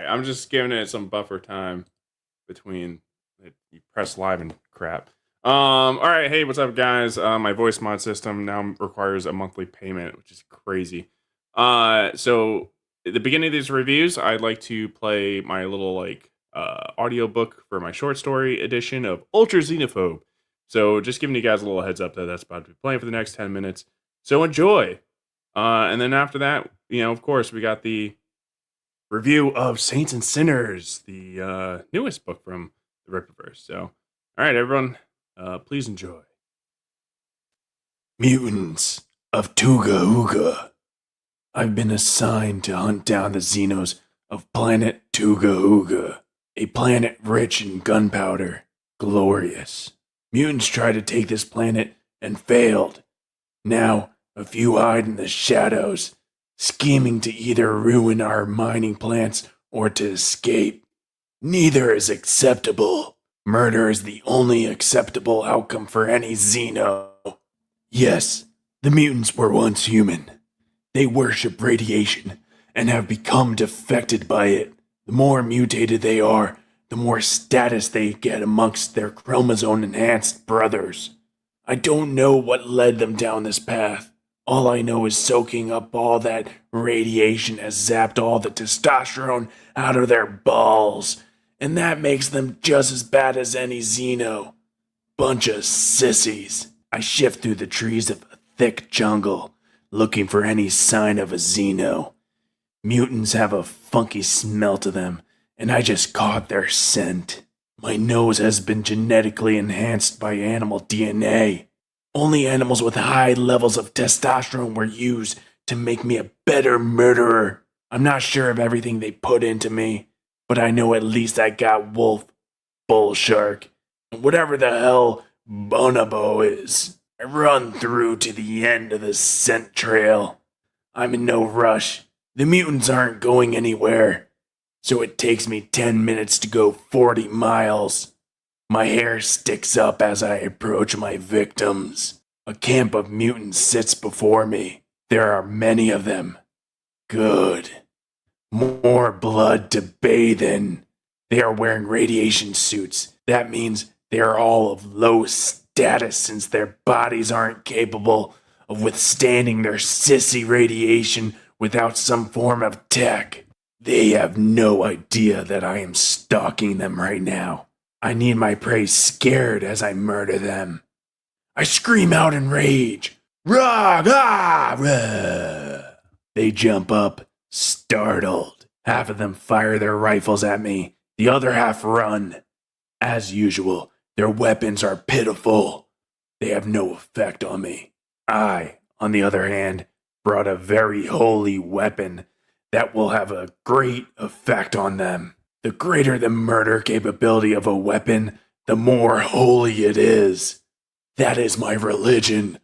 I'm just giving it some buffer time between you press live and crap. All right, hey, what's up, guys? My voice mod system now requires a monthly payment, which is crazy. So at the beginning of these reviews, I'd like to play my little audio book for my short story edition of Ultra Xenophobe. So just giving you guys a little heads up that that's about to be playing for the next 10 minutes. So enjoy. And then after that, of course, we got the review of Saints and Sinners, the newest book from the Rippaverse. So, all right, everyone, please enjoy. Mutants of Tuga Uga. I've been assigned to hunt down the Xenos of planet Tuga Uga, a planet rich in gunpowder, glorious. Mutants tried to take this planet and failed. Now, a few hide in the shadows, scheming to either ruin our mining plants or to escape. Neither is acceptable. Murder is the only acceptable outcome for any Xeno. Yes, the mutants were once human. They worship radiation and have become defected by it. The more mutated they are, the more status they get amongst their chromosome-enhanced brothers. I don't know what led them down this path. All I know is soaking up all that radiation has zapped all the testosterone out of their balls, and that makes them just as bad as any Xeno. Bunch of sissies. I shift through the trees of a thick jungle, looking for any sign of a Xeno. Mutants have a funky smell to them, and I just caught their scent. My nose has been genetically enhanced by animal DNA. Only animals with high levels of testosterone were used to make me a better murderer. I'm not sure of everything they put into me, but I know at least I got wolf, bull shark, and whatever the hell bonobo is. I run through to the end of the scent trail. I'm in no rush. The mutants aren't going anywhere, so it takes me 10 minutes to go 40 miles. My hair sticks up as I approach my victims. A camp of mutants sits before me. There are many of them. Good. More blood to bathe in. They are wearing radiation suits. That means they are all of low status since their bodies aren't capable of withstanding their sissy radiation without some form of tech. They have no idea that I am stalking them right now. I need my prey scared as I murder them. I scream out in rage. Rah, rah, rah. They jump up, startled. Half of them fire their rifles at me. The other half run. As usual, their weapons are pitiful. They have no effect on me. I, on the other hand, brought a very holy weapon that will have a great effect on them. The greater the murder capability of a weapon, the more holy it is. That is my religion.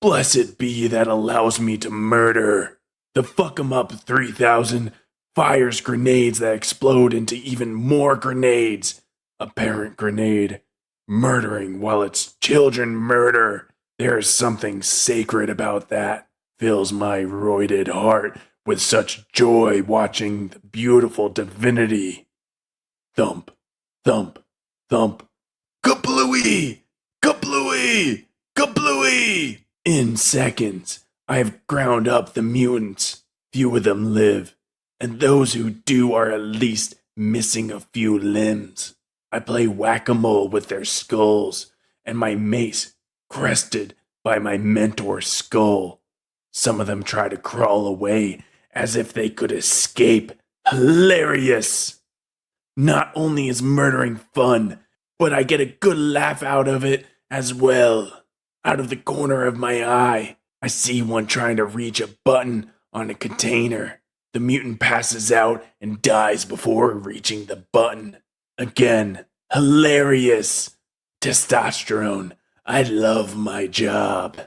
Blessed be that allows me to murder. The Fuck 'em Up 3000 fires grenades that explode into even more grenades. A parent grenade, murdering while its children murder. There is something sacred about that. Fills my roided heart with such joy watching the beautiful divinity. Thump, thump, thump. Kablooey! Kablooey! Kablooey! In seconds, I have ground up the mutants. Few of them live, and those who do are at least missing a few limbs. I play whack-a-mole with their skulls, and my mace crested by my mentor's skull. Some of them try to crawl away as if they could escape. Hilarious! Not only is murdering fun, but I get a good laugh out of it as well. Out of the corner of my eye, I see one trying to reach a button on a container. The mutant passes out and dies before reaching the button. Again, hilarious. Testosterone. I love my job.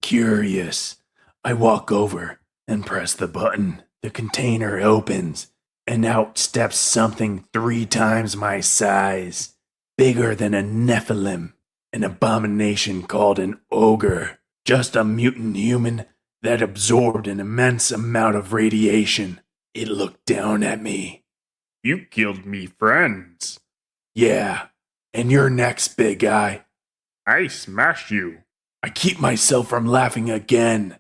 Curious. I walk over and press the button. The container opens, and out steps something 3 times my size, bigger than a Nephilim, an abomination called an ogre, just a mutant human that absorbed an immense amount of radiation. It looked down at me. You killed me friends. Yeah, and you're next, big guy. I smashed you. I keep myself from laughing again.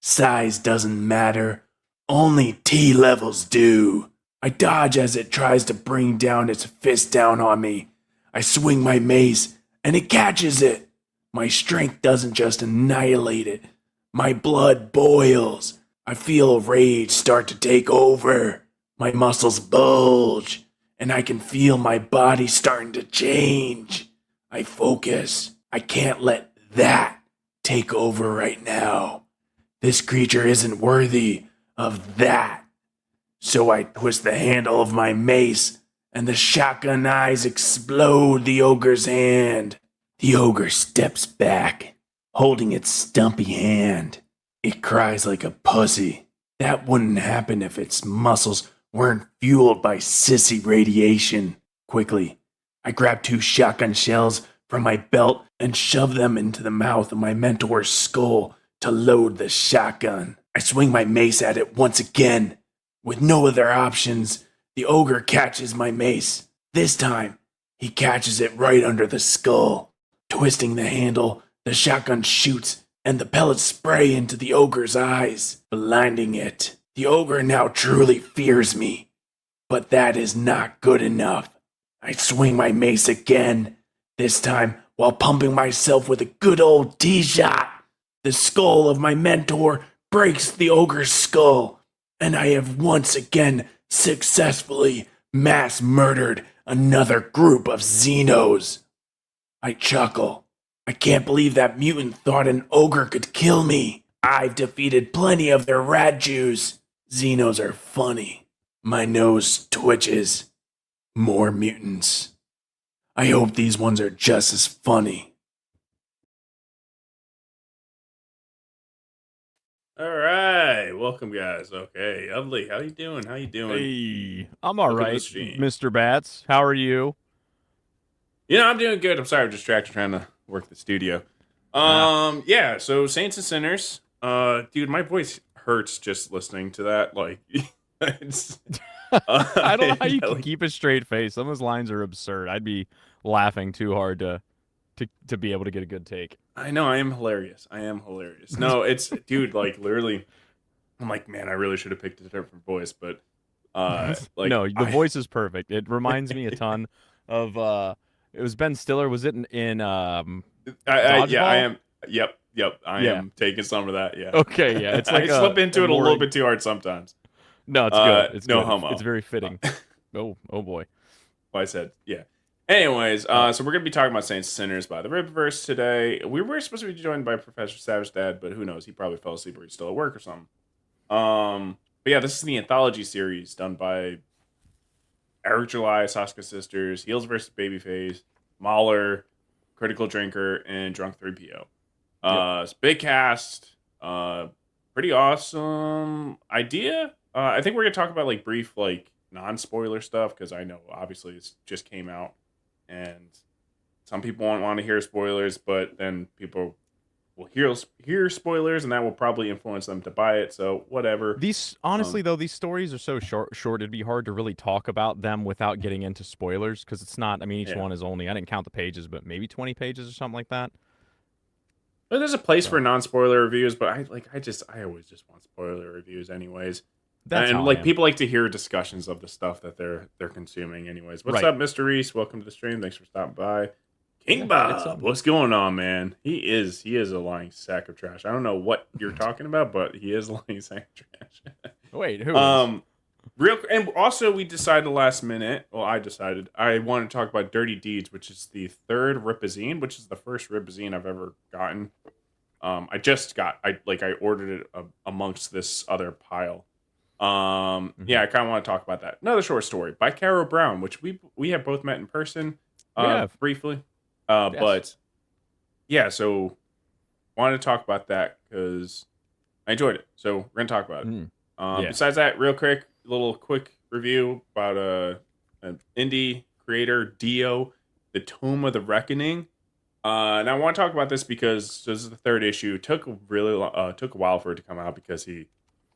Size doesn't matter. Only T levels do. I dodge as it tries to bring down its fist down on me. I swing my mace, and it catches it. My strength doesn't just annihilate it. My blood boils. I feel rage start to take over. My muscles bulge, and I can feel my body starting to change. I focus. I can't let that take over right now. This creature isn't worthy of that. So I twist the handle of my mace, and the shotgun eyes explode the ogre's hand. The ogre steps back, holding its stumpy hand. It cries like a pussy. That wouldn't happen if its muscles weren't fueled by sissy radiation. Quickly, I grab 2 shotgun shells from my belt and shove them into the mouth of my mentor's skull to load the shotgun. I swing my mace at it once again. With no other options, the ogre catches my mace. This time, he catches it right under the skull. Twisting the handle, the shotgun shoots, and the pellets spray into the ogre's eyes, blinding it. The ogre now truly fears me, but that is not good enough. I swing my mace again, this time while pumping myself with a good old T-shot. The skull of my mentor breaks the ogre's skull, and I have once again successfully mass murdered another group of Xenos. I chuckle. I can't believe that mutant thought an ogre could kill me. I've defeated plenty of their rat Jews. Xenos are funny. My nose twitches. More mutants. I hope these ones are just as funny. All right, welcome guys. Okay, Udley, how you doing? Hey, I'm all Welcome to right, the stream. Mr. Bats. How are you? I'm doing good. I'm sorry, I'm distracted trying to work the studio. Yeah. So Saints and Sinners. Dude, my voice hurts just listening to that. Like, it's. I don't know how you can like, keep a straight face. Some of those lines are absurd. I'd be laughing too hard to be able to get a good take. I know I am hilarious. No, it's dude. Like literally, I'm like, man, I really should have picked a different voice, but like no, the voice is perfect. It reminds me a ton of it was Ben Stiller. Was it in yeah, Dodgeball? I am. Yep. I Yeah. am taking some of that. Yeah. Okay, yeah, it's like I slip into it a little more- bit too hard sometimes. No, it's good. It's no good. homo. It's very fitting. Oh boy. Well, I said, yeah. Anyways, so we're gonna be talking about Saints and Sinners by the Rippaverse today. We were supposed to be joined by Professor Savage Dad, but who knows? He probably fell asleep or he's still at work or something. But yeah, this is the anthology series done by Eric July, Soska Sisters, Heelzvsbabyface, Mauler, Critical Drinker, and Drunk 3PO. It's a big cast. Pretty awesome idea. I think we're gonna talk about like brief like non-spoiler stuff because I know obviously it just came out and some people won't want to hear spoilers, but then people will hear spoilers and that will probably influence them to buy it. So whatever. These honestly though, these stories are so short. It'd be hard to really talk about them without getting into spoilers because it's not. I mean, each one is only. I didn't count the pages, but maybe 20 pages or something like that. But there's a place for non-spoiler reviews, but I always just want spoiler reviews anyways. That's and how like I am. people like to hear discussions of the stuff that they're consuming anyways. What's Right. up, Mr. Reese? Welcome to the stream. Thanks for stopping by. King Yeah, Bob, what's going on, man? He is a lying sack of trash. I don't know what you're talking about, but he is a lying sack of trash. Wait, who is? And also we decided last minute. Well, I decided I wanted to talk about Dirty Deeds, which is the third Ripazine, which is the first Ripazine I've ever gotten. I ordered it amongst this other pile. Yeah, I kind of want to talk about that. Another short story by Caro Brown, which we have both met in person, briefly. Yes. But yeah, so wanted to talk about that because I enjoyed it. So we're gonna talk about it. Besides that, real quick review about an indie creator, Dio, The Tome of the Reckoning. And I want to talk about this because this is the third issue. It took a while for it to come out because he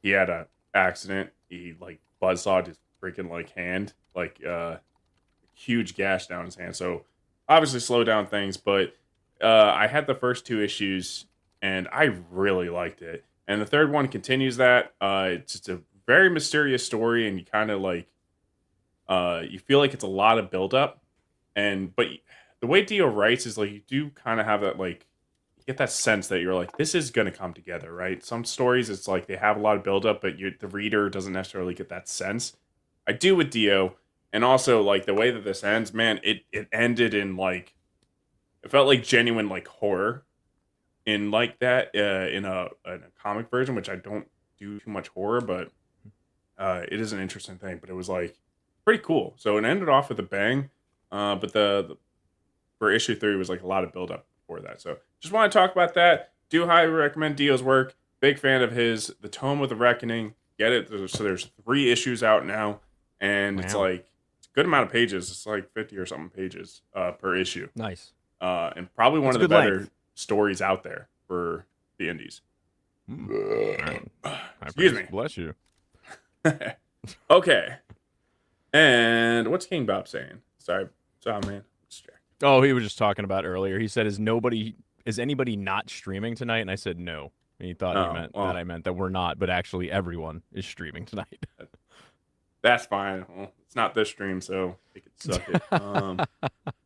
had a accident. He like buzzsawed his freaking like hand, like huge gash down his hand. So obviously slow down things, but I had the first 2 issues and I really liked it. And the third one continues that. It's just a very mysterious story, and you kind of like you feel like it's a lot of buildup. But the way Dio writes is like you do kind of have that like you get that sense that you're like this is gonna come together, right? Some stories it's like they have a lot of buildup, but the reader doesn't necessarily get that sense. I do with Dio, and also like the way that this ends, man, it ended in like it felt like genuine like horror in like that in a comic version, which I don't do too much horror, but it is an interesting thing. But it was like pretty cool. So it ended off with a bang. But the for issue 3 was like a lot of build up for that. So just want to talk about that. Do highly recommend Dio's work. Big fan of his. The Tome of the Reckoning. Get it? So there's 3 issues out now, and it's like it's a good amount of pages. It's like 50 or something pages per issue. Nice. And probably one of the better stories out there for the indies. Excuse me. Bless you. Okay. And what's King Bob saying? Sorry, man. Oh, he was just talking about earlier. He said, "Is anybody not streaming tonight?" And I said, "No." And he thought that I meant that we're not, but actually everyone is streaming tonight. That's fine. Well, it's not this stream, so it could suck it.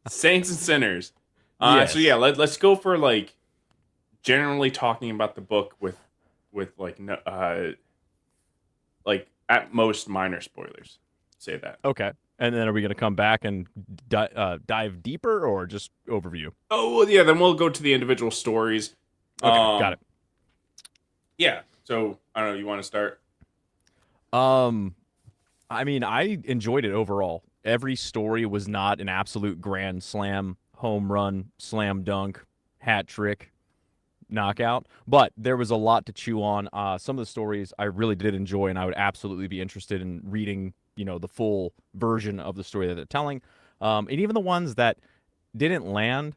Saints and Sinners. Yes. So yeah, let's go for like generally talking about the book with like no like at most minor spoilers. Say that. Okay. And then are we going to come back and dive deeper or just overview? Oh, well, yeah, then we'll go to the individual stories. Okay, got it. Yeah. So, I don't know, you want to start? I mean, I enjoyed it overall. Every story was not an absolute grand slam, home run, slam dunk, hat trick, knockout, but there was a lot to chew on. Some of the stories I really did enjoy, and I would absolutely be interested in reading, the full version of the story that they're telling. And even the ones that didn't land,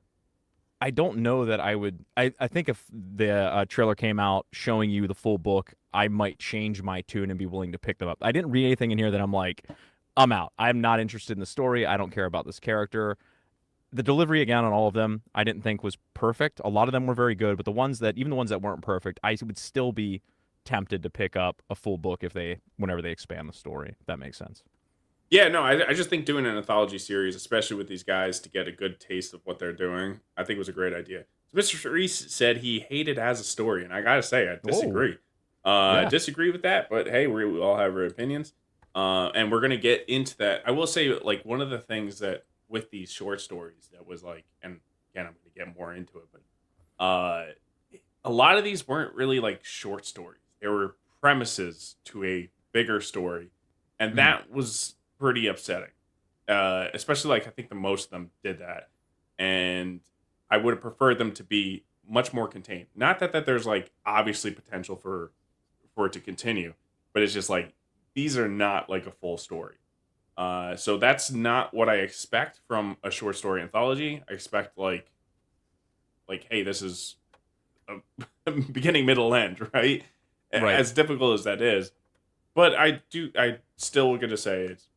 I don't know that I would. I think if the trailer came out showing you the full book, I might change my tune and be willing to pick them up. I didn't read anything in here that I'm like, I'm out. I'm not interested in the story. I don't care about this character. The delivery, again, on all of them, I didn't think was perfect. A lot of them were very good, but even the ones that weren't perfect, I would still be tempted to pick up a full book whenever they expand the story, if that makes sense. Yeah, no, I just think doing an anthology series, especially with these guys, to get a good taste of what they're doing, I think was a great idea. So Mr. Reese said he hated as a story, and I gotta say, I disagree. I disagree with that, but hey, we all have our opinions, and we're gonna get into that. I will say, like, one of the things that with these short stories that was like, and again, I'm gonna get more into it, but a lot of these weren't really like short stories. They were premises to a bigger story, and that was pretty upsetting. Especially like I think the most of them did that, and I would have preferred them to be much more contained. Not that there's like obviously potential for it to continue, but it's just like these are not like a full story. So that's not what I expect from a short story anthology. I expect like hey, this is a beginning, middle, end, right? As difficult as that is, but I still going to say it's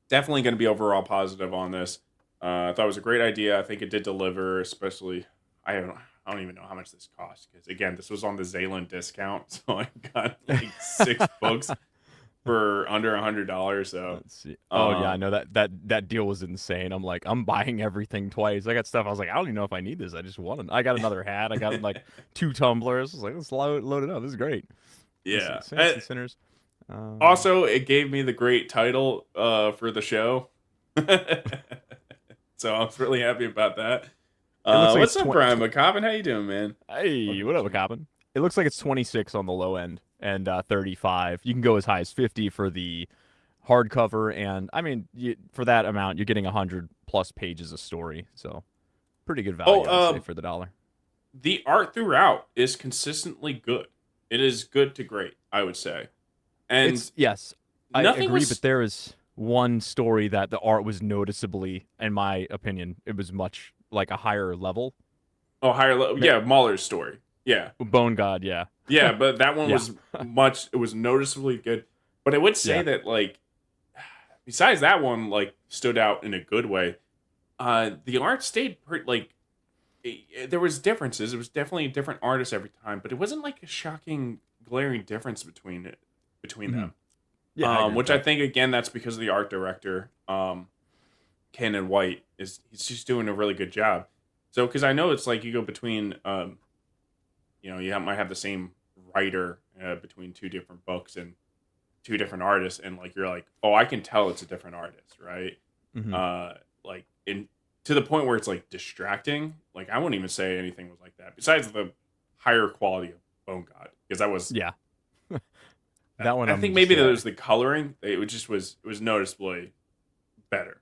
definitely going to be overall positive on this. I thought it was a great idea. I think it did deliver, especially I don't even know how much this cost, because again, this was on the Zaylan discount, so I got like 6 books for under $100. So let's see. Oh yeah, I know that deal was insane. I'm like, I'm buying everything twice. I got stuff. I was like, I don't even know if I need this. I just want it. I got another hat. I got like 2 tumblers. I was like, let's load it up. This is great. Yeah. Saints and Sinners. Also, it gave me the great title for the show. So I was really happy about that. What's up, Brian McCobbin? How you doing, man? Hey, what up, McCobbin? It looks like it's 26 on the low end and 35. You can go as high as 50 for the hardcover, and I mean, for that amount, you're getting 100+ pages of story. So, pretty good value, I'd say, for the dollar. The art throughout is consistently good. It is good to great, I would say. And yes, I agree, but there is one story that the art was noticeably, in my opinion, it was much like a higher level. Oh, higher level. Yeah, Mauler's story. Yeah. Bone God, yeah. Yeah, but that one was it was noticeably good. But I would say that, like, besides that one, like stood out in a good way. The art stayed there was differences. It was definitely a different artist every time, but it wasn't like a shocking, glaring difference between Mhm. them. Yeah, I agree with Which I that. think again that's because of the art director, Ken and White he's just doing a really good job. So because I know it's like you go between might have the same writer between two different books and two different artists, and like you're like, oh, I can tell it's a different artist, right? Hmm. Like in to the point where it's like distracting. Like I wouldn't even say anything was like that. Besides the higher quality of Bone God, because that was Yeah, that one I I'm think just maybe there was the coloring. It was noticeably better.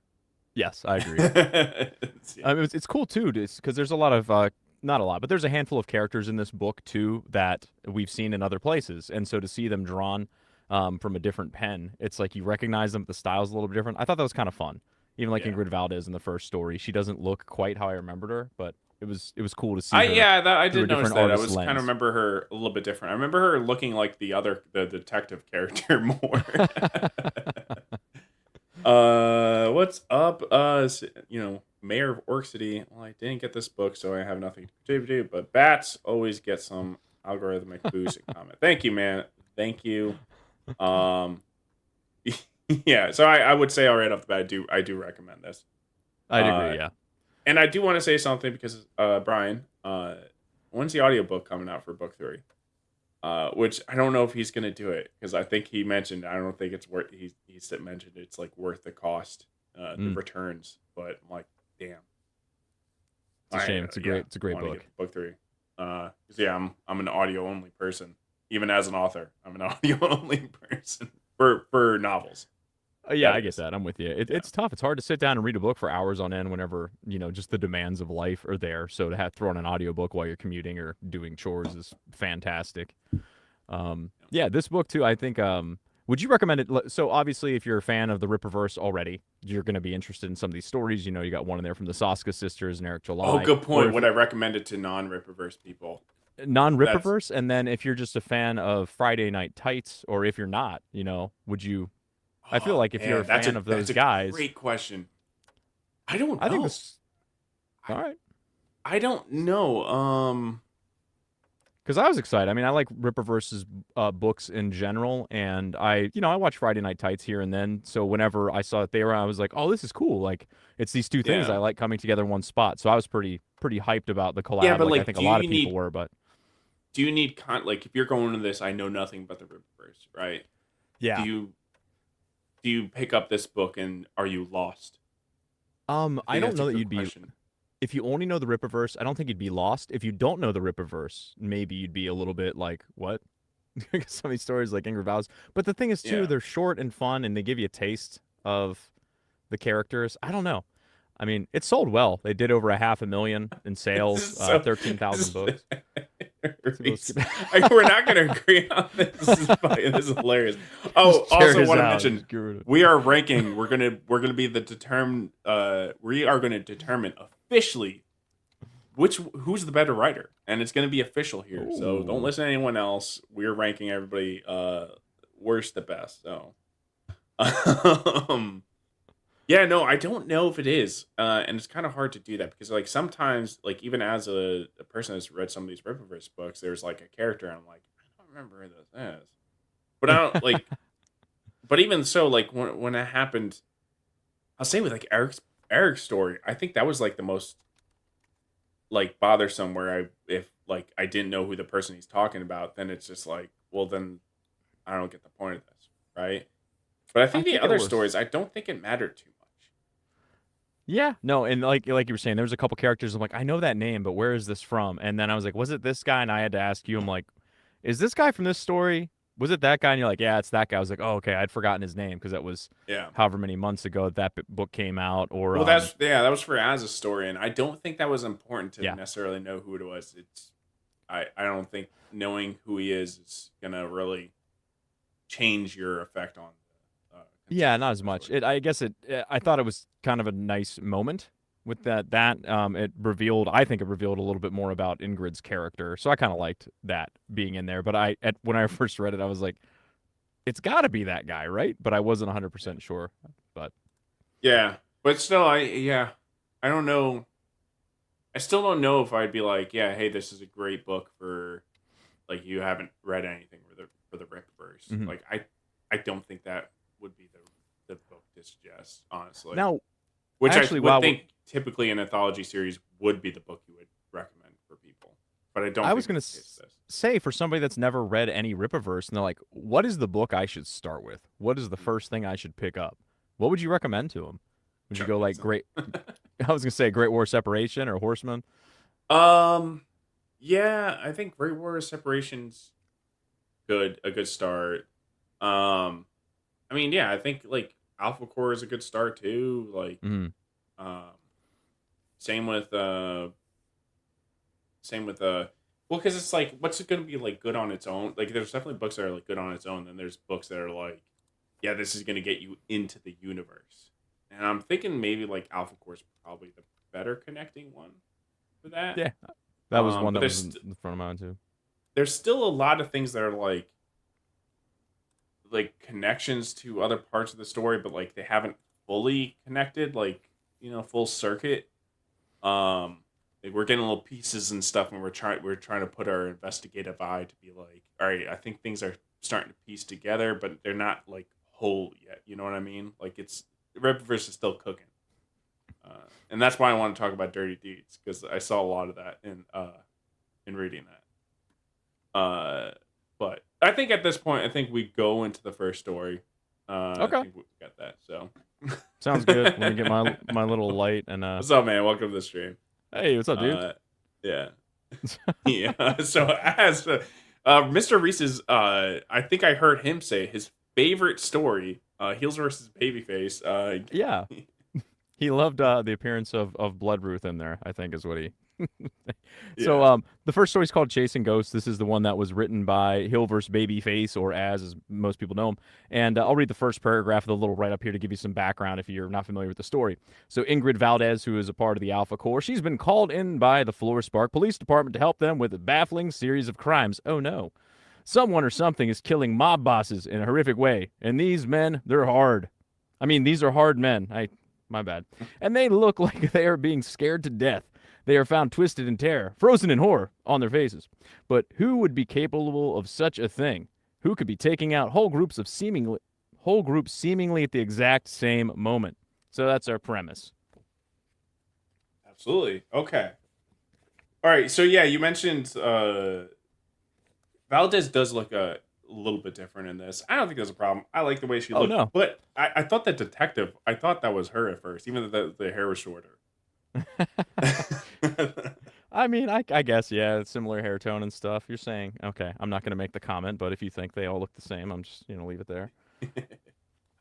yes, I agree. Yeah. It's cool too, because there's a lot of not a lot, but there's a handful of characters in this book too that we've seen in other places, and so to see them drawn from a different pen, it's like you recognize them. The style's a little bit different. I thought that was kind of fun. Even like Yeah. Ingrid Valdez in the first story, she doesn't look quite how I remembered her, but it was cool to see I her yeah, that I through did a notice different that. I artist's was kind of lens. remember her a little bit different. I remember her looking like the detective character more. What's up? Mayor of Orc City. Well, I didn't get this book, so I have nothing to do. But bats always get some algorithmic boost and comment. Thank you, man. Thank you. Um, yeah. So I would say, all right off the bat, I do recommend this. I'd agree, Uh, yeah. and I do want to say something because Brian, when's the audiobook coming out for book 3? Which I don't know if he's gonna do it because I think he mentioned I don't think it's worth mentioned it's like worth the cost, the Mm, returns. But I'm like, damn, it's a shame. It's a I great want to book. get book 3. 'Cause, yeah, I'm an audio only person. Even as an author, I'm an audio only person for novels. Yeah, That I get is, that. I'm with you. yeah, It's tough. It's hard to sit down and read a book for hours on end whenever, just the demands of life are there. So to have throw on an audiobook while you're commuting or doing chores is fantastic. Yeah, this book too, I think would you recommend it? So obviously if you're a fan of the Rippaverse already, you're going to be interested in some of these stories. You got one in there from the Soska Sisters and Eric Oh, July. good Or point. if Would I recommend it to non-Rippaverse people? That's non-Rippaverse, and then if you're just a fan of Friday Night Tights, or if you're not, would you I feel oh like if you're a man, fan of that's those a guys, great question. I don't I think know. this I all right. I don't know. Because I was excited. I mean, I like Rippaverse's books in general, and I watch Friday Night Tights here and then. So whenever I saw that they were, I was like, oh, this is cool. Like, it's these two things I Yeah. like coming together in one spot. So I was pretty hyped about the Yeah, collab. but Like I like think a lot of people were, but do you need like if you're going into this, I know nothing but the Rippaverse, right? Do yeah. you pick up this book and are you lost? I I think don't that's a know that good you'd be question. if you only know the Rippaverse. I don't think you'd be lost. If you don't know the Rippaverse, maybe you'd be a little bit like, what? Some of these stories like Ingrid Vows. But the thing is too, Yeah. they're short and fun, and they give you a taste of the characters. I don't know. I mean, it sold well. They did over 500,000 in This sales, is so 13,000 this books. So is, we're not going to agree on this. This is funny. This is hilarious. Oh, Just tear also his want to out. mention Just get rid of it. we are ranking. We're gonna be the we are going to determine officially who's the better writer, and it's going to be official here. So don't Ooh. listen to anyone else. We're ranking everybody worst to best. So um yeah, no, I don't know if it is. And it's kind of hard to do that because like sometimes like even as a person that's read some of these Rippaverse books, there's like a character and I'm like, I don't remember who this is. But I don't like but even so, like when it happened, I'll say with like Eric's story, I think that was like the most like bothersome where if like I didn't know who the person he's talking about, then it's just like, well then I don't get the point of this, right? But I I think the think it other was. stories, I don't think it mattered too much. Yeah, no, and like you were saying, there was a couple characters. I'm like, I know that name, but where is this from? And then I was like, was it this guy? And I had to ask you. I'm like, is this guy from this story? Was it that guy? And you're like, yeah, it's that guy. I was like, oh, okay, I'd forgotten his name because that was Yeah. however many months ago that book came out. Or Well, that was for as a story, and I don't think that was important to yeah, necessarily know who it was. I don't think knowing who he is gonna really change your effect on yeah, consumption not of as the much. story. I guess I thought it was kind of a nice moment with it revealed. I think it revealed a little bit more about Ingrid's character, so I kind of liked that being in there. But when I first read it, I was like, it's got to be that guy, right? But I wasn't Yeah. 100% sure. Yeah, but still, I don't know. I still don't know if I'd be like, yeah, hey, this is a great book for like you haven't read anything for the Rippaverse. Mhm. Like I don't think that would be the book to suggest, honestly. Now, Which I actually, would while we're, think typically an anthology series would be the book you would recommend for people, but I don't I was think gonna that's the case with this. say for somebody that's never read any Rippaverse, and they're like, "What is the book I should start with? What is the first thing I should pick up?" What would you recommend to them? Would you Chuck go like Dixon. Great? I was gonna say Great War Separation or Horseman. um, yeah, I think Great War of Separation's a good start. Um, I mean, yeah, I think like Alpha Core is a good start too. Like, Mhm. um, same with same with well, because it's like, what's it going to be like good on its own? Like, there's definitely books that are like good on its own. Then there's books that are like, yeah, this is going to get you into the universe. And I'm thinking maybe like Alpha Core is probably the better connecting one for that. Yeah, that was one But that was in front of mine too. there's still a lot of things that are like connections to other parts of the story, but like they haven't fully connected, like full circuit. Um, like we're getting little pieces and stuff, and we're trying to put our investigative eye to be like, all right, I think things are starting to piece together, but they're not like whole yet. You know what I mean? Like it's Rippaverse is still cooking, and that's why I want to talk about Dirty Deeds because I saw a lot of that in reading that. But I think at this point, I think we go into the first story. I Okay, think we got that. So, sounds good. Let me get my little light and what's up, man? Welcome to the stream. hey, what's up, dude? Uh, yeah, yeah. So as Mr. Reese's, I think I heard him say his favorite story, Heels versus Babyface. Yeah, he loved the appearance of Bloodruth in there. I think is what he. So yeah, the first story is called Chasing Ghosts. This is the one that was written by Heelzvsbabyface, or as most people know him. And I'll read the first paragraph of the little write up here to give you some background if you're not familiar with the story. So Ingrid Valdez, who is a part of the Alpha Corps, she's been called in by the Florespark Police Department to help them with a baffling series of crimes. Oh no. Someone or something is killing mob bosses in a horrific way, and these men, they're hard. I mean, these are hard men. My bad. And they look like they are being scared to death. They are found twisted in terror, frozen in horror on their faces. But who would be capable of such a thing? Who could be taking out whole groups seemingly at the exact same moment? So that's our premise. absolutely. Okay. All right. So yeah, you mentioned Valdez does look a little bit different in this. I don't think there's a problem. I like the way she Oh looked, no. but I thought that detective. I thought that was her at first, even though the hair was shorter. I mean, I guess yeah, similar hair tone and stuff. You're saying okay. I'm not gonna make the comment, but if you think they all look the same, I'm just leave it there.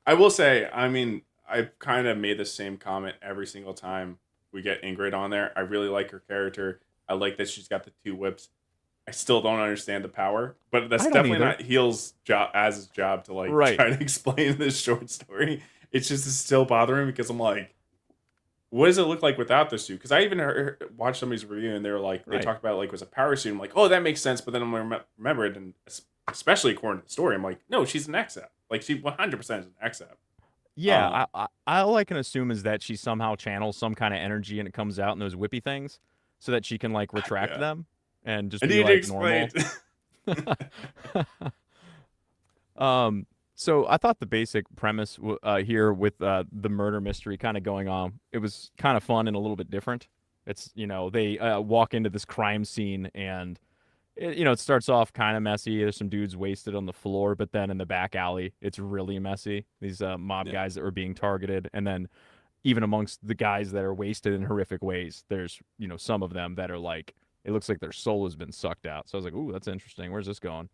I will say, I mean, I've kind of made the same comment every single time we get Ingrid on there. I really like her character. I like that she's got the two whips. I still don't understand the power, but that's I don't definitely either. not Heel's job as his job to like Right. try to explain this short story. It's just it's still bothering me because I'm like, what does it look like without the suit? Because I even watched somebody's review and they were like, they Right. talked about it like it was a power suit. I'm like, oh, that makes sense. But then I'm remember it, and especially according to the story, I'm like, no, she's an XF. Like she 100% is an XF. Yeah, all I can assume is that she somehow channels some kind of energy and it comes out in those whippy things, so that she can like retract Yeah, them and just I be need to like explain. normal. um, so I thought the basic premise here with the murder mystery kind of going on, it was kind of fun and a little bit different. It's they walk into this crime scene and it starts off kind of messy. There's some dudes wasted on the floor, but then in the back alley, it's really messy. These mob Yeah, guys that were being targeted, and then even amongst the guys that are wasted in horrific ways, there's some of them that are like it looks like their soul has been sucked out. So I was like, ooh, that's interesting. Where's this going?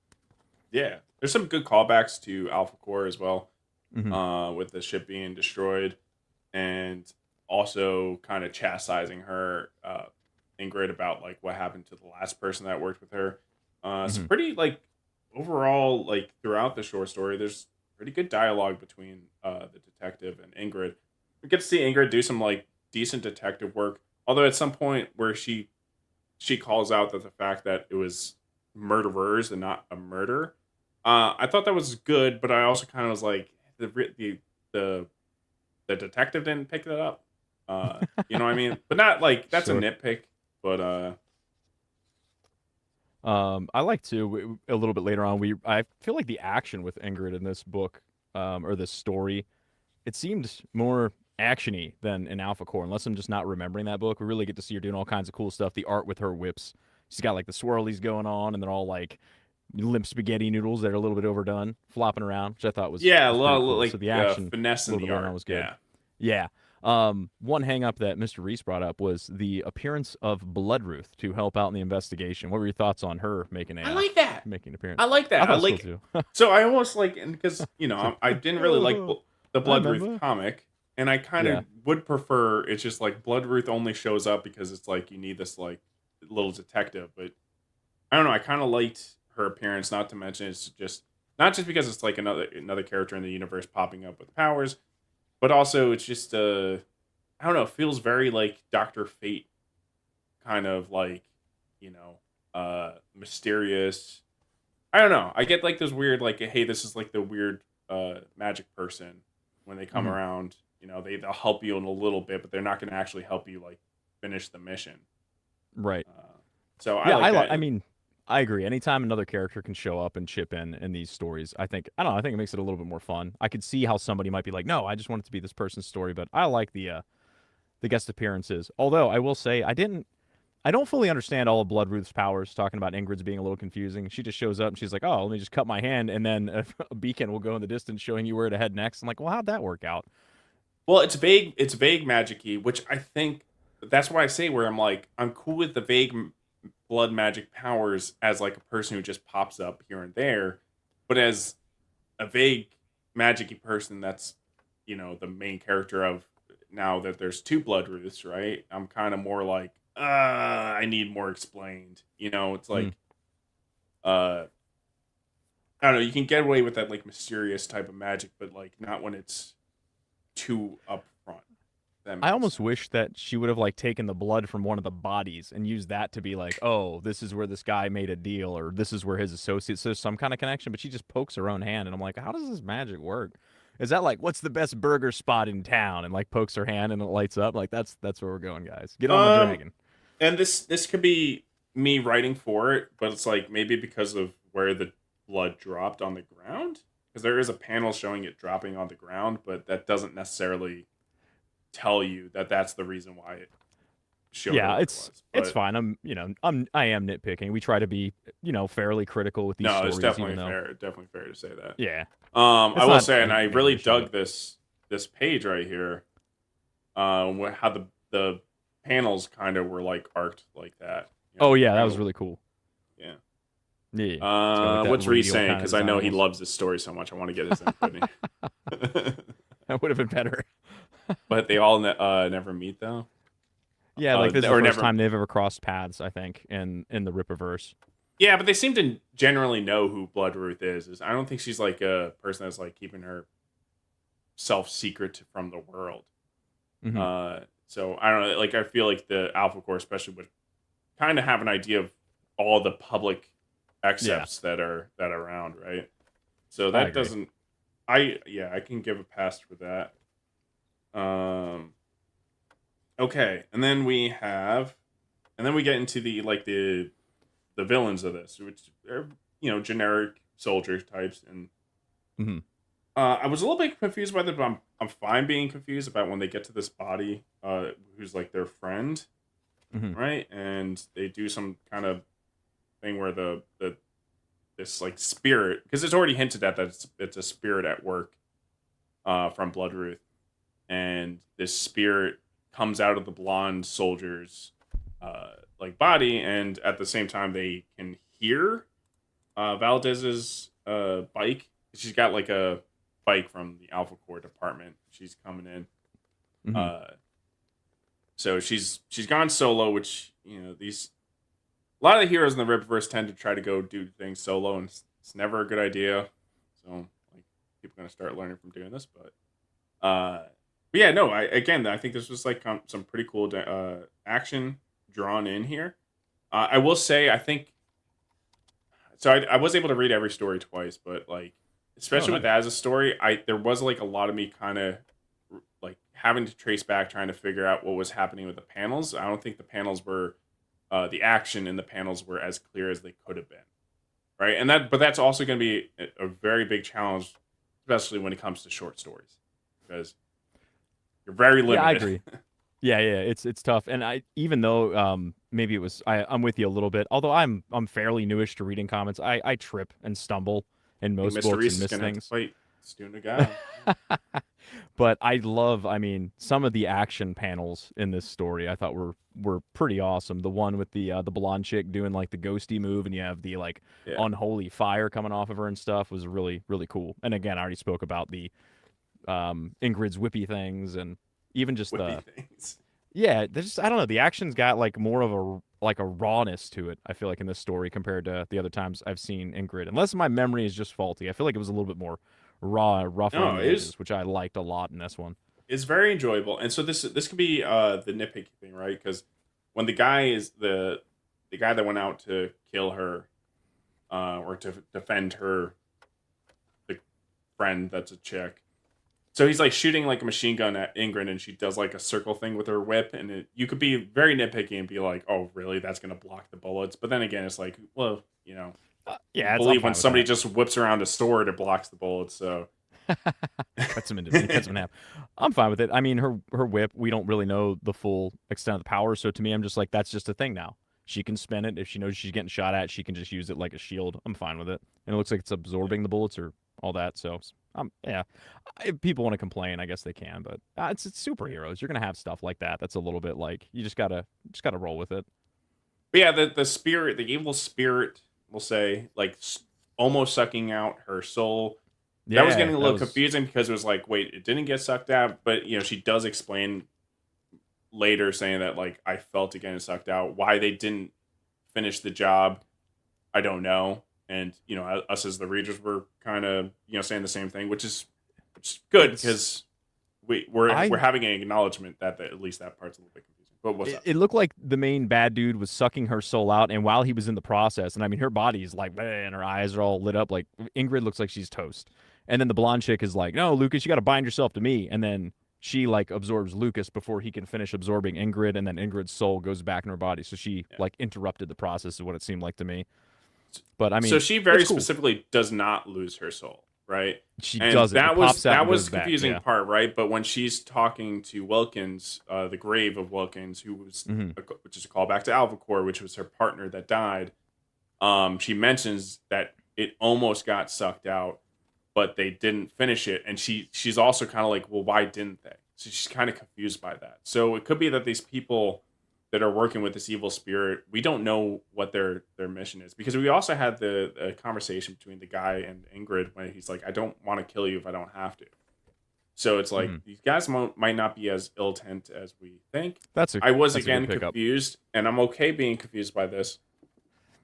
yeah. There's some good callbacks to Alpha Core as well, Hmm. with the ship being destroyed, and also kind of chastising her, Ingrid, about like what happened to the last person that worked with her. So Hmm. pretty like overall, like throughout the short story, there's pretty good dialogue between the detective and Ingrid. We get to see Ingrid do some like decent detective work, although at some point where she calls out that the fact that it was murderers and not a murder. I thought that was good, but I also kind of was like the the detective didn't pick that up. You know what I mean? But not like that's Sure. a nitpick. But I like to a little bit later on. I feel like the action with Ingrid in this book, or this story, it seemed more actiony than in Alpha Core. Unless I'm just not remembering that book, we really get to see her doing all kinds of cool stuff. The art with her whips, she's got like the swirlies going on, and they're all like limp spaghetti noodles that are a little bit overdone, flopping around, which I thought yeah, a was lot pretty of, cool. So like the action finesse a in little the bit later on art. was good. Yeah. Yeah. One hang up that Mr. Reese brought up was the appearance of Bloodruth to help out in the investigation. What were your thoughts on her making I like that. making an appearance? I like I that. thought I it was cool like. too. So I almost like, because It's like, I didn't really like oh, the I Bloodruth remember. comic, and I kind Yeah. of would prefer it's just like Bloodruth only shows up because it's like you need this like little detective. But I don't know. I kind of liked her appearance. Not to mention it's just not just because it's like another character in the universe popping up with powers, but also it's just I don't know. It feels very like Doctor Fate, kind of like, mysterious. I don't know. I get like this weird, like, hey, this is like the weird magic person when they come Mhm. around. They'll help you in a little bit, but they're not going to actually help you like finish the mission. Right. So I Yeah, like I that. mean, I agree. Anytime another character can show up and chip in these stories, I don't know, I think it makes it a little bit more fun. I could see how somebody might be like, "No, I just want it to be this person's story," but I like the guest appearances. Although I will say I don't fully understand all of Bloodruth's powers. Talking about Ingrid's being a little confusing. She just shows up and she's like, "Oh, let me just cut my hand," and then a beacon will go in the distance showing you where to head next. I'm like, "Well, how'd that work out?" Well, it's vague. It's vague magic-y, which I think that's why I say where I'm like I'm cool with the vague blood magic powers as like a person who just pops up here and there, but as a vague magic-y person that's the main character of now that there's two blood roots, right? I'm kind of more like I need more explained. It's Hmm. like uh I don't know, you can get away with that like mysterious type of magic, but like not when it's too upfront. That I makes almost sense. wish that she would have like taken the blood from one of the bodies and used that to be like, oh, this is where this guy made a deal, or this is where his associates. There's some kind of connection, but she just pokes her own hand, and I'm like, how does this magic work? Is that like, what's the best burger spot in town? And like pokes her hand and it lights up. Like that's where we're going, guys. Get on my Um dragon. and this could be me writing for it, but it's like maybe because of where the blood dropped on the ground, because there is a panel showing it dropping on the ground, but that doesn't necessarily tell you that that's the reason why it showed up Yeah, where it was. it's But fine. I am nitpicking. We try to be fairly critical with these no, it's stories, even though definitely fair to say that. yeah, I it's will not say, and a I really negation, but dug this page right here. How the panels kind of were like arced like that. oh yeah, that Kind was of really cool. yeah. Yeah, it's got like that What's Reese radial saying? kind of Because I design know he almost. loves this story so much. I want to get his input. That would have been better. But they all never meet though, Yeah, like this is the or first never. time they've ever crossed paths, I think, in the Rippaverse. Yeah, but they seem to generally know who Blood Ruth is. I don't think she's like a person that's like keeping her self secret from the world. Hmm. So I don't know. Like I feel like the Alpha Core especially would kind of have an idea of all the public Yeah, accepts that are around, right? So I that agree. doesn't. I can give a pass for that. Um. Okay, and then we get into the villains of this, which are generic soldier types, and Hmm. I was a little bit confused by that, but I'm fine being confused about when they get to this body, who's like their friend, Hmm. right? And they do some kind of thing where the this like spirit, because it's already hinted at that it's a spirit at work, from Bloodruth, and this spirit comes out of the blonde soldier's like body, and at the same time they can hear Valdez's bike. She's got like a bike from the Alpha Core department. She's coming in. Hmm. Uh, so she's gone solo, which these a lot of the heroes in the Ripverse tend to try to go do things solo, and it's never a good idea. So like people are gonna start learning from doing this, but yeah, no. I think this was like some pretty cool action drawn in here. I will say, I think so. I was able to read every story twice, but like Oh, especially with nice. that as a story, I there was like a lot of me kind of like having to trace back, trying to figure out what was happening with the panels. I don't think the panels were the action in the panels were as clear as they could have been, right? And but that's also going to be a very big challenge, especially when it comes to short stories, because you're very limited. Yeah, I agree. Yeah, it's tough, and even though maybe I'm with you a little bit. Although I'm fairly newish to reading comics, I trip and stumble in most Mr. books Reese and is miss going to have to things. fight Student God. But I mean, some of the action panels in this story I thought were pretty awesome. The one with the blonde chick doing like the ghosty move, and you have the like Yeah, unholy fire coming off of her and stuff was really really cool. And again, I already spoke about the Ingrid's whippy things, and even just whippy things. yeah, there's just, I don't know, the action's got like more of a rawness to it. I feel like in this story compared to the other times I've seen Ingrid, unless my memory is just faulty. I feel like it was a little bit more raw, rougher No, on the edges, which I liked a lot in this one. it's very enjoyable. And so this could be the nitpicky thing, right? Because when the guy is the guy that went out to kill her, or to defend her, the friend that's a chick. So he's like shooting like a machine gun at Ingrid, and she does like a circle thing with her whip, and you could be very nitpicky and be like, "Oh, really? That's gonna block the bullets." But then again, it's like, well, Yeah, I I'm believe fine when with somebody that. just whips around a sword, it blocks the bullets. So Cuts him in half. I'm fine with it. I mean, her whip, we don't really know the full extent of the power, so to me, I'm just like, that's just a thing now. She can spin it if she knows she's getting shot at. She can just use it like a shield. I'm fine with it, and it looks like it's absorbing the bullets or all that. So, yeah. If people want to complain, I guess they can, but it's superheroes. You're gonna have stuff like that. That's a little bit like you just gotta roll with it. But yeah, the spirit, the evil spirit, we'll say, like almost sucking out her soul. That was Yeah, getting a that little was. confusing because it was like, wait, it didn't get sucked out, but she does explain later, saying that like I felt it getting sucked out. Why they didn't finish the job, I don't know. And us as the readers were kind of saying the same thing, which is good It's because we're I having an acknowledgement that at least that part's a little bit confusing. But what's it, up? it looked like the main bad dude was sucking her soul out, and while he was in the process, and I mean, her body's like, bleh, and her eyes are all lit up. Like Ingrid looks like she's toast, and then the blonde chick is like, "No, Lucas, you got to bind yourself to me," and then she like absorbs Lucas before he can finish absorbing Ingrid, and then Ingrid's soul goes back in her body. So she Yeah. like interrupted the process, is what it seemed like to me. But I So mean, she it's very cool. specifically does not lose her soul, right? She And doesn't. It that was pops out that and was goes the back. confusing Yeah. part, right? But when she's talking to Wilkins, the grave of Wilkins, who was Hmm. which is a callback to Alvacor, which was her partner that died. She mentions that it almost got sucked out, but they didn't finish it, and she's also kind of like, well, why didn't they? So she's kind of confused by that. So it could be that these people that are working with this evil spirit, we don't know what their mission is, because we also had the conversation between the guy and Ingrid when he's like, I don't want to kill you if I don't have to. So it's like Hmm. these guys might not be as ill intent as we think. That's a I was that's a good again pickup. confused, and I'm okay being confused by this.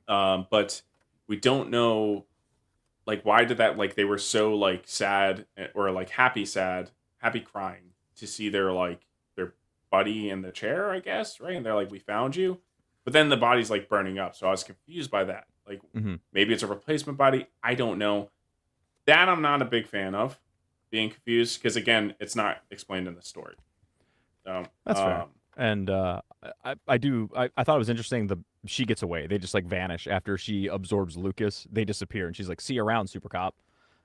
But we don't know, like, why did that, like, they were so like sad, or like happy crying to see their buddy in the chair, I guess, right? And they're like, we found you, but then the body's like burning up. So I was confused by that. Like, Hmm. maybe it's a replacement body. I don't know. That I'm not a big fan of, being confused, because again, it's not explained in the story. So That's fair. And I thought it was interesting. She gets away. They just like vanish after she absorbs Lucas. They disappear, and she's like, "See you around, Super Cop."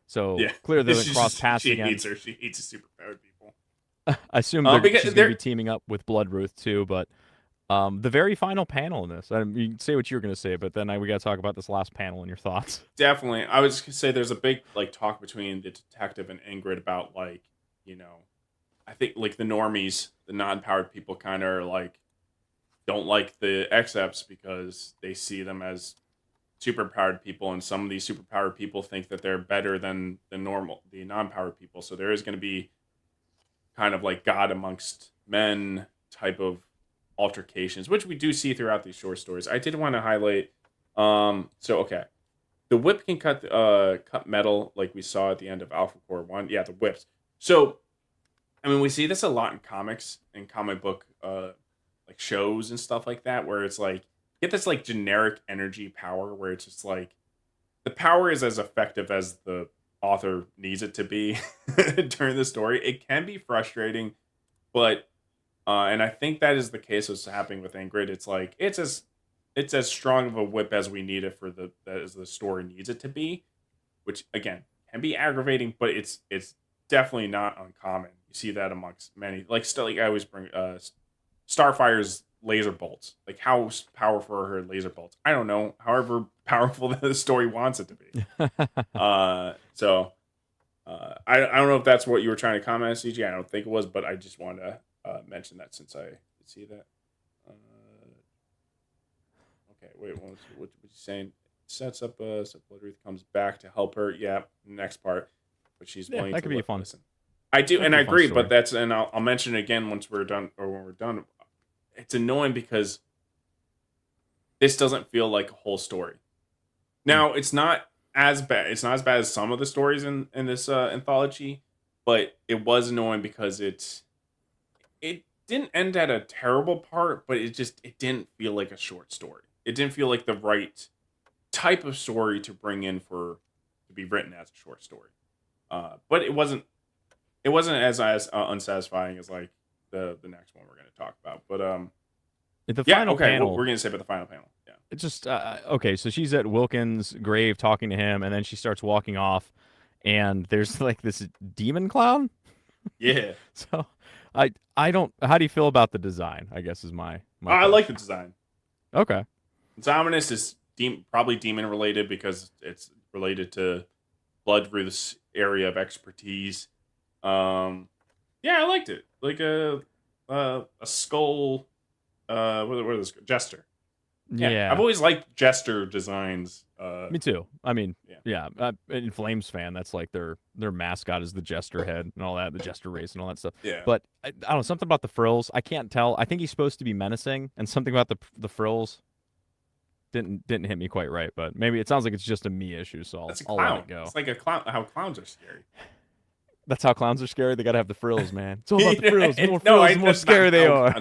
So yeah, clearly they're gonna cross she's paths she again. hates her. She hates the superpowered people. I assume she's Because gonna be they're teaming up with Bloodruth too. But the very final panel in this, you can say what you were gonna say, but then we gotta talk about this last panel and your thoughts. definitely, I was gonna say there's a big like talk between the detective and Ingrid about, like, I think like the normies, the non-powered people, kind of like don't like the XFs because they see them as superpowered people, and some of these superpowered people think that they're better than the non-powered people. So there is going to be kind of like God amongst men type of altercations, which we do see throughout these short stories. I did want to highlight. So okay, the whip can cut metal, like we saw at the end of Alpha Core One. Yeah, the whips. So I mean, we see this a lot in comics and comic book like shows and stuff like that, where it's like, get this like generic energy power where it's just like the power is as effective as the author needs it to be during the story. It can be frustrating but and I think that is the case what's happening with Ingrid. It's like it's as strong of a whip as we need it for as the story needs it to be, which again can be aggravating, but it's definitely not uncommon. You see that amongst many, like still, like I always bring Starfire's laser bolts. Like how powerful are her laser bolts? I don't know. However powerful the story wants it to be. So I don't know if that's what you were trying to comment, CG. I don't think it was, but I just wanted to mention that since I could see that. Okay, wait, what was you saying? Sets up so Blood Wreath comes back to help her. Yeah, next part, but she's willing that to could be fun. Listen. I do, That'd and be I a fun agree, story. but that's, and I'll mention it again once we're done, or when we're done. It's annoying because this doesn't feel like a whole story. Now, it's not as bad. It's not as bad as some of the stories in this anthology, but it was annoying because it didn't end at a terrible part, but it didn't feel like a short story. It didn't feel like the right type of story to bring in to be written as a short story. But it wasn't as unsatisfying as like the next one we're going to talk about. But The yeah, final okay. panel, What we're going to say about the final panel? Yeah, it's just okay. So she's at Wilkins' grave talking to him, and then she starts walking off, and there's like this demon clown. yeah. So I don't. How do you feel about the design? I guess is my. I like the design. Okay. It's ominous. Is probably demon related because it's related to Bloodwreath's area of expertise. Yeah, I liked it. Like a skull. What is this? Jester. Yeah. I've always liked Jester designs. Me too. I mean, Yeah. in Flames fan, that's like their mascot is the Jester head and all that, the Jester race and all that stuff. Yeah. But I don't know, something about the frills. I can't tell. I think he's supposed to be menacing, and something about the frills didn't hit me quite right. But maybe it sounds like it's just a me issue, so That's a I'll clown. let it go. It's like a clown. How clowns are scary. That's how clowns are scary. They gotta have the frills, man. It's all about the Yeah, frills. The more no, frills, the more scary they are.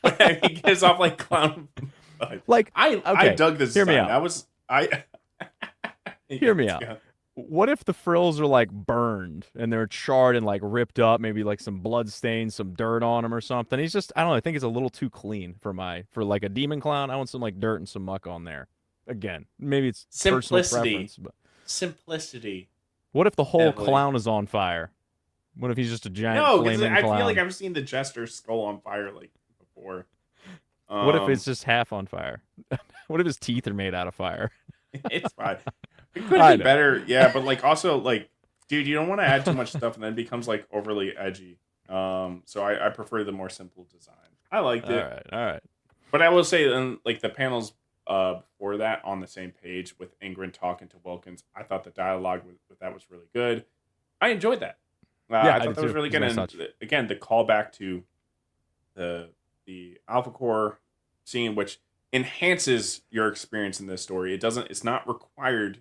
But I mean, he gives off like clown. Like I dug this. Hear me design. out. Hear me out. What if the frills are like burned and they're charred and like ripped up, maybe like some blood stains, some dirt on them or something? He's just, I don't know, I think it's a little too clean for like a demon clown. I want some like dirt and some muck on there. Again, maybe it's personal preference, but Simplicity. what if the whole Definitely. clown is on fire? What if he's just a giant No, because flaming I clown? feel like I've seen the Jester skull on fire like before. What if it's just half on fire? What if his teeth are made out of fire? It's fine. It could be better, yeah, but like also like, dude, you don't want to add too much stuff and then it becomes like overly edgy. So I prefer the more simple design. I liked it. All right. But I will say, then, like the panels before that on the same page with Ingrid talking to Wilkins, I thought the dialogue with that was really good. I enjoyed that. I thought that was really good. And again, the callback to the Alpha Core scene, which enhances your experience in this story. It's not required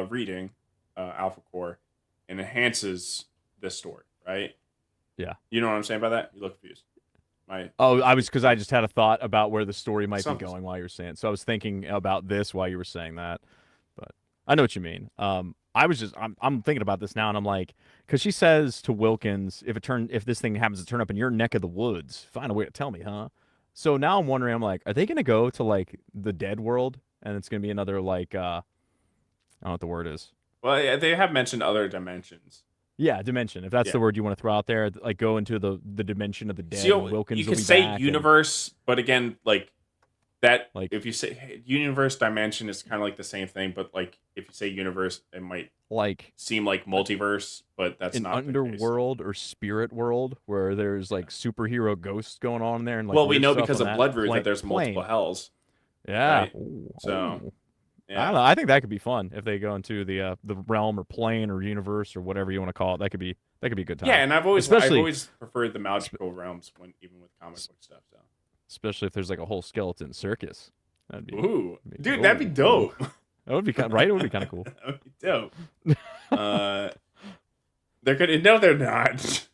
reading Alpha Core, and enhances this story, right? Yeah. You know what I'm saying by that? You look confused. Because I just had a thought about where the story might be going while you were saying it. So I was thinking about this while you were saying that. But I know what you mean. I'm thinking about this now, and I'm like, because she says to Wilkins, if this thing happens to turn up in your neck of the woods, find a way to tell me, huh? So now I'm wondering, I'm like, are they gonna go to like the dead world, and it's gonna be another like I don't know what the word is. Well, yeah, they have mentioned other dimensions. Yeah, dimension. If that's the word you want to throw out there, like go into the dimension of the dead. So, Wilkins you will can be say back universe, but again, like that. Like- if you say universe, dimension is kind of like the same thing. But like if you say universe, it might like seem like multiverse, but that's an not underworld or spirit world where there's like superhero ghosts going on there. And like well, we weird know stuff because on of that Bloodroot that there's multiple plane. hells. Yeah. Right? So, I don't know. I think that could be fun if they go into the realm or plane or universe or whatever you want to call it. That could be a good time. Yeah, and I've always preferred the magical realms even with comic book stuff. So, especially if there's like a whole skeleton circus. That'd be that'd be dope. That would be kind right. It would be kind of cool. That would be dope. They're gonna they're not.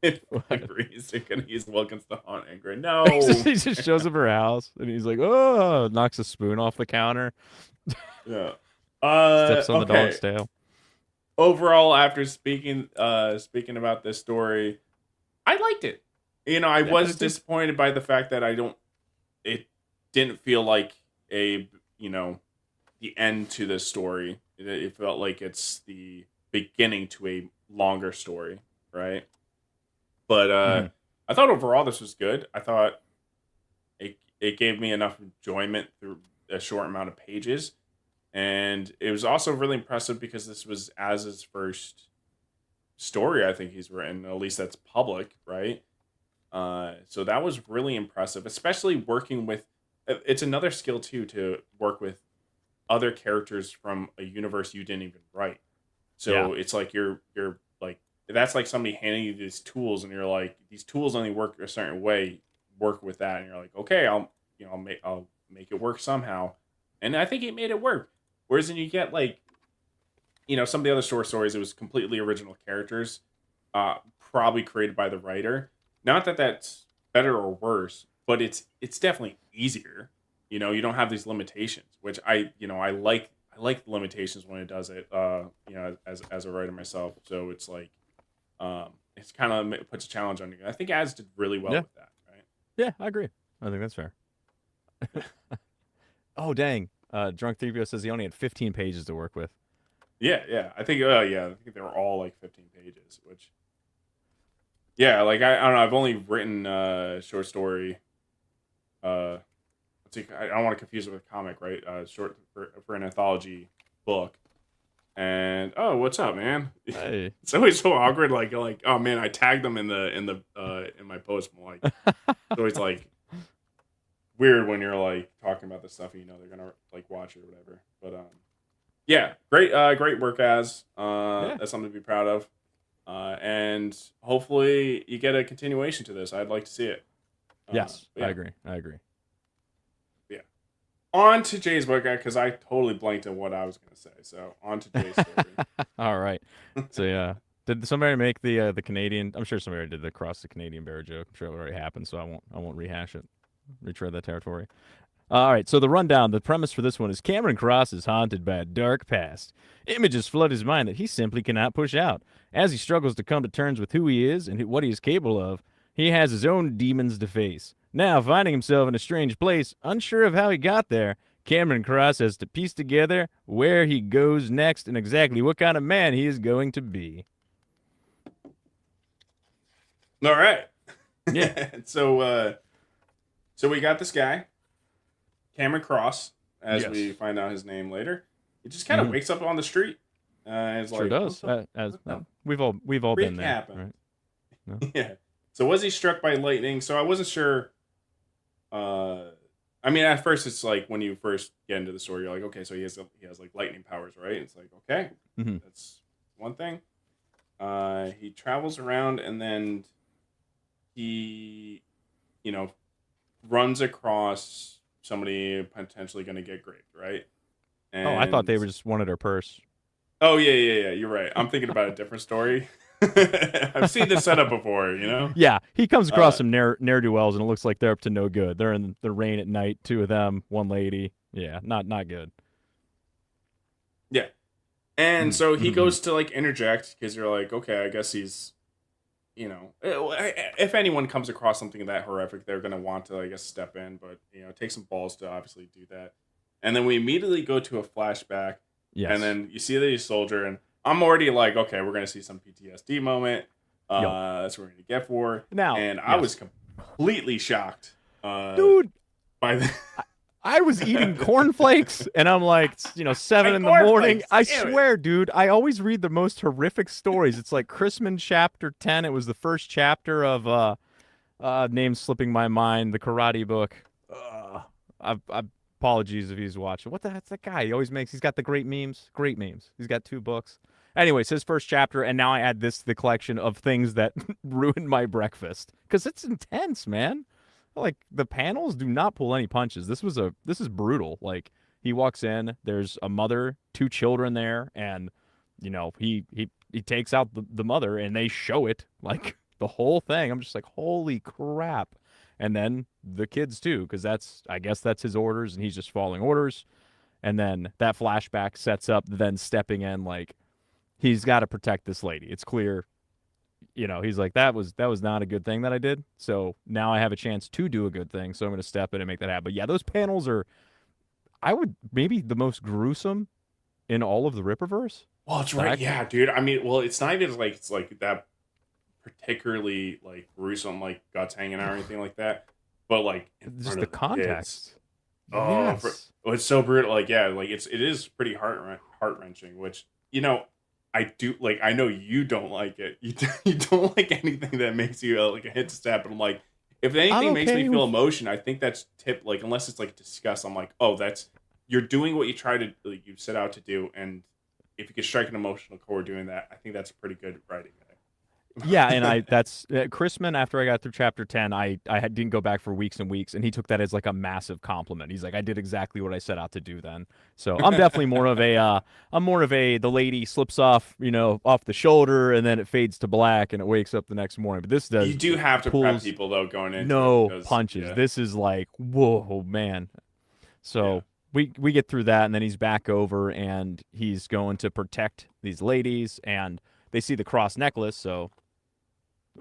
They're gonna use Wilkins to haunt Ingrid. No, he just shows up her house and he's like, oh, knocks a spoon off the counter. Yeah. Steps on the dog's tail. Overall, after speaking about this story, I liked it. I Yeah, was it's just- disappointed by the fact that it didn't feel like a, the end to this story. It felt like it's the beginning to a longer story, right? But Mhm. I thought overall this was good. I thought it gave me enough enjoyment through a short amount of pages, and it was also really impressive because this was Az's first story I think he's written. At least that's public, right? So that was really impressive, especially working with. It's another skill too to work with other characters from a universe you didn't even write. Yeah. So it's like you're like that's like somebody handing you these tools, and you're like, these tools only work a certain way. Work with that, and you're like, okay, I'll make it work somehow, and I think it made it work. Whereas then you get like, some of the other short stories, it was completely original characters, probably created by the writer. Not that that's better or worse, but it's definitely easier. You don't have these limitations, which I like. I like the limitations when it does it. As a writer myself, so it's like, it's kind of puts a challenge on you. I think Az did really well Yeah. with that, right? Yeah, I agree. I think that's fair. Oh dang. Drunk 3PO says he only had 15 pages to work with. Yeah, yeah. I think they were all like 15 pages, which, yeah, like I don't know. I've only written short story. Let's see, I don't want to confuse it with a comic, right? Short for an anthology book. And oh, what's up, man? Hey. It's always so awkward. Like oh man, I tagged them in my post. I'm like, it's always like weird when you're like talking about this stuff and they're gonna like watch it or whatever. But yeah, great work, Az. Yeah. That's something to be proud of. And hopefully you get a continuation to this. I'd like to see it. Yes, yeah. I agree. I agree. Yeah. On to Jay's book, because I totally blanked on what I was going to say. So on to Jay's story. All right. So yeah, did somebody make the Canadian? I'm sure somebody did the cross the Canadian bear joke. I'm sure it already happened, so I won't rehash it, retread that territory. All right. So the rundown, the premise for this one is Cameron Cross is haunted by a dark past. Images flood his mind that he simply cannot push out. As he struggles to come to terms with who he is and what he is capable of, he has his own demons to face. Now, finding himself in a strange place, unsure of how he got there, Cameron Cross has to piece together where he goes next and exactly what kind of man he is going to be. All right. Yeah. So we got this guy, Cameron Cross, as Yes. we find out his name later. He just kind of wakes up on the street. It's Sure like, does. We've all been there, happened? right? No? Yeah. So was he struck by lightning? So I wasn't sure. I mean, at first it's like when you first get into the story, you're like, okay, so he has like lightning powers, right? It's like, okay, Mhm. that's one thing. He travels around and then he, runs across somebody potentially going to get raped, right? And, Oh, I thought they were just wanted her purse. Oh yeah. You're right. I'm thinking about a different story. I've seen this setup before, Yeah, he comes across some ne'er-do-wells, and it looks like they're up to no good. They're in the rain at night, two of them, one lady. Yeah, not good. Yeah. And so he goes to like interject because you're like, okay, I guess he's, if anyone comes across something that horrific, they're gonna want to, I guess, step in, but take some balls to obviously do that. And then we immediately go to a flashback, Yes. and then you see the soldier, and I'm already like, okay, we're gonna see some PTSD moment. That's what we're gonna get for Now, and I was completely shocked, dude, by the. I was eating cornflakes, and I'm like, 7 in the morning. I swear, dude, I always read the most horrific stories. It's like Chrisman chapter 10. It was the first chapter of name slipping my mind, the karate book. I apologies if he's watching. What the heck's that guy? He's got the great memes. Great memes. He's got 2 books. Anyways, his first chapter, and now I add this to the collection of things that ruined my breakfast. Because it's intense, man. Like, the panels do not pull any punches. This is brutal. Like, he walks in, there's a mother, 2 children there, and he takes out the mother, and they show it, like, the whole thing. I'm just like, holy crap. And then the kids too, because I guess that's his orders, and he's just following orders. And then that flashback sets up then stepping in, like, he's got to protect this lady. It's clear he's like, that was not a good thing that I did. So now I have a chance to do a good thing. So I'm going to step in and make that happen. But yeah, those panels are, I would maybe the most gruesome in all of the Rippaverse. Well, it's right. Yeah, dude. I mean, well, it's not even like it's like that particularly like gruesome, like guts hanging out or anything like that. But like in Just front the of the context. kids. Oh, Yes. it's so brutal. Like, yeah, like it is pretty heart wrenching. Which I do like. I know you don't like it. You don't like anything that makes you like a hit step. And I'm like, if anything makes me feel emotion, I think that's tip. Like, unless it's like disgust, I'm like, oh, that's you're doing what you try to like, you set out to do, and if you can strike an emotional chord doing that, I think that's pretty good writing. Yeah, and that's Chrisman. After I got through chapter 10, didn't go back for weeks and weeks, and he took that as like a massive compliment. He's like, I did exactly what I set out to do then. So I'm definitely more of a the lady slips off, off the shoulder, and then it fades to black, and it wakes up the next morning. But this does You do have to prep people though going into no because, punches. yeah. This is like, whoa, man. So. Yeah. We get through that, and then he's back over, and he's going to protect these ladies, and they see the cross necklace, so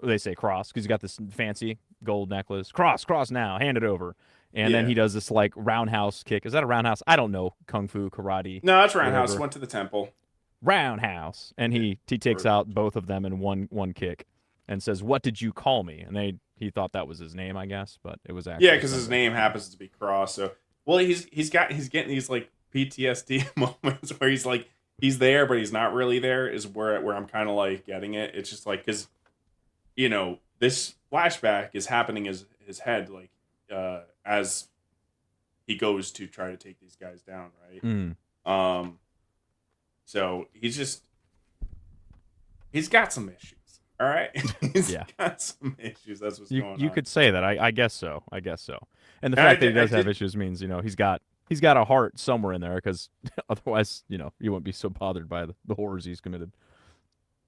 they say cross because he's got this fancy gold necklace. Cross now, hand it over. And then he does this like roundhouse kick. Is that a roundhouse? I don't know, kung fu, karate. No, it's roundhouse. Whatever. Went to the temple. Roundhouse, and he takes out both of them in one kick, and says, "What did you call me?" And he thought that was his name, I guess, but it was actually because his name happens to be Cross. So well, he's getting these like PTSD moments where he's like he's there but he's not really there. Is where I'm kind of like getting it. It's just like because this flashback is happening in his head like as he goes to try to take these guys down, right? So he's got some issues. All right. He's got some issues. That's what's going on. You could say that. I guess so. And the fact that he does have issues means, he's got a heart somewhere in there because otherwise, you wouldn't be so bothered by the horrors he's committed.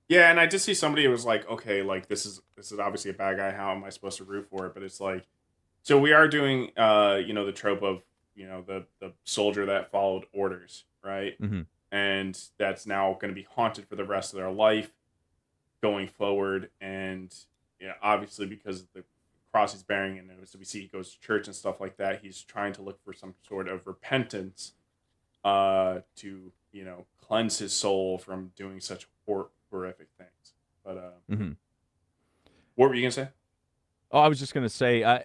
Yeah, and I did see somebody who was like, okay, like this is obviously a bad guy. How am I supposed to root for it? But it's like, so we are doing, the trope of, the soldier that followed orders, right? Mm-hmm. And that's now going to be haunted for the rest of their life going forward. And obviously because the cross he's bearing, and so we see he goes to church and stuff like that. He's trying to look for some sort of repentance, to cleanse his soul from doing such horrific things. But what were you gonna say? Oh, I was just gonna say,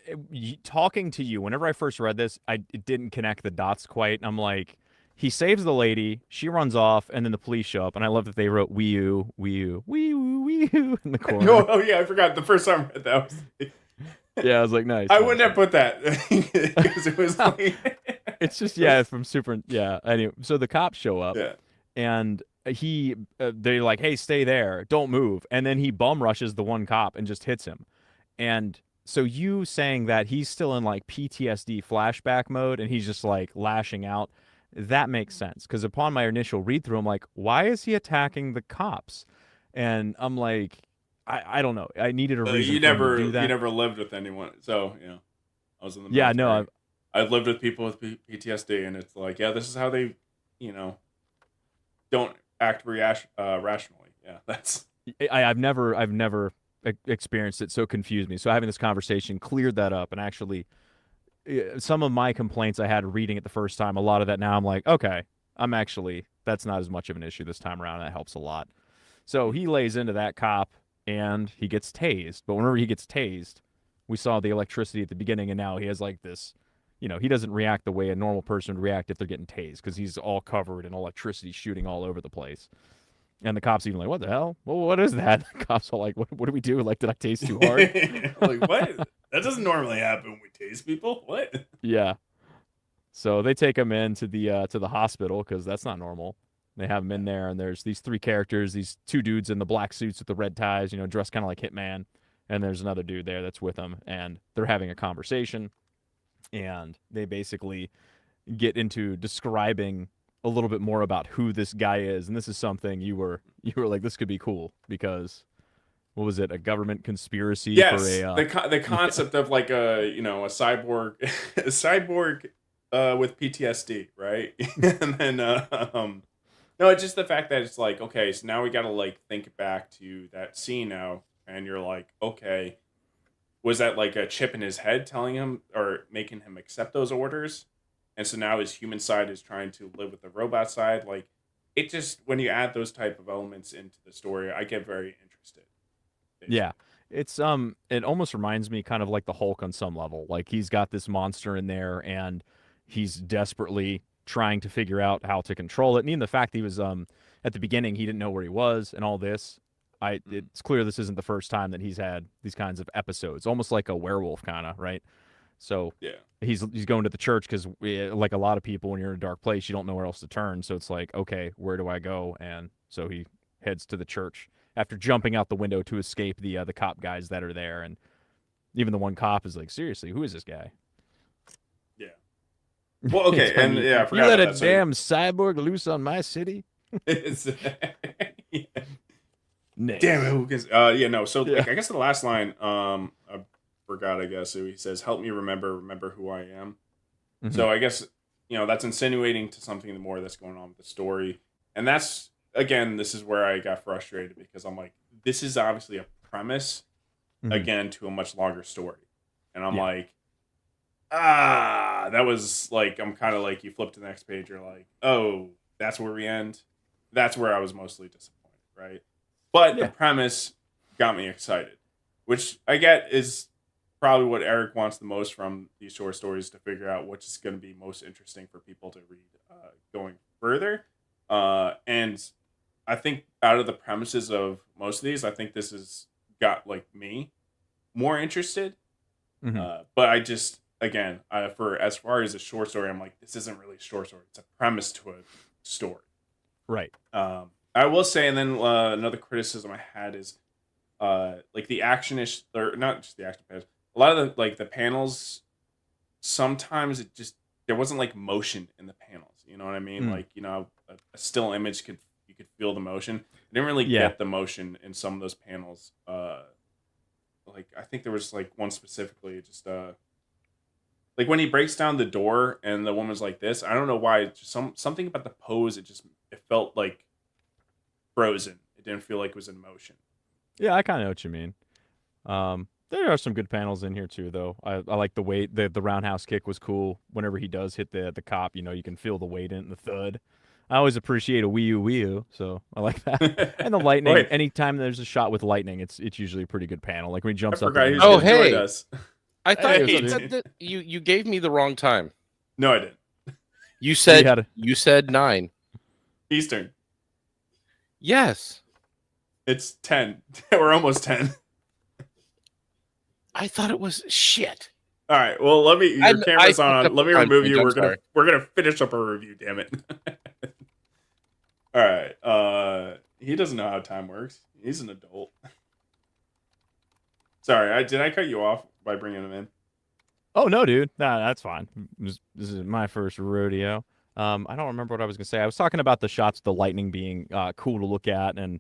talking to you, whenever I first read this, it didn't connect the dots quite. I'm like, he saves the lady, she runs off, and then the police show up, and I love that they wrote wee oo, in the corner. Oh yeah, I forgot the first time I read that. Yeah, I was like, nice. I wouldn't have put that because it was like it's just from super. Yeah. Anyway, so the cops show up, and they're like, hey, stay there, don't move, and then he bum rushes the one cop and just hits him. And so you saying that he's still in like PTSD flashback mode and he's just like lashing out, that makes sense. Because upon my initial read through, I'm like, why is he attacking the cops? And I'm like, I don't know. I needed a reason. You for him to do that. You never lived with anyone, so I was in the military. Yeah, no, I've lived with people with PTSD, and it's like, this is how they, don't act rationally. Yeah, that's. I've never experienced it, so it confused me. So having this conversation cleared that up, and actually, some of my complaints I had reading it the first time, a lot of that now I'm like, okay, that's not as much of an issue this time around. That helps a lot. So he lays into that cop, and he gets tased. But whenever he gets tased, we saw the electricity at the beginning, and now he has like this, he doesn't react the way a normal person would react if they're getting tased because he's all covered in electricity shooting all over the place. And the cops even like, what the hell? Well, what is that? The cops are like, what do we do? Like, did I taste too hard? Like, what? That doesn't normally happen when we taste people. What? Yeah. So they take him into the hospital because that's not normal. They have him in there, and there's these three characters, these two dudes in the black suits with the red ties, dressed kind of like Hitman. And there's another dude there that's with them, and they're having a conversation. And they basically get into describing a little bit more about who this guy is. And this is something you were like, this could be cool because what was it? A government conspiracy? Yes. For the concept of like a cyborg, with PTSD, right? And then, no, it's just the fact that it's like, okay, so now we got to like think back to that scene now and you're like, okay, was that like a chip in his head telling him or making him accept those orders? And so now his human side is trying to live with the robot side. Like, it just, when you add those type of elements into the story, I get very interested. Basically. Yeah. It's it almost reminds me kind of like the Hulk on some level. Like he's got this monster in there and he's desperately trying to figure out how to control it. And even the fact that he was at the beginning he didn't know where he was and all this. It's clear this isn't the first time that he's had these kinds of episodes. Almost like a werewolf kind of, right? So Yeah. he's going to the church because like a lot of people when you're in a dark place you don't know where else to turn. So it's like, okay, where do I go? And so he heads to the church after jumping out the window to escape the cop guys that are there. And even the one cop is like, seriously, who is this guy? Yeah. Well, okay, and yeah, I you forgot let a about that. damn cyborg loose on my city? It's, yeah. Nice. Damn it, who gives, yeah, no. So Yeah. like, I guess the last line, I forgot. I guess so he says, "Help me remember who I am." Mhm. So I guess that's insinuating to something more that's going on with the story, and that's again, this is where I got frustrated because I'm like, this is obviously a premise Mhm. again to a much longer story, and I'm Yeah. like, that was like, I'm kind of like, you flip to the next page, you're like, oh, that's where we end. That's where I was mostly disappointed, right? But Yeah. the premise got me excited, which I get is probably what Eric wants the most from these short stories, to figure out which is going to be most interesting for people to read going further. And I think out of the premises of most of these, I think this has got like me more interested. Mhm. But I just, again, for as far as a short story, I'm like, this isn't really a short story. It's a premise to a story. Right. I will say, and then another criticism I had is like the actionish, or not just the action panels. A lot of the like the panels, sometimes it just, there wasn't like motion in the panels. You know what I mean? Mm. Like, a still image you could feel the motion. I didn't really Yeah. get the motion in some of those panels. Like I think there was like one specifically, just like when he breaks down the door and the woman's like this. I don't know why. It's just something about the pose. It felt like frozen. It didn't feel like it was in motion. Yeah, I kind of know what you mean. There are some good panels in here too, though. I like the weight. The roundhouse kick was cool. Whenever he does hit the cop, you can feel the weight in the thud. I always appreciate a wee-oo, so I like that. And the lightning. Wait. Anytime there's a shot with lightning, it's usually a pretty good panel. Like when he I jumps out the forgot he was window. Oh, gonna join hey. us. I thought Hey, you dude. said that you gave me the wrong time. No, I didn't. You said had a- you said 9. Eastern. Yes. It's 10. We're almost 10. I thought it was shit. All right. Well, let me. Your camera's I on. picked Let me up time remove change, you. I'm We're gonna finish up our review. Damn it. All right. He doesn't know how time works. He's an adult. Sorry. Did I cut you off by bringing him in? Oh no, dude. Nah, that's fine. This is my first rodeo. I don't remember what I was gonna say. I was talking about the shots of the lightning being cool to look at, and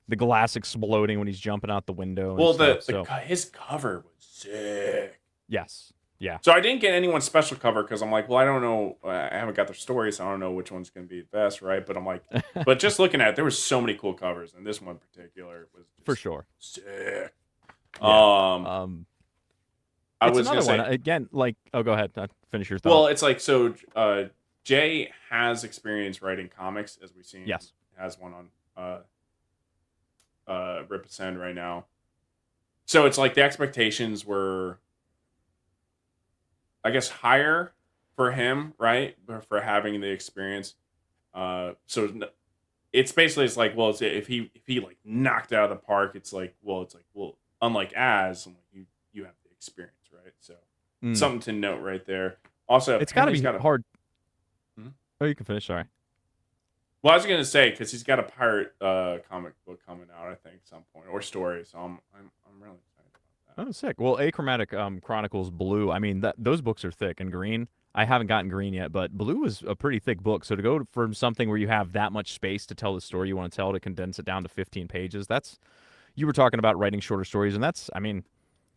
the glass exploding when he's jumping out the window. And Well, stuff. his cover was sick. Yes, yeah. So I didn't get anyone's special cover because I'm like, well, I don't know. I haven't got their story, so I don't know which one's going to be the best, right? But I'm like, but just looking at it, there was so many cool covers, and this one in particular was just For sure. sick. Yeah. I It's was another gonna one say, again. Like, oh, go ahead. Finish your thought. well, it's like, so Jay has experience writing comics, as we've seen. Yes. He has one on Rippaverse right now. So it's like the expectations were, I guess, higher for him, right? For having the experience. So it's basically, it's like, well, if he like knocked it out of the park, it's like, well, unlike you have the experience, right? So something to note right there. Also, it's got to be hard. Hmm? Oh, you can finish. Sorry. Well, I was gonna say, because he's got a pirate comic book coming out, I think, at some point, or story. So I'm really excited about that. Oh, sick. Well, Achromatic Chronicles Blue. I mean, those books are thick, and green. I haven't gotten green yet, but blue is a pretty thick book. So to go from something where you have that much space to tell the story you want to tell, to condense it down to 15 pages, you were talking about writing shorter stories, and I mean,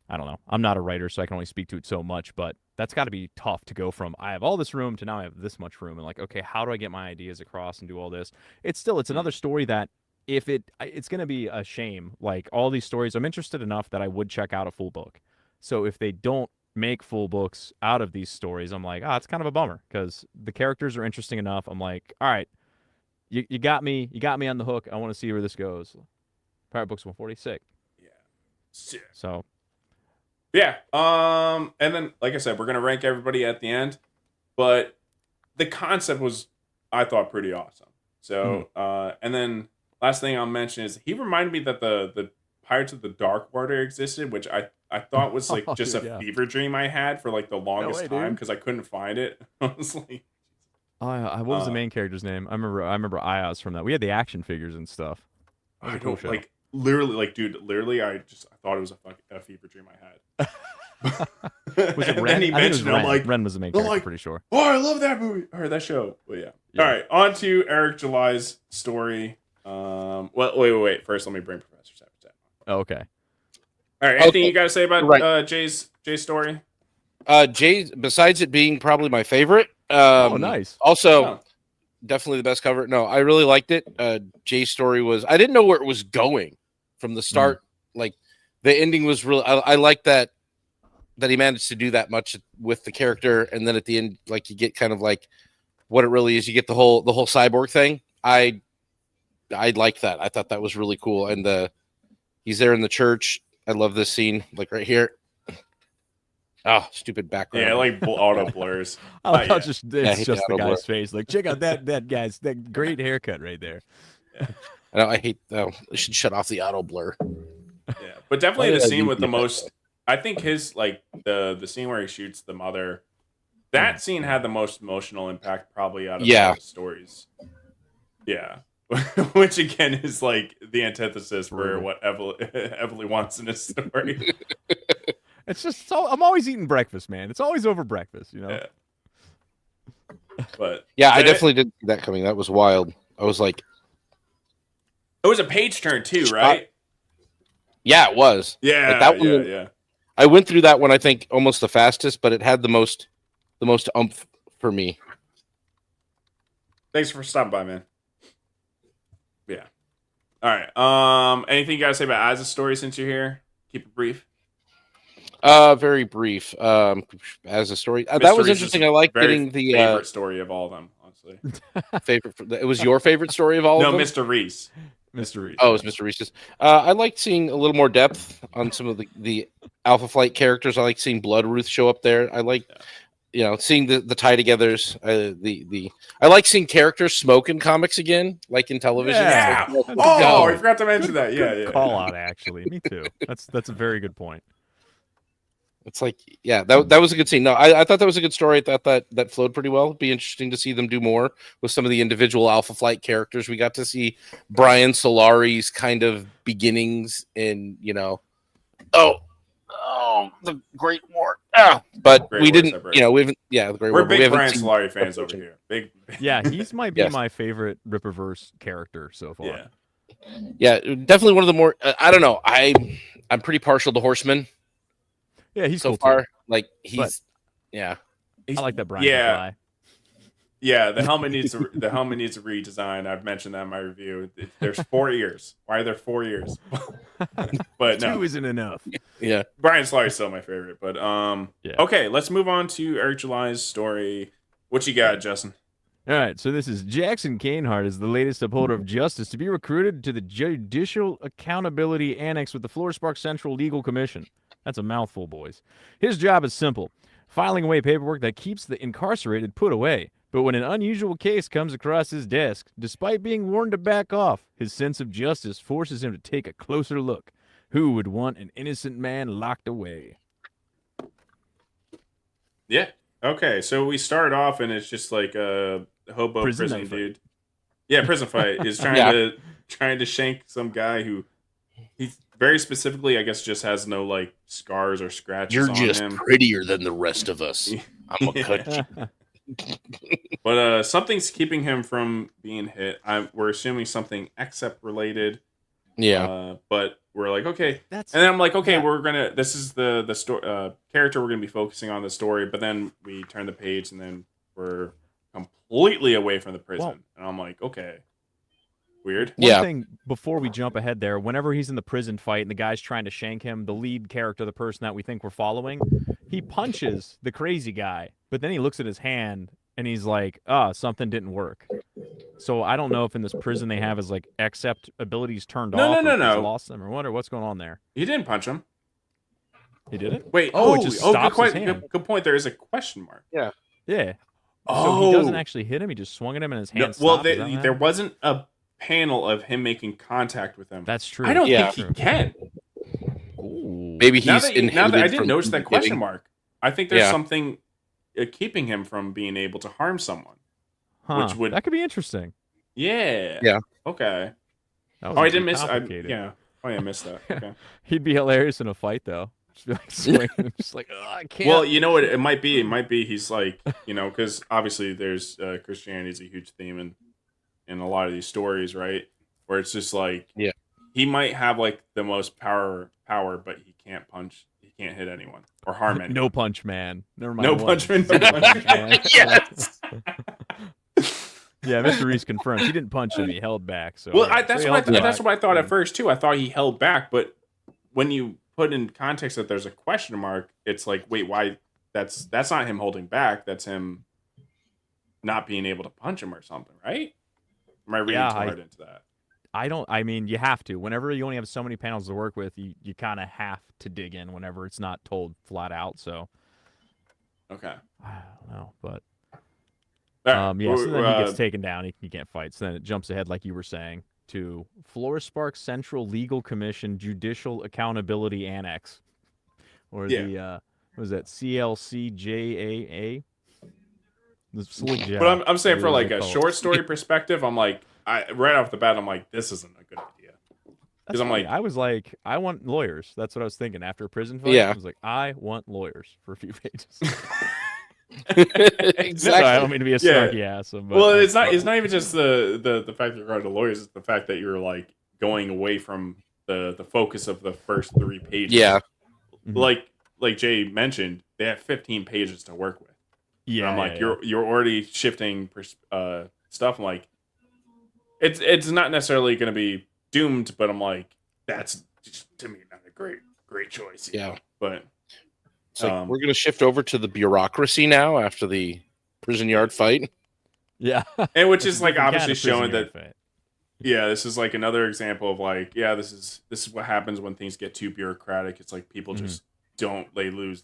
I don't know. I'm not a writer, so I can only speak to it so much, but that's got to be tough to go from I have all this room to now I have this much room, and like, okay, how do I get my ideas across and do all this? It's another story that it's going to be a shame. Like all these stories, I'm interested enough that I would check out a full book. So if they don't make full books out of these stories, I'm like, it's kind of a bummer because the characters are interesting enough. I'm like, all right, you got me on the hook. I want to see where this goes. Pirate Books 146. Yeah. Sick. So yeah. And then like I said, we're gonna rank everybody at the end, but the concept was, I thought, pretty awesome. So and then last thing I'll mention is he reminded me that the Pirates of the Dark Water existed, which I thought was like just dude, a yeah. fever dream I had for like the longest way, time dude. because I couldn't find it. I was like, what was the main character's name? I remember Ayaz from that. We had the action figures and stuff. That was I a cool don't show. like literally like dude, literally I thought it was a fever dream I had. Was it And Ren? then he I think it was mentioned it, I'm Ren. like, Ren was the main I'm character, like, pretty sure. oh, I love that movie or that show. But yeah. Yeah. All right, on to Eric July's story. Well, wait. First, let me bring Professor Savage down. Oh, okay. All right, anything Okay. you got to say about Right. Jay's story? Jay, besides it being probably my favorite, Oh, nice. Also, Oh. definitely the best cover. No, I really liked it. Jay's story was, I didn't know where it was going from the start. Like the ending was really, I like that he managed to do that much with the character, and then at the end, like you get kind of like what it really is. You get the whole cyborg thing. I liked that. I thought that was really cool. And he's there in the church. I love this scene, like right here. Oh, stupid background. Yeah, like auto blurs. I like how yeah. just Yeah, it's he just did the auto guy's face. Like, check out that guy's that great haircut right there. I hate. I should shut off the auto blur. Yeah, but definitely Why the did I scene do with the that? most. I think his like the scene where he shoots the mother. That scene had the most emotional impact probably out of all the stories. Yeah. Which again is like the antithesis for Brutal. what Evelyn wants in his story. It's just so I'm always eating breakfast, man. It's always over breakfast, you know. Yeah. But Yeah, I definitely didn't see that coming. That was wild. I was like, it was a page turn too, right? yeah, it was. Yeah, Like, that one- yeah. I went through that one, I think, almost the fastest, but it had the most oomph for me. Thanks for stopping by, man. Yeah. All right. Anything you gotta say about Az's story since you're here? Keep it brief. Very brief. As a story, that Mr. was Reese's interesting. I like very getting the favorite story of all of them, honestly. favorite. It was your favorite story of all No, of them? Mr. Reese. Mr. Reese. Oh, it was Mr. Reese's. I liked seeing a little more depth on some of the Alpha Flight characters. I like seeing Blood Ruth show up there. I like, seeing the tie togethers. I like seeing characters smoke in comics again, like in television. Yeah. It's like, Oh, go. I forgot to mention that. Yeah. Call out, actually. Me too. That's a very good point. It's like, yeah, that was a good scene. No, I thought that was a good story. I thought that flowed pretty well. It'd be interesting to see them do more with some of the individual Alpha Flight characters. We got to see Brian Solari's kind of beginnings in, the Great War. But Great we War didn't, separation. we haven't, the Great We're War. but we big haven't Brian seen- Solari fans over here. Big. Yeah, he's might be Yes. my favorite Rippaverse character so far. Yeah. Yeah, definitely one of the more. I don't know. I'm pretty partial to Horseman Yeah, he's so cool far. too. Like he's, But- yeah. I like that Brian Yeah. Fly. Yeah, the helmet needs a redesign. I've mentioned that in my review. There's 4 ears. Why are there 4 ears? But no, 2 isn't enough. Yeah. Brian Solari's still my favorite. But Yeah. okay, let's move on to Eric July's story. What you got, Justin? All right, so this is Jackson Canehart is the latest upholder of justice to be recruited to the Judicial Accountability Annex with the Floor-Spark Central Legal Commission. That's a mouthful, boys. His job is simple, filing away paperwork that keeps the incarcerated put away. But when an unusual case comes across his desk, despite being warned to back off, his sense of justice forces him to take a closer look. Who would want an innocent man locked away? Yeah. Okay, so we start off and it's just like a hobo Prison prison fight. dude. Yeah, prison fight is trying Yeah. to shank some guy who he very specifically, I guess, just has no like scars or scratches You're on just him. prettier than the rest of us. I'm gonna cut you. But something's keeping him from being hit. We're assuming something except related. Yeah. But we're like, okay. That's And then I'm like, okay, this is the story character we're gonna be focusing on the story, but then we turn the page and then we're completely away from the prison. Well- and I'm like, okay. Weird. One Yeah. thing before we jump ahead there, whenever he's in the prison fight and the guy's trying to shank him, the lead character, the person that we think we're following, he punches the crazy guy, but then he looks at his hand and he's like, something didn't work. So I don't know if in this prison they have his like accept abilities turned No, off no, or if no, he's no. lost them or what, or what's going on there. He didn't punch him. He did it? Wait. Oh, it just stops his good, hand. good point. There is a question mark. Yeah. Oh, So he doesn't actually hit him, he just swung at him and his hand No, stopped. well, Is that what there happened? wasn't a panel of him making contact with him. That's true. I don't Yeah. think he can. Ooh. Maybe Now he's that I inhibited didn't from notice that question getting- mark. I think there's Yeah. something keeping him from being able to harm someone. Huh. which would- That could be interesting. Yeah. Yeah. Okay. That Oh, I wasn't didn't too miss. complicated. Yeah. Oh, yeah, I missed that. Okay. He'd be hilarious in a fight, though. Just be like swinging, just like, I can't. Well, you know what? It might be. It might be. He's like, because obviously there's Christianity is a huge theme in a lot of these stories, right? Where it's just like, Yeah. he might have like the most power, but he can't punch. He can't hit anyone or harm anyone. No punch man. Never mind. No one. punch man, no Zero punch man. Yes. Yeah, Mr. Reese confirms he didn't punch him. He held back. So Well, yeah, that's so he what held that's back. what I thought at first too. I thought he held back, but when you put in context that there's a question mark, it's like, wait, why? That's not him holding back. That's him not being able to punch him or something, right? Am I reading Yeah, too hard into that? I mean, you have to. Whenever you only have so many panels to work with, you kind of have to dig in whenever it's not told flat out. So Okay. I don't know, but All right. yeah. So then he gets taken down. He can't fight. So then it jumps ahead, like you were saying, to Florespark Central Legal Commission Judicial Accountability Annex, or the what was that, CLCJAA? But I'm saying for like a short story perspective, I'm like, right off the bat, I'm like, this isn't a good idea. Because I'm like, I was like, I want lawyers. That's what I was thinking after a prison fight. Yeah. I was like, I want lawyers for a few pages. Exactly. Sorry, I don't mean to be a Yeah. snarky ass. But well, it's not even just the fact that you're going to lawyers. It's the fact that you're like going away from the focus of the first 3 pages. Yeah. Like Jay mentioned, they have 15 pages to work with. Yeah, And I'm like, you're already shifting stuff. I'm like, it's not necessarily going to be doomed, but I'm like, that's just, to me, not a great choice. you Yeah. know? But It's like we're going to shift over to the bureaucracy now after the prison yard fight. yeah. and which is like Different kind obviously of prison showing yard that fight. yeah, this is like another example of like, yeah, this is what happens when things get too bureaucratic. It's like people just they lose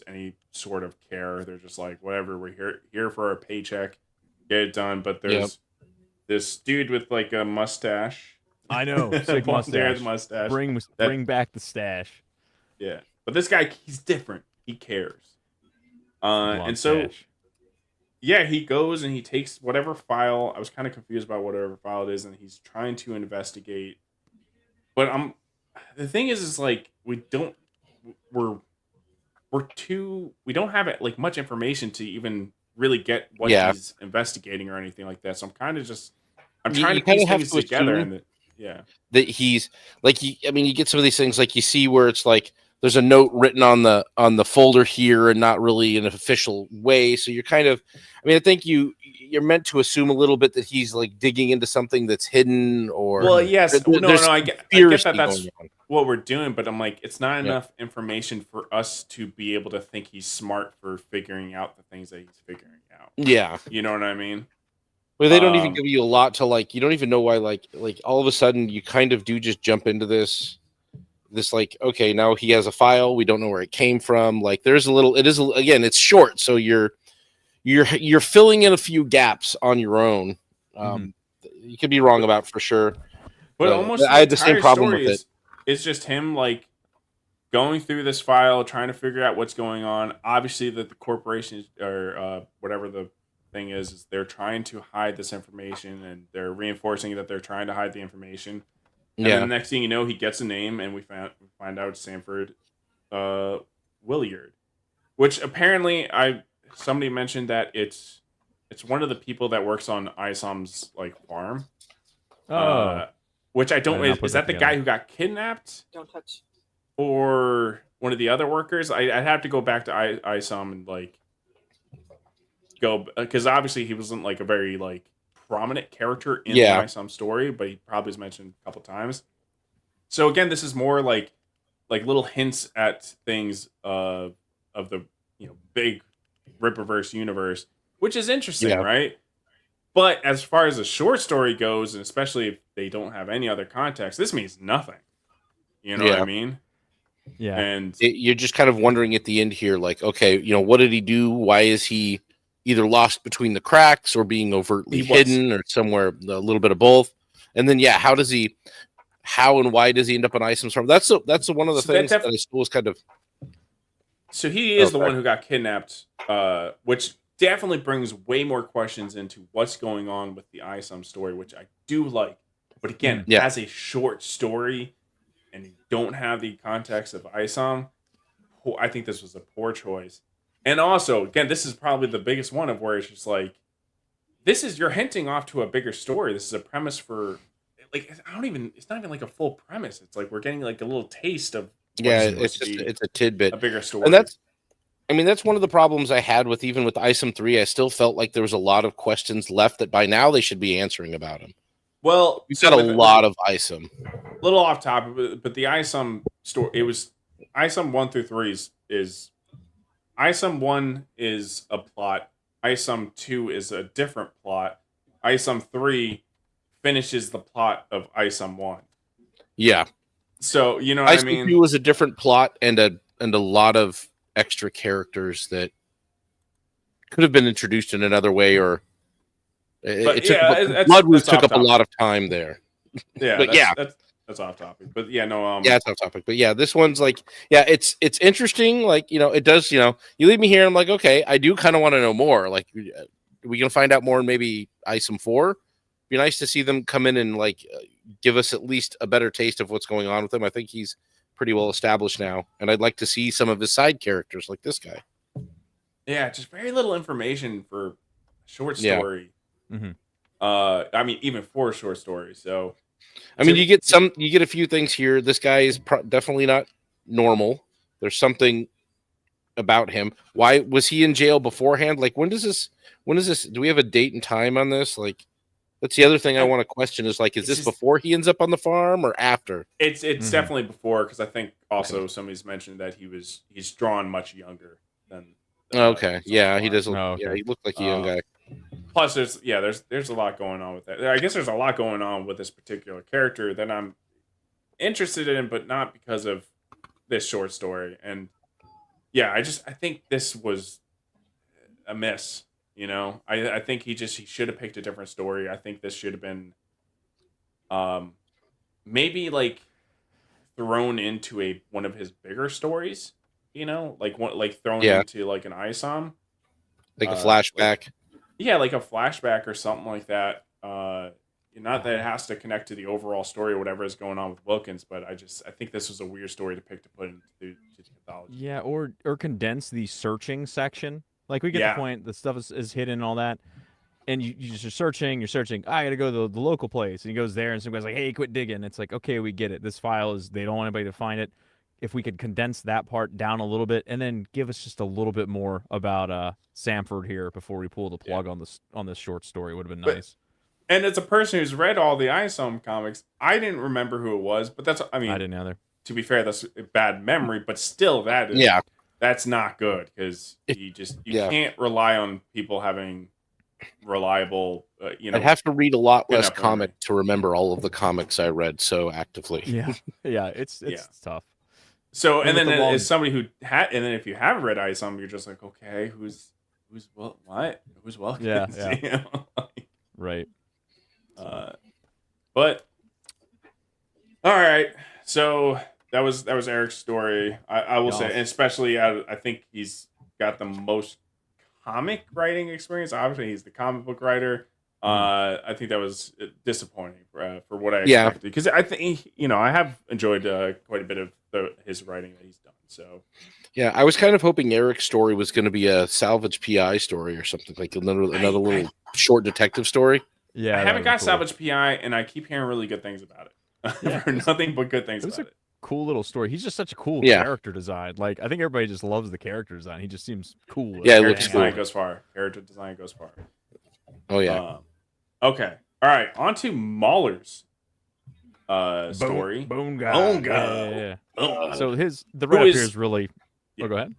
any sort of care. They're just like, whatever, we're here for our paycheck, get it done. But there's this dude with like a mustache. I know, sick Blonde-haired mustache. mustache. Bring back the stash. Yeah, but this guy, he's different. He cares. And Blonde so stash. yeah, he goes and he takes whatever file. I was kind of confused about whatever file it is, and he's trying to investigate. But the thing is like we don't have like much information to even really get what he's investigating or anything like that. So I'm kind of just trying to piece things together. And that he's like you get some of these things like you see where it's like there's a note written on the folder here and not really in an official way. So you're kind of, I think you're meant to assume a little bit that he's like digging into something that's hidden or. Well, yes, I get that that's what we're doing, but I'm like, it's not enough information for us to be able to think he's smart for figuring out the things that he's figuring out. Yeah. You know what I mean? Well, they don't even give you a lot to like, you don't even know why, like all of a sudden you kind of do just jump into this like, okay, now he has a file. We don't know where it came from. Like again, it's short. So you're filling in a few gaps on your own. You could be wrong about for sure. But almost I had the same problem with it. It's just him like going through this file, trying to figure out what's going on. Obviously that the corporation or whatever the thing is they're trying to hide this information and they're reinforcing that they're trying to hide the information. And then the next thing you know, he gets a name, and we find out Sanford Williard, which apparently somebody mentioned that it's one of the people that works on Isom's like farm. Which I don't. Is that the guy who got kidnapped? Don't touch. Or one of the other workers? I'd have to go back to Isom and like go because obviously he wasn't like a very like prominent character in the ISOM story, but he probably is mentioned a couple times. So again, this is more like little hints at things of the big Rippaverse universe, which is interesting, right? But as far as a short story goes, and especially if they don't have any other context, this means nothing. You know what I mean? Yeah. And you're just kind of wondering at the end here, like, okay, what did he do? Why is he either lost between the cracks or being overtly hidden or somewhere, a little bit of both? And then, how and why does he end up on Isom's farm? That's one of the things that I suppose kind of. So he is the one who got kidnapped, which definitely brings way more questions into what's going on with the Isom story, which I do like. But again, as a short story, and you don't have the context of Isom, I think this was a poor choice. And also, again, this is probably the biggest one of where it's just like, you're hinting off to a bigger story. This is a premise for, like, it's not even like a full premise. It's like we're getting like a little taste of, it's a tidbit, a bigger story. And that's one of the problems I had with even with Isom 3. I still felt like there was a lot of questions left that by now they should be answering about them. Well, we've got a lot of Isom. A little off topic, but the Isom story, it was Isom 1 through 3 is Isom 1 is a plot. Isom 2 is a different plot. Isom 3 finishes the plot of Isom 1. Yeah. So, you know what I mean? Isom 2 was a different plot and a lot of extra characters that could have been introduced in another way, or Bloodwood took up a lot of time there. Yeah, that's off topic. But it's off topic. But this one's like, it's interesting. Like, it does. You leave me here, and I'm like, okay, I do kind of want to know more. Like, we can find out more in maybe Isom 4. Be nice to see them come in and like give us at least a better taste of what's going on with him. I think he's pretty well established now, and I'd like to see some of his side characters, like this guy. Yeah, just very little information for a short story. Mm-hmm. I mean, even for a short story. So, I mean, you get a few things here. This guy is definitely not normal. There's something about him. Why was he in jail beforehand? Like, when is this? Do we have a date and time on this? Like, that's the other thing I want to question is like, is this before he ends up on the farm or after? It's definitely before, because I think also somebody's mentioned that he's drawn much younger than. Okay. Yeah, he does. Yeah, he looked like a young guy. Plus, there's a lot going on with that. I guess there's a lot going on with this particular character that I'm interested in, but not because of this short story. And I think this was a miss. I think he should have picked a different story. I think this should have been, maybe like thrown into one of his bigger stories. Like thrown into like an Isom, like a flashback. Like a flashback or something like that. Not that it has to connect to the overall story or whatever is going on with Wilkins, but I think this was a weird story to pick to put into the anthology. Yeah, or condense the searching section. Like, we get the point, the stuff is hidden and all that, and you're searching. I got to go to the local place, and he goes there, and some guy's like, "Hey, quit digging." It's like, okay, we get it. This file they don't want anybody to find it. If we could condense that part down a little bit, and then give us just a little bit more about Samford here before we pull the plug on this short story, would have been nice. And as a person who's read all the Isom comics, I didn't remember who it was, but I didn't either. To be fair, that's a bad memory, but still, that's not good, because you can't rely on people having reliable. I'd have to read a lot less comic to remember all of the comics I read so actively. It's tough. So, and then as somebody who had, and then if you have read Isom, you're just like, okay, who's Wilkins? Yeah. Right. But all right, so that was Eric's story. I will say, and especially I think he's got the most comic writing experience. Obviously, he's the comic book writer. I think that was disappointing for what I expected, because I think I have enjoyed quite a bit of his writing that he's done. So I was kind of hoping Eric's story was going to be a Salvage PI story or something, like another little short detective story. Yeah, I haven't got Salvage PI, and I keep hearing really good things about it. Nothing but good things about it. Cool little story. He's just such a cool character design. Like, I think everybody just loves the character design. He just seems cool. Yeah, character design goes far. Character design goes far. Oh yeah. Okay. All right. On to Mauler's story. Bone Bone God. God. Yeah. Bone God. So the Who write up here is- is really. Yeah. Oh, go ahead.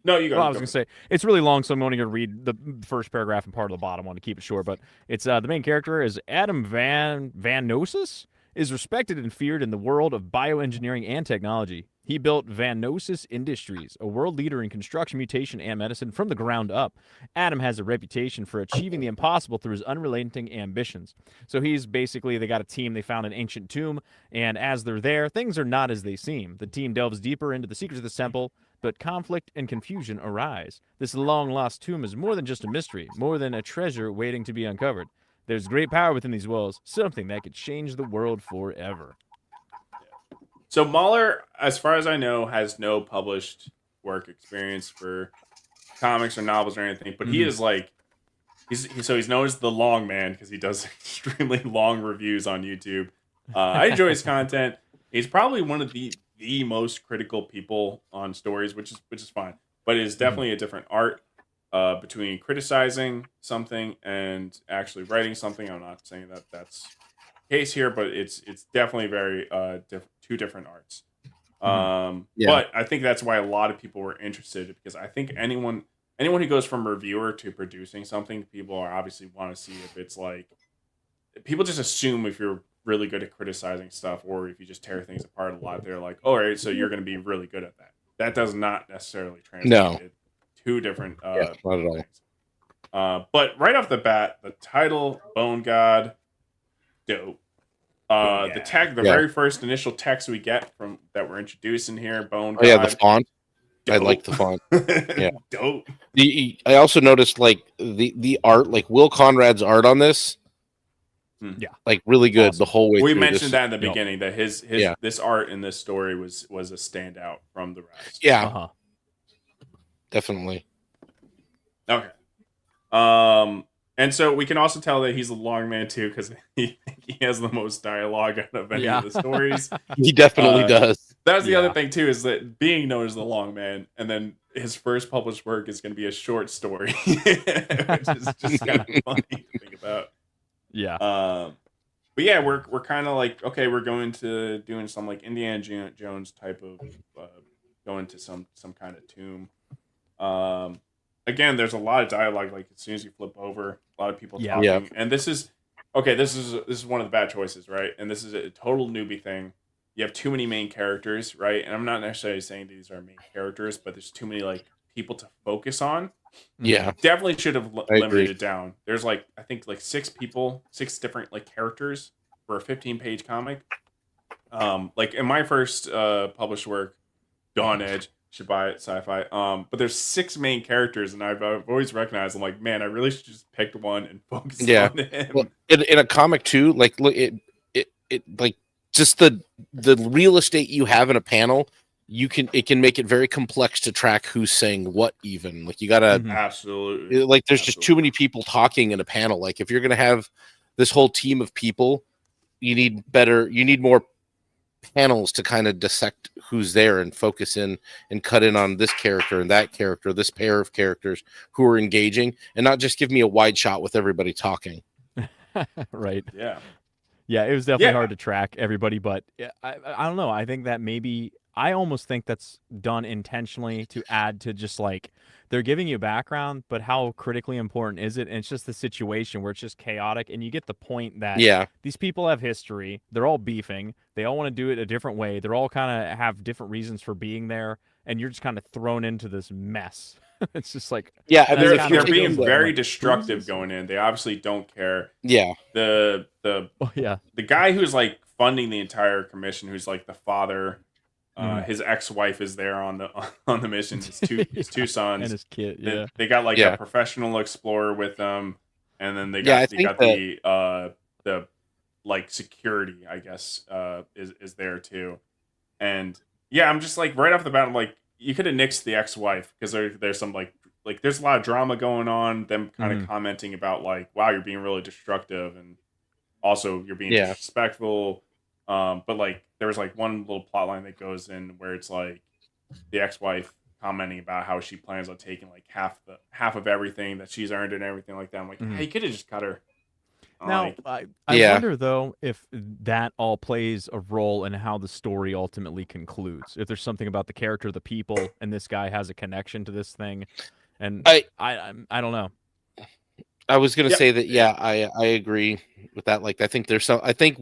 No, you go. Well, you I was go. gonna say it's really long, so I'm only gonna read the first paragraph and part of the bottom. I want to keep it short, but it's the main character is Adam Van Nosis is respected and feared in the world of bioengineering and technology. He built Van Nosis Industries, a world leader in construction, mutation, and medicine from the ground up. Adam has a reputation for achieving the impossible through his unrelenting ambitions. So he's basically, they got a team, they found an ancient tomb, and as they're there, things are not as they seem. The team delves deeper into the secrets of the temple, but conflict and confusion arise. This long-lost tomb is more than just a mystery, more than a treasure waiting to be uncovered. There's great power within these walls, something that could change the world forever. So Mauler, as far as I know, has no published work experience for comics or novels or anything, but he is like he's known as the long man because he does extremely long reviews on YouTube. I enjoy his content. He's probably one of the most critical people on stories, which is fine. But it is definitely a different art between criticizing something and actually writing something. I'm not saying that that's the case here, but it's definitely very two different arts. But I think that's why a lot of people were interested, because I think anyone who goes from reviewer to producing something, people are obviously want to see if it's like, people just assume if you're really good at criticizing stuff or if you just tear things apart a lot, they're like, all right, so you're going to be really good at that. That does not necessarily translate. No. Two different not at all. things. But right off the bat, the title, Bone God, dope. The very first initial text we get from that we're introducing here, Bone God. Oh, yeah, the font. Dope. I like the font. Yeah. Dope. I also noticed like the art, like Will Conrad's art on this. Yeah. Like really good Awesome. the whole way We through. mentioned that in the beginning, that his Yeah. this art in this story was a standout from the rest. Yeah. Definitely. Okay. And so we can also tell that he's a long man too, because he has the most dialogue out of any of the stories. He definitely does. That's the other thing too, is that being known as the long man, and then his first published work is going to be a short story, which is just kind of funny to think about. Yeah. But yeah, we're kind of like, okay, we're going to doing some like Indiana Jones type of going to some kind of tomb. Again, there's a lot of dialogue. Like as soon as you flip over, a lot of people talking. Yeah. And this is one of the bad choices, right? And this is a total newbie thing. You have too many main characters, right? And I'm not necessarily saying these are main characters, but there's too many like people to focus on. Yeah. Definitely should have limited it down. There's like, I think like 6 different like characters for a 15-page comic. Like in my first published work, Dawn Edge, should buy it, sci-fi. But there's 6 main characters, and I've always recognized, I'm like, man, I really should just pick one and focus on him. Well, in a comic too, like look, it like just the real estate you have in a panel, it can make it very complex to track who's saying what. Even like you gotta absolutely, like there's just too many people talking in a panel. Like if you're gonna have this whole team of people, you need more panels to kind of dissect who's there and focus in and cut in on this character and that character, this pair of characters who are engaging, and not just give me a wide shot with everybody talking. Right. Yeah, it was definitely hard to track everybody, but I don't know. I think that maybe, I almost think that's done intentionally to add to just like, they're giving you background, but how critically important is it? And it's just the situation where it's just chaotic, and you get the point that these people have history. They're all beefing. They all want to do it a different way. They're all kind of have different reasons for being there, and you're just kind of thrown into this mess. It's just like, I mean, they're being very destructive going in. They obviously don't care. Yeah. The guy who's like funding the entire commission, who's like the father. His ex-wife is there on the mission. His two sons and his kid. They got like a professional explorer with them, and then they got the like security, I guess, is there too. And yeah, I'm just like, right off the bat, I'm like, you could have nixed the ex-wife, because there's some like there's a lot of drama going on. Them kind of commenting about like, wow, you're being really destructive, and also you're being disrespectful. But like there was like one little plot line that goes in where it's like the ex-wife commenting about how she plans on taking like half of everything that she's earned and everything like that. I'm like, hey, you could have just cut her. Now, Like, I Yeah. wonder though if that all plays a role in how the story ultimately concludes. If there's something about the character of the people, and this guy has a connection to this thing, and I don't know. I was gonna Yep. say that. Yeah, I agree with that. Like, I think there's some. I think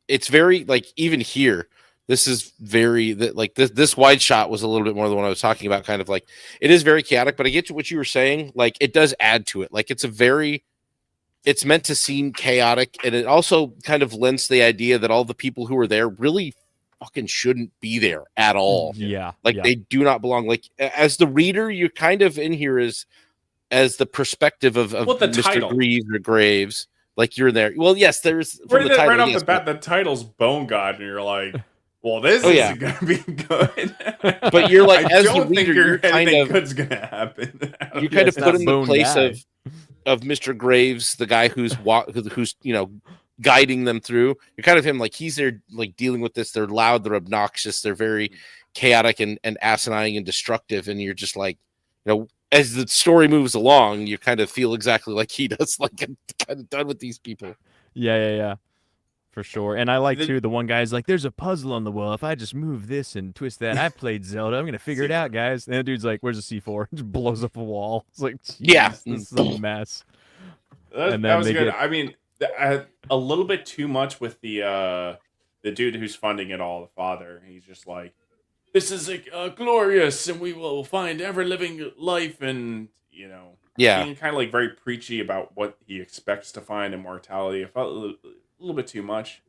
it's very like even here. This is very like this wide shot was a little bit more than what I was talking about. Kind of like it is very chaotic, but I get to what you were saying. Like it does add to it. Like it's meant to seem chaotic, and it also kind of lends the idea that all the people who are there really fucking shouldn't be there at all. Yeah, Like yeah. they do not belong. Like as the reader, you're kind of in here as the perspective of Well, the Mr. title. Greaves or Graves. Like you're there. Well, yes, there's from right, the title, right off yes, the bat, the title's Bone God, and you're like, well, this Oh, isn't yeah. gonna be good. But you're like, I as the don't think reader, you're kind anything of good's gonna happen. you kind it's of put not in the Bone place Guy. of Mr. Graves, the guy who's guiding them through. You're kind of him, like he's there, like dealing with this. They're loud, they're obnoxious, they're very chaotic and asinine and destructive. And you're just like, as the story moves along, you kind of feel exactly like he does. Like I'm kind of done with these people. Yeah. For sure. And I like The- too the one guy's like, there's a puzzle on the wall. If I just move this and twist that, I've played Zelda. I'm gonna figure it out, guys. And the dude's like, where's the C4? Just blows up a wall. It's like, Yeah. "Jeez, this is a mess. That And then was they good. get- I mean, a little bit too much with the dude who's funding it all, the father. He's just like, this is glorious, and we will find ever living life, and Yeah. being kind of like very preachy about what he expects to find in mortality. It felt a little bit too much.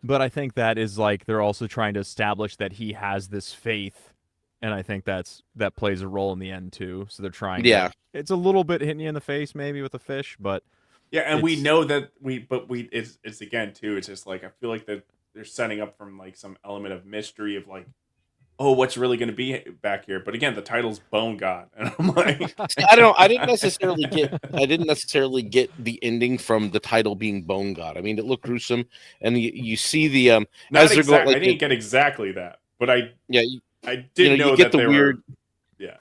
But I think that is like they're also trying to establish that he has this faith. And I think that plays a role in the end too. So they're trying Yeah. it's a little bit hitting you in the face maybe with the fish, but Yeah, and we It's- know that it's again too. It's just like I feel like that they're setting up from like some element of mystery of like, oh, what's really going to be back here? But again, the title's Bone God, and I'm like, I didn't necessarily get the ending from the title being Bone God. I mean, it looked gruesome, and you see the not as they're going, exactly. like I didn't get exactly that, but I did know you get that the they weird were. Yeah,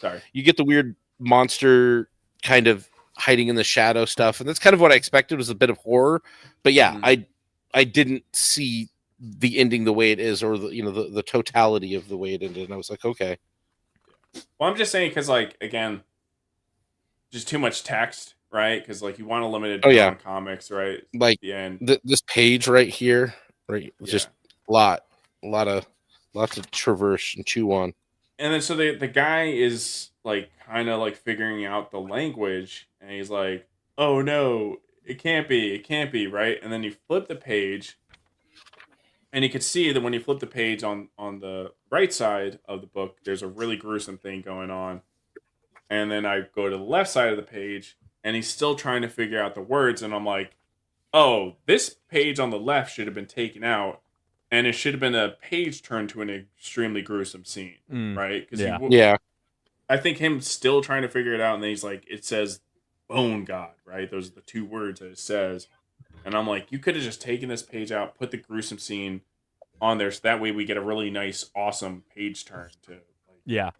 sorry. you get the weird monster kind of hiding in the shadow stuff, and that's kind of what I expected was a bit of horror. But yeah, Mhm. I didn't see the ending the way it is, or the totality of the way it ended, and I was like, okay, Well, I'm just saying because like again, just too much text, right? Because like you want to limit it Oh, down yeah. on comics, right? At like the end, this page right here, right, yeah. just lots to traverse and chew on. And then so the guy is like kind of like figuring out the language, and he's like, "Oh no, it can't be, right?" And then you flip the page, and you could see that when you flip the page on the right side of the book, there's a really gruesome thing going on. And then I go to the left side of the page, and he's still trying to figure out the words, and I'm like, "Oh, this page on the left should have been taken out." And it should have been a page turned to an extremely gruesome scene, Mm, right? Because yeah. Yeah, I think him still trying to figure it out, and then he's like, it says Bone God, right? Those are the two words that it says. And I'm like, you could have just taken this page out, put the gruesome scene on there, so that way we get a really nice, awesome page turn to like, yeah.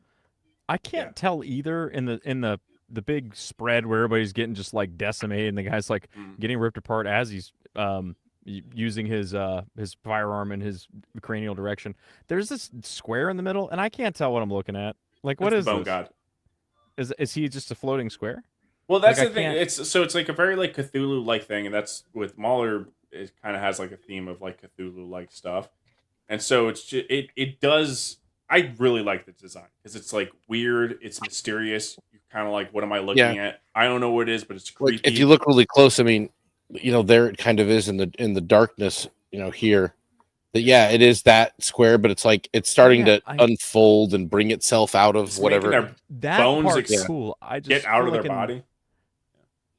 I can't Yeah. tell either in the big spread where everybody's getting just like decimated and the guy's like getting ripped apart as he's using his firearm in his cranial direction. There's this square in the middle, and I can't tell what I'm looking at. Like, what that's is the Bone this? God. Is he just a floating square? Well, that's Like, I the thing. can't- It's like a very like Cthulhu like thing, and that's with Mauler. It kind of has like a theme of like Cthulhu like stuff, and so it's just, it does. I really like the design because it's like weird. It's mysterious. You're kind of like, what am I looking at? I don't know what it is, but it's creepy. like if you look really close, I mean, there it kind of is in the darkness, here. That it is that square, but it's like it's starting Yeah, to unfold and bring itself out of It's whatever. making their That bones part's cool. I just get out feel of their like in- body.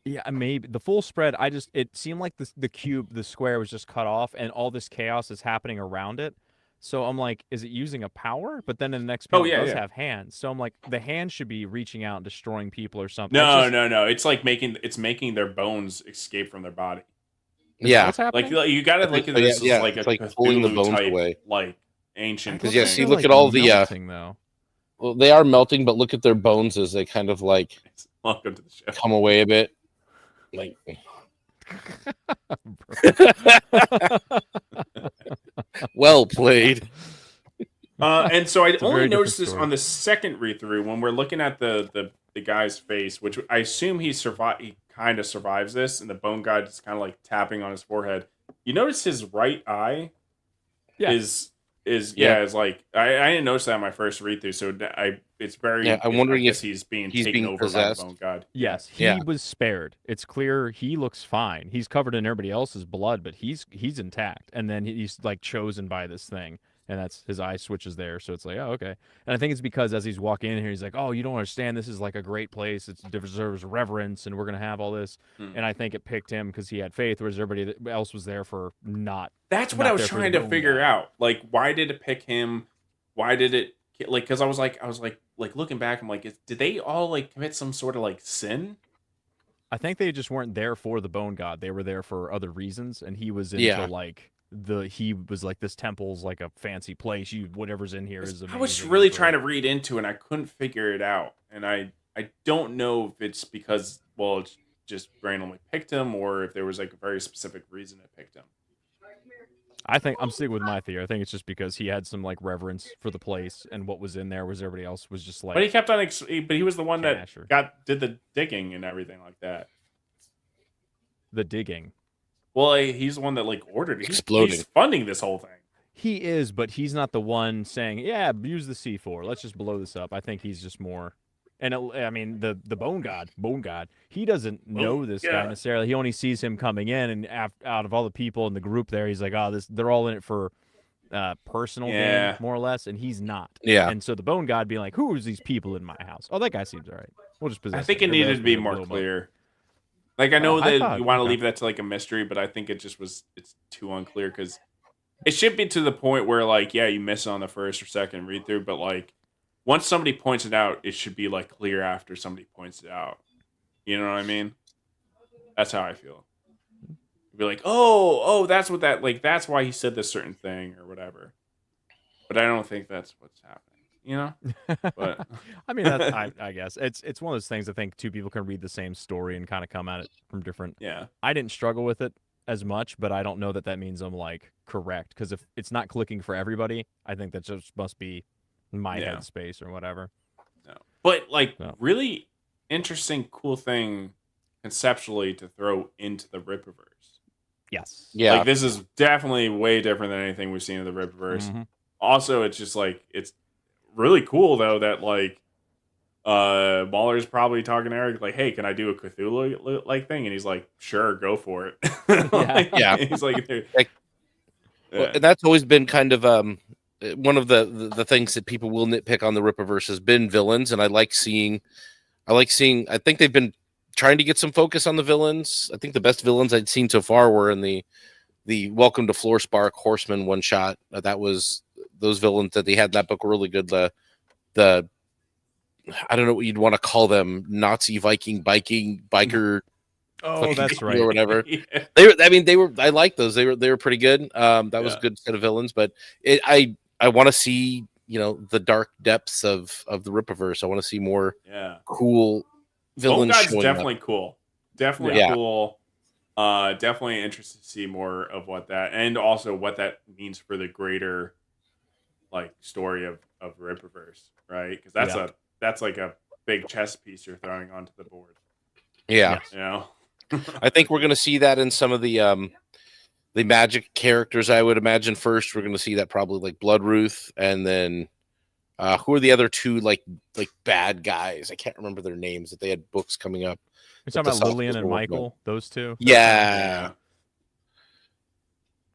Yeah, maybe the full spread. It seemed like the cube, the square was just cut off, and all this chaos is happening around it. So I'm like, is it using a power? But then in the next panel, yeah, it does yeah. have hands. So I'm like, the hands should be reaching out and destroying people or something. No. It's like making their bones escape from their body. Yeah, What's happening? Like you got to look at this as like it's a like pulling the Cthulhu bones type, away. like ancient. Because, It yeah, looks see, like look they're, at all the, melting, though. well, they are melting, but look at their bones as they kind of like Welcome to the show. come away a bit. Like Well played. And so I a only very different noticed this story. on the second read through when we're looking at the guy's face, which I assume he kind of survives this, and the bone god is kind of like tapping on his forehead. You notice his right eye Yeah. is Yeah. is like I didn't notice that in my first read through, so it's very Yeah, I'm wondering I guess if he's being he's taken being over possessed. by the bone god. Yes, he Yeah. was spared. It's clear he looks fine. He's covered in everybody else's blood, but he's intact. And then he's like chosen by this thing, and that's his eye switches there. So it's like, oh, okay. And I think it's because as he's walking in here, he's like, oh, you don't understand. This is like a great place. It deserves reverence, and we're gonna have all this. And I think it picked him because he had faith, whereas everybody else was there for not. That's what Not I was there for the trying to bone figure god. out. Like, why did it pick him? Why did it like? Because I was like looking back, I'm like, did they all like commit some sort of like sin? I think they just weren't there for the bone god. They were there for other reasons, and he was into Yeah. like he was like this temple's like a fancy place. You whatever's in here is amazing. I was really trying to read into it, and I couldn't figure it out. And I don't know if it's because it's just randomly picked him, or if there was like a very specific reason it picked him. I think I'm sticking with my theory. I think it's just because he had some like reverence for the place, and what was in there was everybody else was just like. But he kept on. But he was the one that cash or- did the digging and everything like that. the digging. Well, he's the one that like ordered it. Exploding. He's funding this whole thing. He is, but he's not the one saying, "Yeah, use the C4. Let's just blow this up." I think he's just more. And I mean, the bone god, he doesn't know this guy necessarily. He only sees him coming in, and out of all the people in the group there, he's like, "Oh, they're all in it for personal gain, more or less," and he's not. Yeah. And so the bone god being like, "Who is these people in my house? Oh, that guy seems all right. We'll just possess." I think him. it needed to be more clear. Like I know I that thought- you want to okay. leave that to like a mystery, but I think it's too unclear because it should be to the point where like you miss on the first or second read through, but like once somebody points it out, it should be like clear after somebody points it out. You know what I mean? That's how I feel. Be like, oh, that's what that's why he said this certain thing or whatever. But I don't think that's what's happening. You know? But I mean, that's I guess it's one of those things. I think two people can read the same story and kind of come at it from different. yeah. I didn't struggle with it as much, but I don't know that means I'm like correct, because if it's not clicking for everybody, I think that just must be my headspace or whatever. No. But like really interesting, cool thing conceptually to throw into the Rippaverse. Yes. Yeah. Like this is definitely way different than anything we've seen in the Rippaverse. Mhm. Also, it's just like it's really cool though that like Mauler's probably talking to Eric like, hey, can I do a Cthulhu like thing? And he's like, sure, go for it. Yeah. He's like, Well, and that's always been kind of one of the things that people will nitpick on the Rippaverse has been villains, and I like seeing. I think they've been trying to get some focus on the villains. I think the best villains I'd seen so far were in the Welcome to Floorspark Horseman one shot. That was those villains that they had in that book were really good. The I don't know what you'd want to call them, Nazi biker. Oh, that's right. Or whatever. Yeah. They were. I like those. They were pretty good. That was a good set of villains. But I want to see the dark depths of the Rippaverse. I want to see more cool villains. Bone God's showing definitely up. cool. Definitely Yeah. cool. Definitely interested to see more of what that and also what that means for the greater like story of Rippaverse, right? Because that's like a big chess piece you're throwing onto the board. Yeah. You know? I think we're going to see that in some of the magic characters. I would imagine first we're going to see that probably like Bloodruth, and then who are the other two like bad guys? I can't remember their names. That they had books coming up. You're talking about Lillian and Michael, those two. Yeah,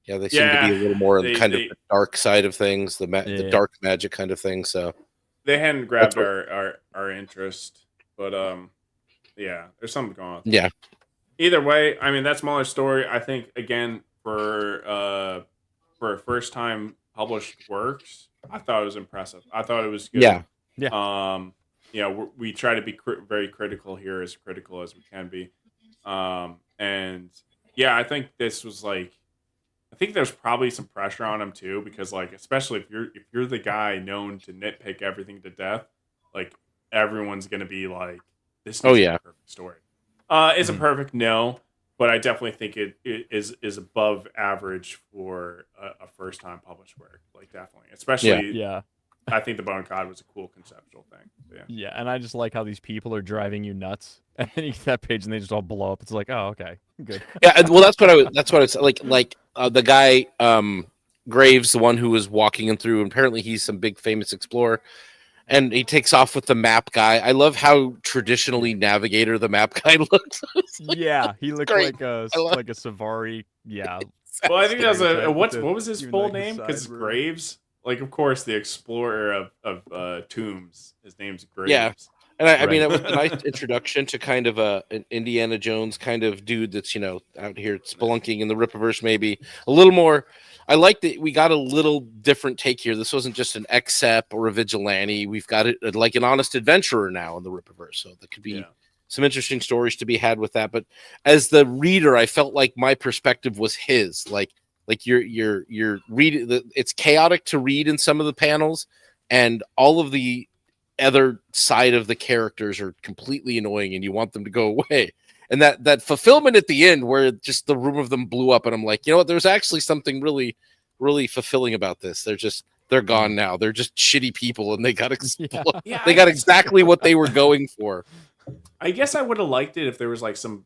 they seem to be a little more on of the dark side of things, the dark magic kind of thing. So they hadn't grabbed our interest, but there's something going on. Yeah. Either way, I mean that's Mauler's story. I think again for a first time published works, I thought it was impressive. I thought it was good. Yeah. We try to be very critical here, as critical as we can be. And I think this was like, I think there's probably some pressure on him too, because like, especially if you're the guy known to nitpick everything to death, like everyone's gonna be like, this is a perfect story. It's a perfect no, but I definitely think it is above average for a first time published work. Like definitely, especially Yeah. I think the Bone God was a cool conceptual thing. So, yeah. Yeah, and I just like how these people are driving you nuts, and then you get that page and they just all blow up. It's like, oh, okay, good. Yeah, well, that's what it's like. The guy Graves, the one who was walking him through, and apparently he's some big famous explorer, and he takes off with the map guy. I love how traditionally Navigator the map guy looks. Yeah, he looked great. like a Savari. Yeah, Well, I think that's stereotype what with was his even, full like, the name? Because sideburn. Graves, like of course the explorer of tombs. His name's Graves. Yeah. And I mean, Right. it was a nice introduction to kind of an Indiana Jones kind of dude that's, out here spelunking in the Rippaverse, maybe a little more. I like that we got a little different take here. This wasn't just an XSEP or a vigilante. We've got it like an honest adventurer now in the Rippaverse. So there could be some interesting stories to be had with that. But as the reader, I felt like my perspective was his. Like you're reading. It's chaotic to read in some of the panels, and all of the other side of the characters are completely annoying and you want them to go away. And that fulfillment at the end where just the room of them blew up and I'm like, you know what, there's actually something really, really fulfilling about this. They're gone now. They're just shitty people and they got they got exactly what they were going for. I guess I would have liked it if there was like some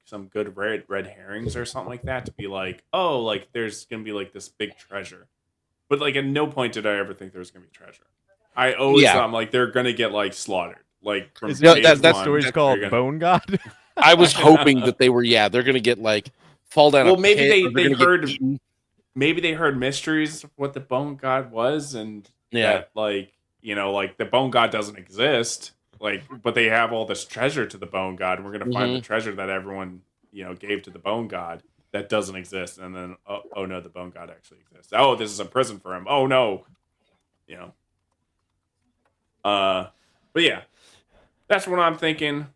some good red herrings or something like that to be like, oh, like there's gonna be like this big treasure. But like at no point did I ever think there was gonna be treasure. I always thought like they're gonna get like slaughtered. Like from that story's called Bone God. I was hoping that they were they're gonna get like fall down. Well, maybe they heard mysteries of what the Bone God was, and that like like the Bone God doesn't exist. Like, but they have all this treasure to the Bone God, and we're gonna find the treasure that everyone gave to the Bone God that doesn't exist, and then oh no, the Bone God actually exists. Oh, this is a prison for him. Oh no, but yeah, that's what I'm thinking.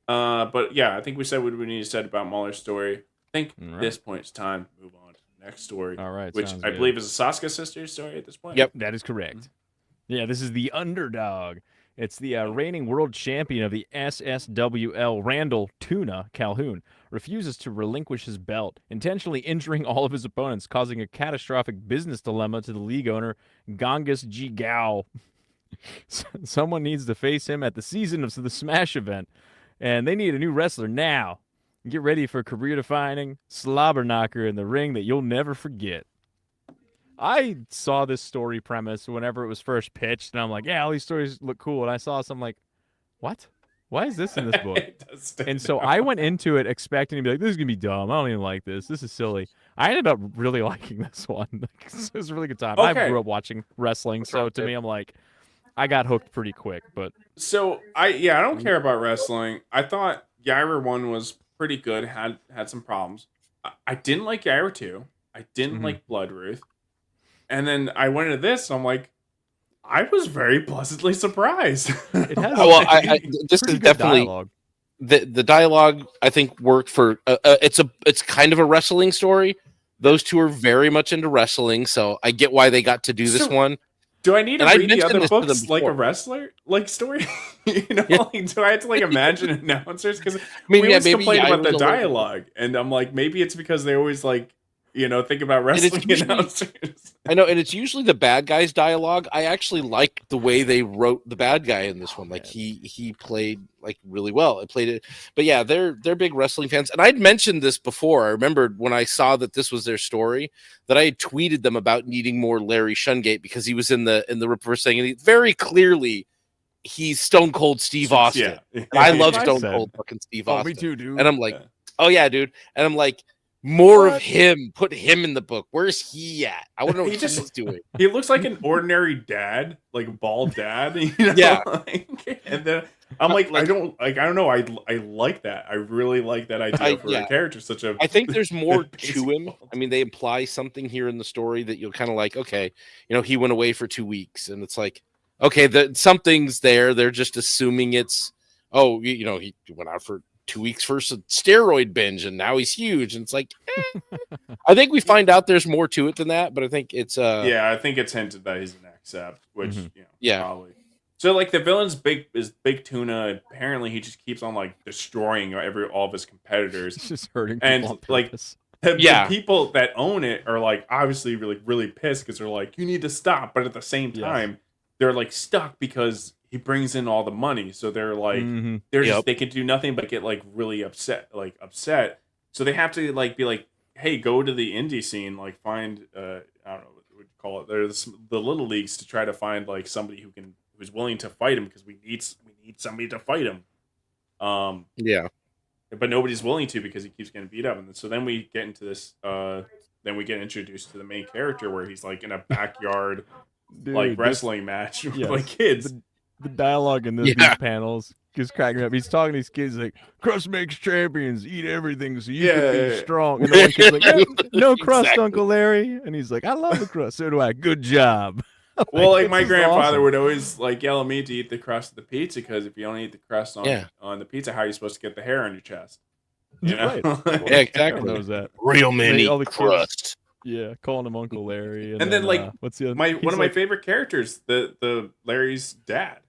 But yeah, I think we said what we need to say about Mauler's story. I think at this point it's time to move on to the next story. All right, which I believe is a Soska Sisters story at this point. Yep, that is correct. Yeah, this is the underdog. It's the reigning world champion of the SSWL, Randall Tuna Calhoun, refuses to relinquish his belt, intentionally injuring all of his opponents, causing a catastrophic business dilemma to the league owner, Gongus G. Gao. Someone needs to face him at the season of the Smash event, and they need a new wrestler now. Get ready for a career-defining slobber knocker in the ring that you'll never forget. I saw this story premise whenever it was first pitched, and I'm like, yeah, all these stories look cool. And I saw this, I'm like, what? Why is this in this book? And so I went into it expecting to be like, this is going to be dumb. I don't even like this. This is silly. I ended up really liking this one. It was a really good time. Okay. I grew up watching wrestling, so to me, I'm like, I got hooked pretty quick. But so I don't care about wrestling. I thought Gyra 1 was pretty good, had some problems. I didn't like Gyra 2. I didn't like Blood Ruth. And then I went into this, and I'm like, I was very pleasantly surprised. It has this is definitely dialogue. The dialogue I think worked for it's kind of a wrestling story. Those two are very much into wrestling, so I get why they got to do this one. Do I need to read the other books like a wrestler story? Like, do I have to like imagine announcers? Because we always complain about the dialogue, and I'm like, maybe it's because they always like think about wrestling announcers. I know, and it's usually the bad guy's dialogue. I actually like the way they wrote the bad guy in this one. Like he played like really well. It played it, but yeah, they're big wrestling fans. And I'd mentioned this before. I remembered when I saw that this was their story that I had tweeted them about needing more Larry Shungate because he was in the Rippaverse thing, and he very clearly he's Stone Cold Steve Austin. Yeah. I love Stone Cold fucking Steve Austin. Me too, dude. And I'm like, oh yeah, dude. And I'm like, more of him. Put him in the book. Where's he at? I want to know what he's doing. He looks like an ordinary dad, like a bald dad. Yeah. And then I'm like, I don't know. I like that. I really like that idea for a character. I think there's more to him. I mean, they imply something here in the story that you'll kind of like, okay, he went away for 2 weeks, and it's like, okay, something's there. They're just assuming it's, he went out for 2 weeks for a steroid binge and now he's huge, and it's like I think we find out there's more to it than that, but I think it's I think it's hinted that he's an accept, which probably. So like the villain's big tuna. Apparently, he just keeps on like destroying all of his competitors, Just hurting and people on like purpose. the people that own it are like obviously really pissed because they're like, you need to stop, but at the same Yes. time, they're like stuck because he brings in all the money. So they're like, they're just they can do nothing but get like really upset. So they have to like be like, hey, go to the indie scene, like find I don't know what you call it. There's the little leagues to try to find like somebody who's willing to fight him because we need somebody to fight him. Yeah. But nobody's willing to because he keeps getting beat up. And so then we get into this. Then we get introduced to the main character where he's like in a backyard like wrestling match with like kids. The dialogue in these panels just cracking me up. He's talking to these kids like, "Crust makes champions. Eat everything so you can be strong." And the one kid's like, "No crust, Exactly. Uncle Larry." And he's like, "I love the crust. So do I. Good job." Well, like this my is grandfather awesome. would always like yell at me to eat the crust of the pizza because if you don't eat the crust on the pizza, how are you supposed to get the hair on your chest? You know? Right. Yeah, Everyone exactly. knows that. Real man All eat the kids- crust. Yeah, calling him Uncle Larry. And then like what's the other? one of my favorite characters, the Larry's dad.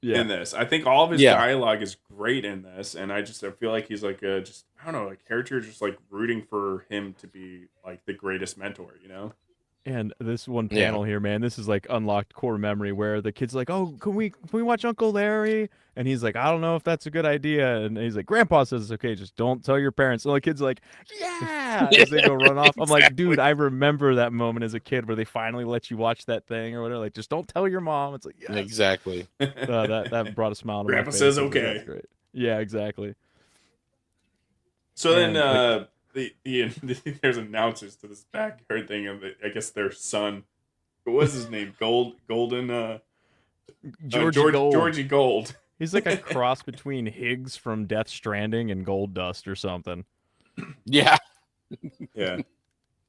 Yeah. In this, I think all of his dialogue is great in this, and I feel like he's like I don't know, a character just like rooting for him to be like the greatest mentor, you know. And this one panel here, man, this is like unlocked core memory where the kid's like, "Oh, can we watch Uncle Larry?" And he's like, "I don't know if that's a good idea." And he's like, "Grandpa says it's okay, just don't tell your parents." And the kid's like, "Yeah!" As they go run off. I'm like, dude, I remember that moment as a kid where they finally let you watch that thing or whatever. Like, just don't tell your mom. It's like, yes. Exactly. That brought a smile to Grandpa my face. says That's okay. great. Yeah, exactly. So then there's announcers to this backyard thing of I guess their son. What was his name? Golden Georgie Gold. He's like a cross between Higgs from Death Stranding and Gold Dust or something. Yeah. Yeah.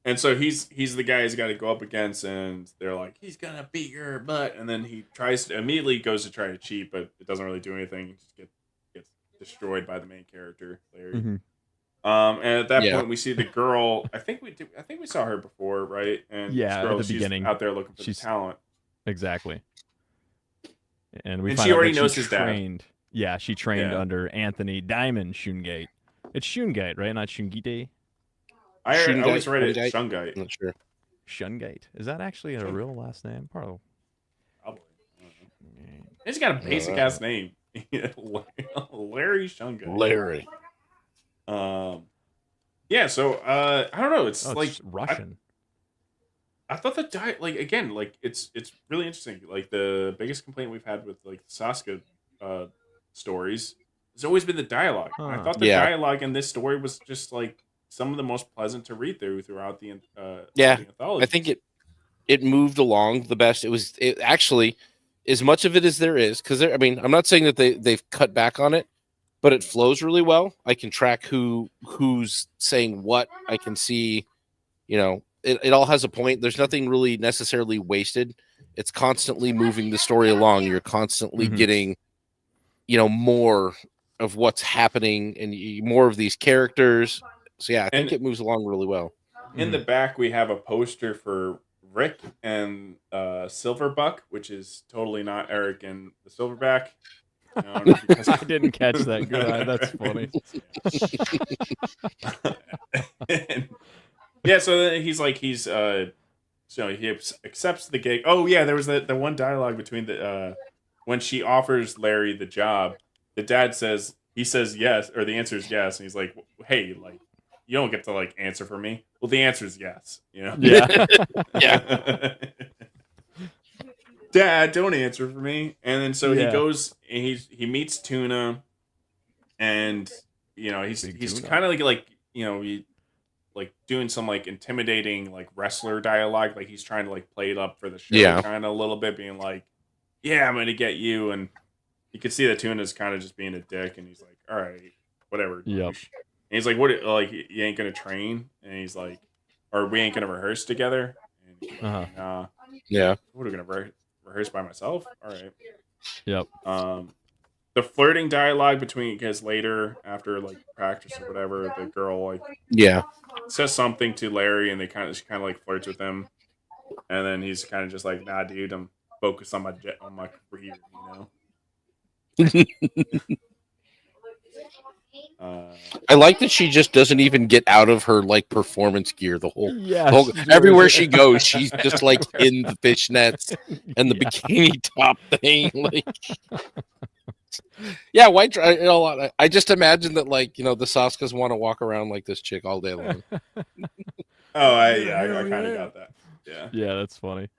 And so he's the guy he's got to go up against, and they're like, he's gonna beat your butt, and then he immediately goes to try to cheat, but it doesn't really do anything. He just gets destroyed by the main character, Larry. Mm-hmm. And at that point, we see the girl. I think we saw her before, right? And yeah, this girl, at the beginning, out there looking for the talent. Exactly. And she already knows his dad. Yeah, she trained under Anthony Diamond Shungite. It's Shungite, right? Not Shungite. I always read it Shungite. I'm not sure. Shungite. Is that actually a real last name? Probably. He's got a basic ass name. Larry Shungite. Larry. Yeah, so I don't know. It's like it's Russian. I thought the again, like it's really interesting. Like the biggest complaint we've had with like the Soska stories has always been the dialogue. I thought the dialogue in this story was just like some of the most pleasant to read throughout the the anthology. I think it moved along the best. It actually, as much of it as there is, because I mean, I'm not saying that they've cut back on it, but it flows really well. I can track who's saying what. I can see, it all has a point. There's nothing really necessarily wasted. It's constantly moving the story along. You're constantly getting, more of what's happening and more of these characters. So yeah, I think it moves along really well. In the back, we have a poster for Rick and Silverbuck, which is totally not Eric and the Silverback. I didn't catch that. Good, that's funny. Yeah, so then so he accepts the gig. Oh yeah, there was the one dialogue between when she offers Larry the job, the dad says yes, or the answer is yes, and he's like, hey, like you don't get to like answer for me. Well, the answer is yes, Yeah. Yeah. Dad, don't answer for me. And then so he goes and he meets Tuna, and he's kind of like doing some like intimidating like wrestler dialogue, like he's trying to like play it up for the show, kind of a little bit, being like, yeah, I'm gonna get you. And you can see that Tuna's kind of just being a dick, and he's like, all right, whatever. Yep. And he's like, what, like you ain't gonna train? And he's like, or we ain't gonna rehearse together. And yeah, we're gonna rehearse by myself. All right. Yep. The flirting dialogue because later after like practice or whatever, the girl like says something to Larry, and she kind of like flirts with him, and then he's kind of just like, nah, dude, I'm focus on my career, I like that she just doesn't even get out of her like performance gear. The whole Yeah, everywhere she goes, she's just like in the fishnets and the bikini top thing. Like, yeah, white. I just imagine that, like, the Soskas want to walk around like this chick all day long. I kind of got that. Yeah. Yeah, that's funny.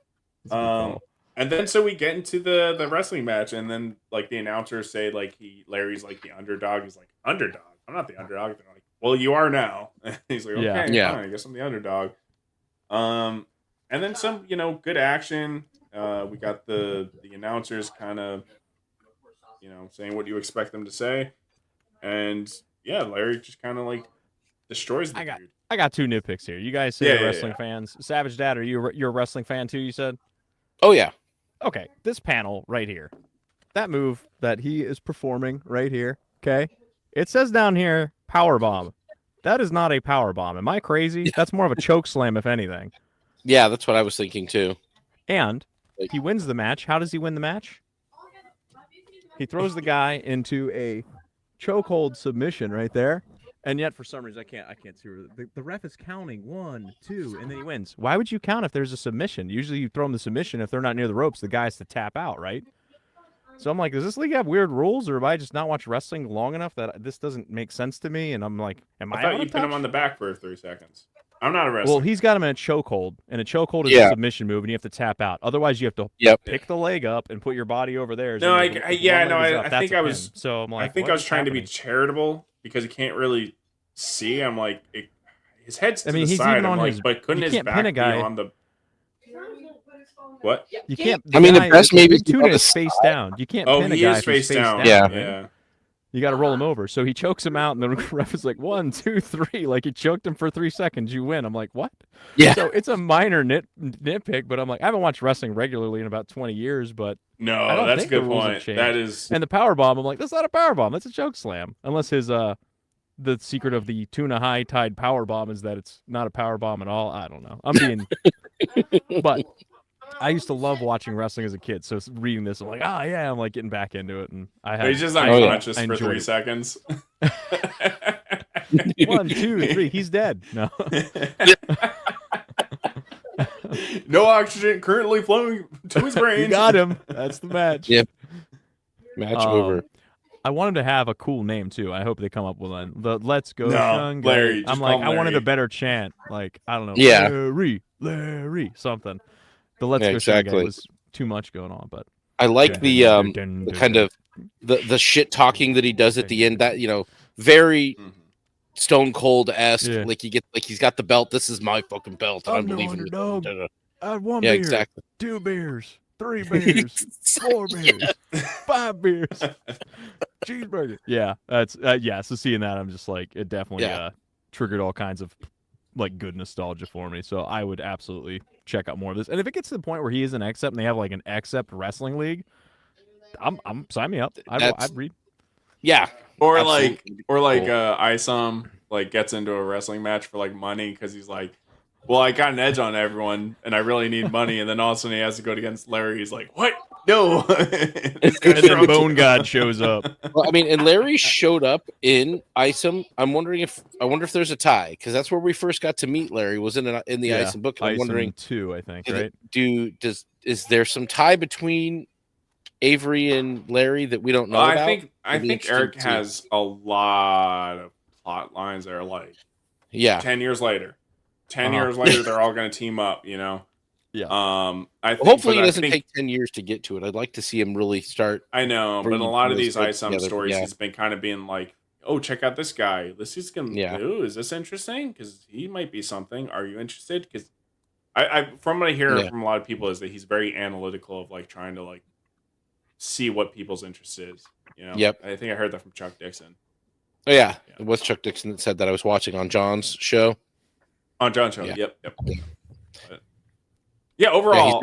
That's a good call. And then so we get into the wrestling match, and then like the announcers say like Larry's like the underdog. He's like, underdog? I'm not the underdog. They're like, well, you are now. He's like, okay, Yeah. fine, I guess I'm the underdog. And then some, good action. We got the announcers kind of, saying what you expect them to say, and yeah, Larry just kind of like destroys the dude. I got two nitpicks here. You guys say you're wrestling fans. Savage Dad, you're a wrestling fan too? You said. Oh yeah. Okay, this panel right here, that move that he is performing right here. Okay, it says down here power bomb. That is not a power bomb. Am I crazy? That's more of a choke slam, if anything. Yeah, that's what I was thinking too. And he wins the match. How does he win the match? He throws the guy into a chokehold submission right there. And yet, for some reason, I can't see the ref is counting 1, 2, and then he wins. Why would you count if there's a submission? Usually, you throw them the submission if they're not near the ropes. The guy has to tap out, right? So I'm like, does this league have weird rules, or have I just not watched wrestling long enough that this doesn't make sense to me? And I'm like, I thought you pin him on the back for 3 seconds. I'm not a wrestler. Well, he's got him in a chokehold, and a chokehold is a submission move, and you have to tap out. Otherwise, you have to pick the leg up and put your body over there. No, I think I was. So I'm like, I think I was trying to be charitable because he can't really see. I'm like, his head's to the side. I'm like, but couldn't his back be on the? What? You can't. I mean, the best maybe Big Tuna is face down. You can't pin a guy face down. Yeah. You got to roll him over. So he chokes him out, and the ref is like 1, 2, 3. Like he choked him for 3 seconds. You win. I'm like, what? Yeah. So it's a minor nitpick, but I'm like, I haven't watched wrestling regularly in about 20 years, but no, that's a good point. That is. And the power bomb, I'm like, that's not a power bomb. That's a choke slam. Unless his the secret of the tuna high tide power bomb is that it's not a power bomb at all. I don't know. I'm being, but. I used to love watching wrestling as a kid, so reading this, I'm like, yeah, I'm like getting back into it, and he's just unconscious for 3 seconds. 1, 2, 3, he's dead. No, no oxygen currently flowing to his brain. You got him. That's the match. Yep. Match over. I want him to have a cool name too. I hope they come up with one. The Let's Go Shunga. Larry. I'm like, I wanted a better chant. Like, I don't know. Yeah. Larry, something. The Let's Go exactly. Shunga was too much going on, but I like the kind of the shit talking that he does at the end. That very Stone Cold esque. Yeah. Like he's got the belt. This is my fucking belt. I'm believing it. I had 1 beer, exactly. 2 beers, 3 beers, 4 beers, 5 beers, cheeseburger. Yeah, that's So seeing that, I'm just like, it definitely triggered all kinds of like good nostalgia for me. So I would absolutely check out more of this. And if it gets to the point where he is an Except and they have like an Except wrestling league, I'm sign me up. I'd read. Yeah. Or Isom like gets into a wrestling match for like money because he's like, well, I got an edge on everyone and I really need money, and then all of a sudden he has to go against Larry. He's like, what? No. And then Bone God shows up. Well, I mean, and Larry showed up in Isom. I wonder if there's a tie, because that's where we first got to meet Larry, was in the Isom book. I'm wondering 2, I think, right? Is there some tie between Avery and Larry that we don't know about? I think Eric has a lot of plot lines that are like 10 years later. 10 years later, they're all going to team up, Yeah. Hopefully he doesn't take 10 years to get to it. I'd like to see him really start. I know, but a lot of these ISOM stories, he's been kind of being like, oh, check out this guy. This is going to do. Is this interesting? Because he might be something. Are you interested? Because from what I hear from a lot of people is that he's very analytical of like trying to like see what people's interest is. Yep. I think I heard that from Chuck Dixon. Oh, yeah. It was Chuck Dixon that said that. I was watching on John's show. On John's show. Yep. Yeah, overall,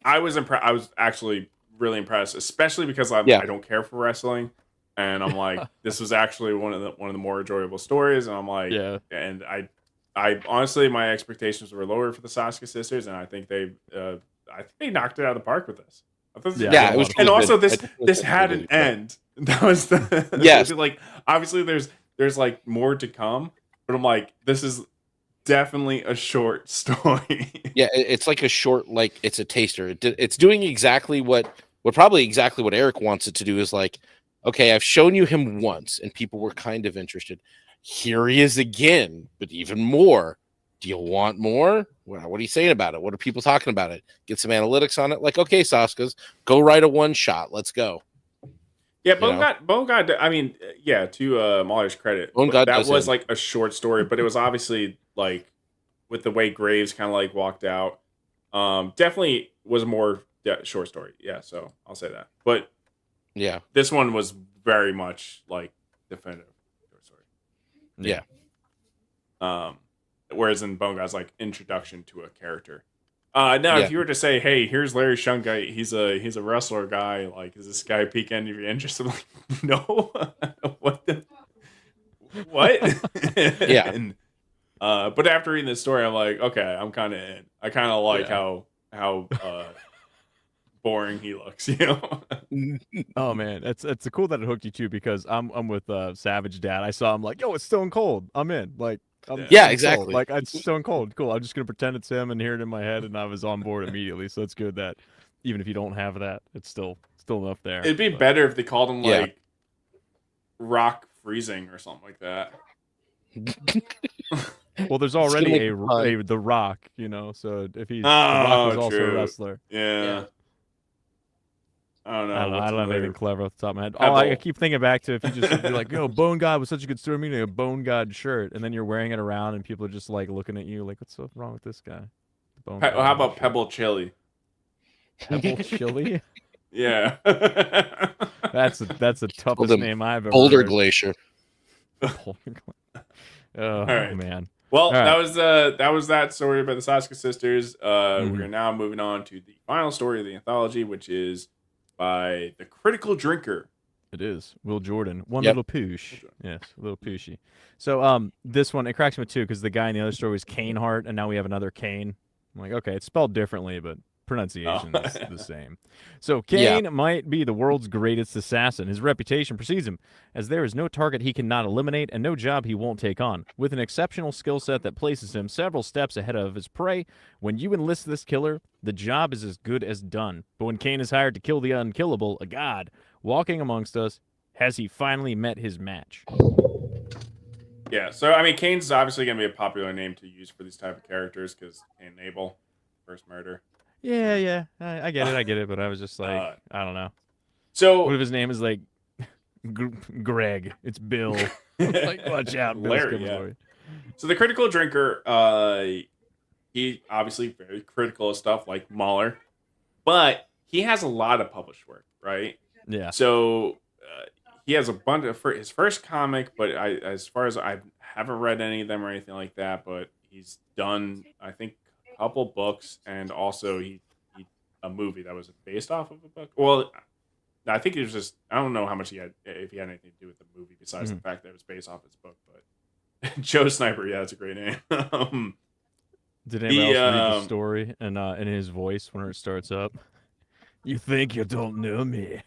I was impressed. I was actually really impressed, especially because I don't care for wrestling, and I'm like, this was actually one of the more enjoyable stories, and I'm like, and I honestly, my expectations were lower for the Soska Sisters, and I think they I think they knocked it out of the park with this. I thought Yeah, it was and really also good. this had an end. That was the Yes. like obviously there's like more to come, but I'm like, this is definitely a short story. Yeah, it's like a short, like it's a taster. It's doing exactly what probably exactly what Eric wants it to do. Is like, okay, I've shown you him once, and people were kind of interested. Here he is again, but even more. Do you want more? What are you saying about it? What are people talking about it? Get some analytics on it. Like, okay, Soskas, go write a one shot. Let's go. Yeah, Bone God. I mean, yeah. To Mauler's credit, Bone God that does was him. like a short story, but it was obviously like with the way Graves kind of like walked out. Definitely was more short story. Yeah, so I'll say that. But Yeah, this one was very much like definitive short story. yeah. Whereas in Bone God's like introduction to a character. Now, if you were to say, "Hey, here's Larry Shungite. He's a wrestler guy. Like, is this guy pique any of your interest?" I'm like, no. What? Yeah. And, but after reading this story, I'm like, okay, I'm kind of in. I kind of like how boring he looks. You know? Oh man, it's cool that it hooked you too because I'm with Savage Dad. I saw him like, yo, it's Stone Cold. I'm in. Like, I'm sold. Exactly. Like, it's Stone Cold. Cool. I'm just gonna pretend it's him and hear it in my head, and I was on board immediately. So it's good that even if you don't have that, it's still enough there. It'd be better if they called him like Rock Freezing or something like that. Well, there's already a The Rock, you know. So if he's The Rock is also a wrestler. Yeah. I don't know. I don't have anything clever off the top of my head. I keep thinking back to if you just be like, yo, Bone God was such a good story, meaning a Bone God shirt, and then you're wearing it around, and people are just like looking at you like, what's so wrong with this guy? How about Pebble Chili? Pebble Chili? Yeah. That's the toughest name I've ever Boulder heard. Glacier. Oh right. Man. Well, that was that story about the Soska Sisters. We're now moving on to the final story of the anthology, which is by the Critical Drinker. It is Will Jordan. Little poosh. Yes, little pooshy. So this one, it cracks me too because the guy in the other story was Kane Hart, and now we have another Kane. I'm like, okay, it's spelled differently, but pronunciation is the same. So Kane might be the world's greatest assassin. His reputation precedes him, as there is no target he cannot eliminate and no job he won't take on. With an exceptional skill set that places him several steps ahead of his prey, when you enlist this killer, the job is as good as done. But when Kane is hired to kill the unkillable, a god, walking amongst us, has he finally met his match? Yeah, so I mean, Kane's obviously going to be a popular name to use for these type of characters because Cain and Abel, first murder. Yeah, I get it, but I was just like, I don't know. So what if his name is like Greg? It's Bill. Like, watch out, Bill's coming for you. So the Critical Drinker, he obviously very critical of stuff like Mauler, but he has a lot of published work, right? Yeah. So he has a bunch of his first comic, but as far as I haven't read any of them or anything like that, but he's done, I think, couple books, and also he a movie that was based off of a book. Well, I think it was just, I don't know how much he had, if he had anything to do with the movie besides the fact that it was based off his book. But Joe Sniper, yeah, that's a great name. Did anyone else read the story and in his voice when it starts up? You think you don't know me?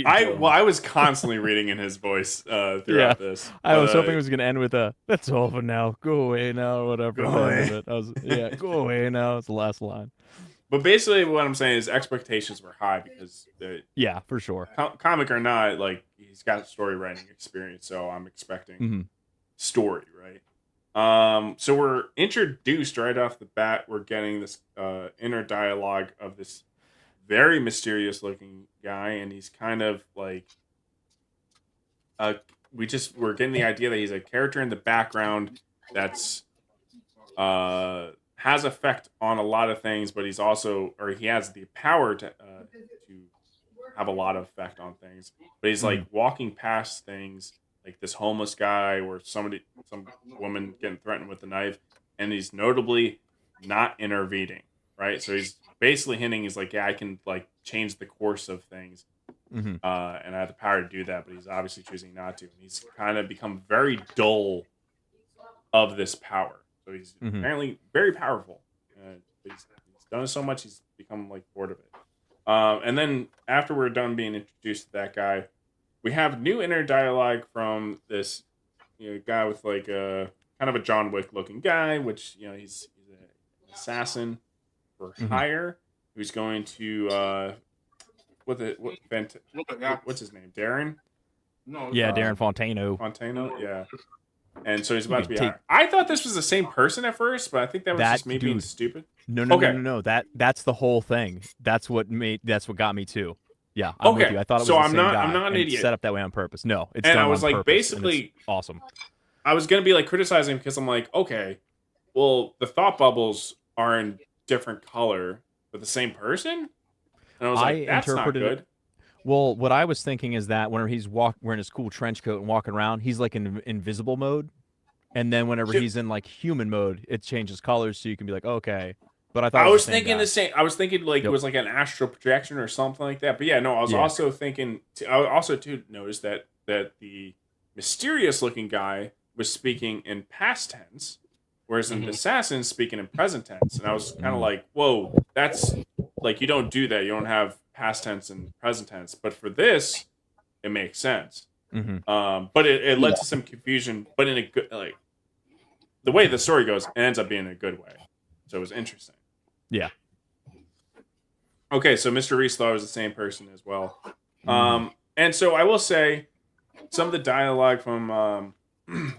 I was constantly reading in his voice throughout this. I was hoping it was going to end with a "That's all for now. Go away now," or whatever. Go away. Go away now. It's the last line. But basically, what I'm saying is expectations were high because for sure. Comic or not, like he's got story writing experience, so I'm expecting story, right? So we're introduced right off the bat. We're getting this inner dialogue of this very mysterious looking guy, and he's kind of like we're getting the idea that he's a character in the background that's has effect on a lot of things, but he's also, or he has the power to have a lot of effect on things, but he's like walking past things like this homeless guy or some woman getting threatened with a knife, and he's notably not intervening, right? So he's basically hinting, he's like, yeah, I can like change the course of things, and I have the power to do that, but he's obviously choosing not to. And he's kind of become very dull of this power. So he's apparently very powerful. But he's done so much, he's become like bored of it. And then after we're done being introduced to that guy, we have new inner dialogue from this guy with like a kind of a John Wick looking guy, which he's an assassin for hire who's going to what's his name? Darren? No. Yeah, Darren Fontano. Fontano, yeah. And so he's about to be hired. I thought this was the same person at first, but I think that was just me being stupid. No. That's the whole thing. That's what got me too. Yeah, I'm with you. I thought it was the same guy. I'm not an idiot. Set up that way on purpose. No, it's and done I was on like, purpose, basically, awesome. I was gonna be like criticizing because I'm like, okay, well, the thought bubbles are in different color, but the same person. And I was like, that's not good. Well, what I was thinking is that whenever he's wearing his cool trench coat and walking around, he's like in invisible mode, and then whenever he's in like human mode, it changes colors, so you can be like, okay. But I thought I was thinking the same. I was thinking like it was like an astral projection or something like that. But yeah, no, I was also thinking. I also too noticed that the mysterious looking guy was speaking in past tense, whereas the assassin speaking in present tense. And I was kind of like, whoa, that's like you don't do that. You don't have past tense and present tense. But for this, it makes sense. But it led to some confusion. But in a good the way the story goes, it ends up being in a good way. So it was interesting. Yeah. Okay, so Mr. Reese thought it was the same person as well. And so I will say some of the dialogue from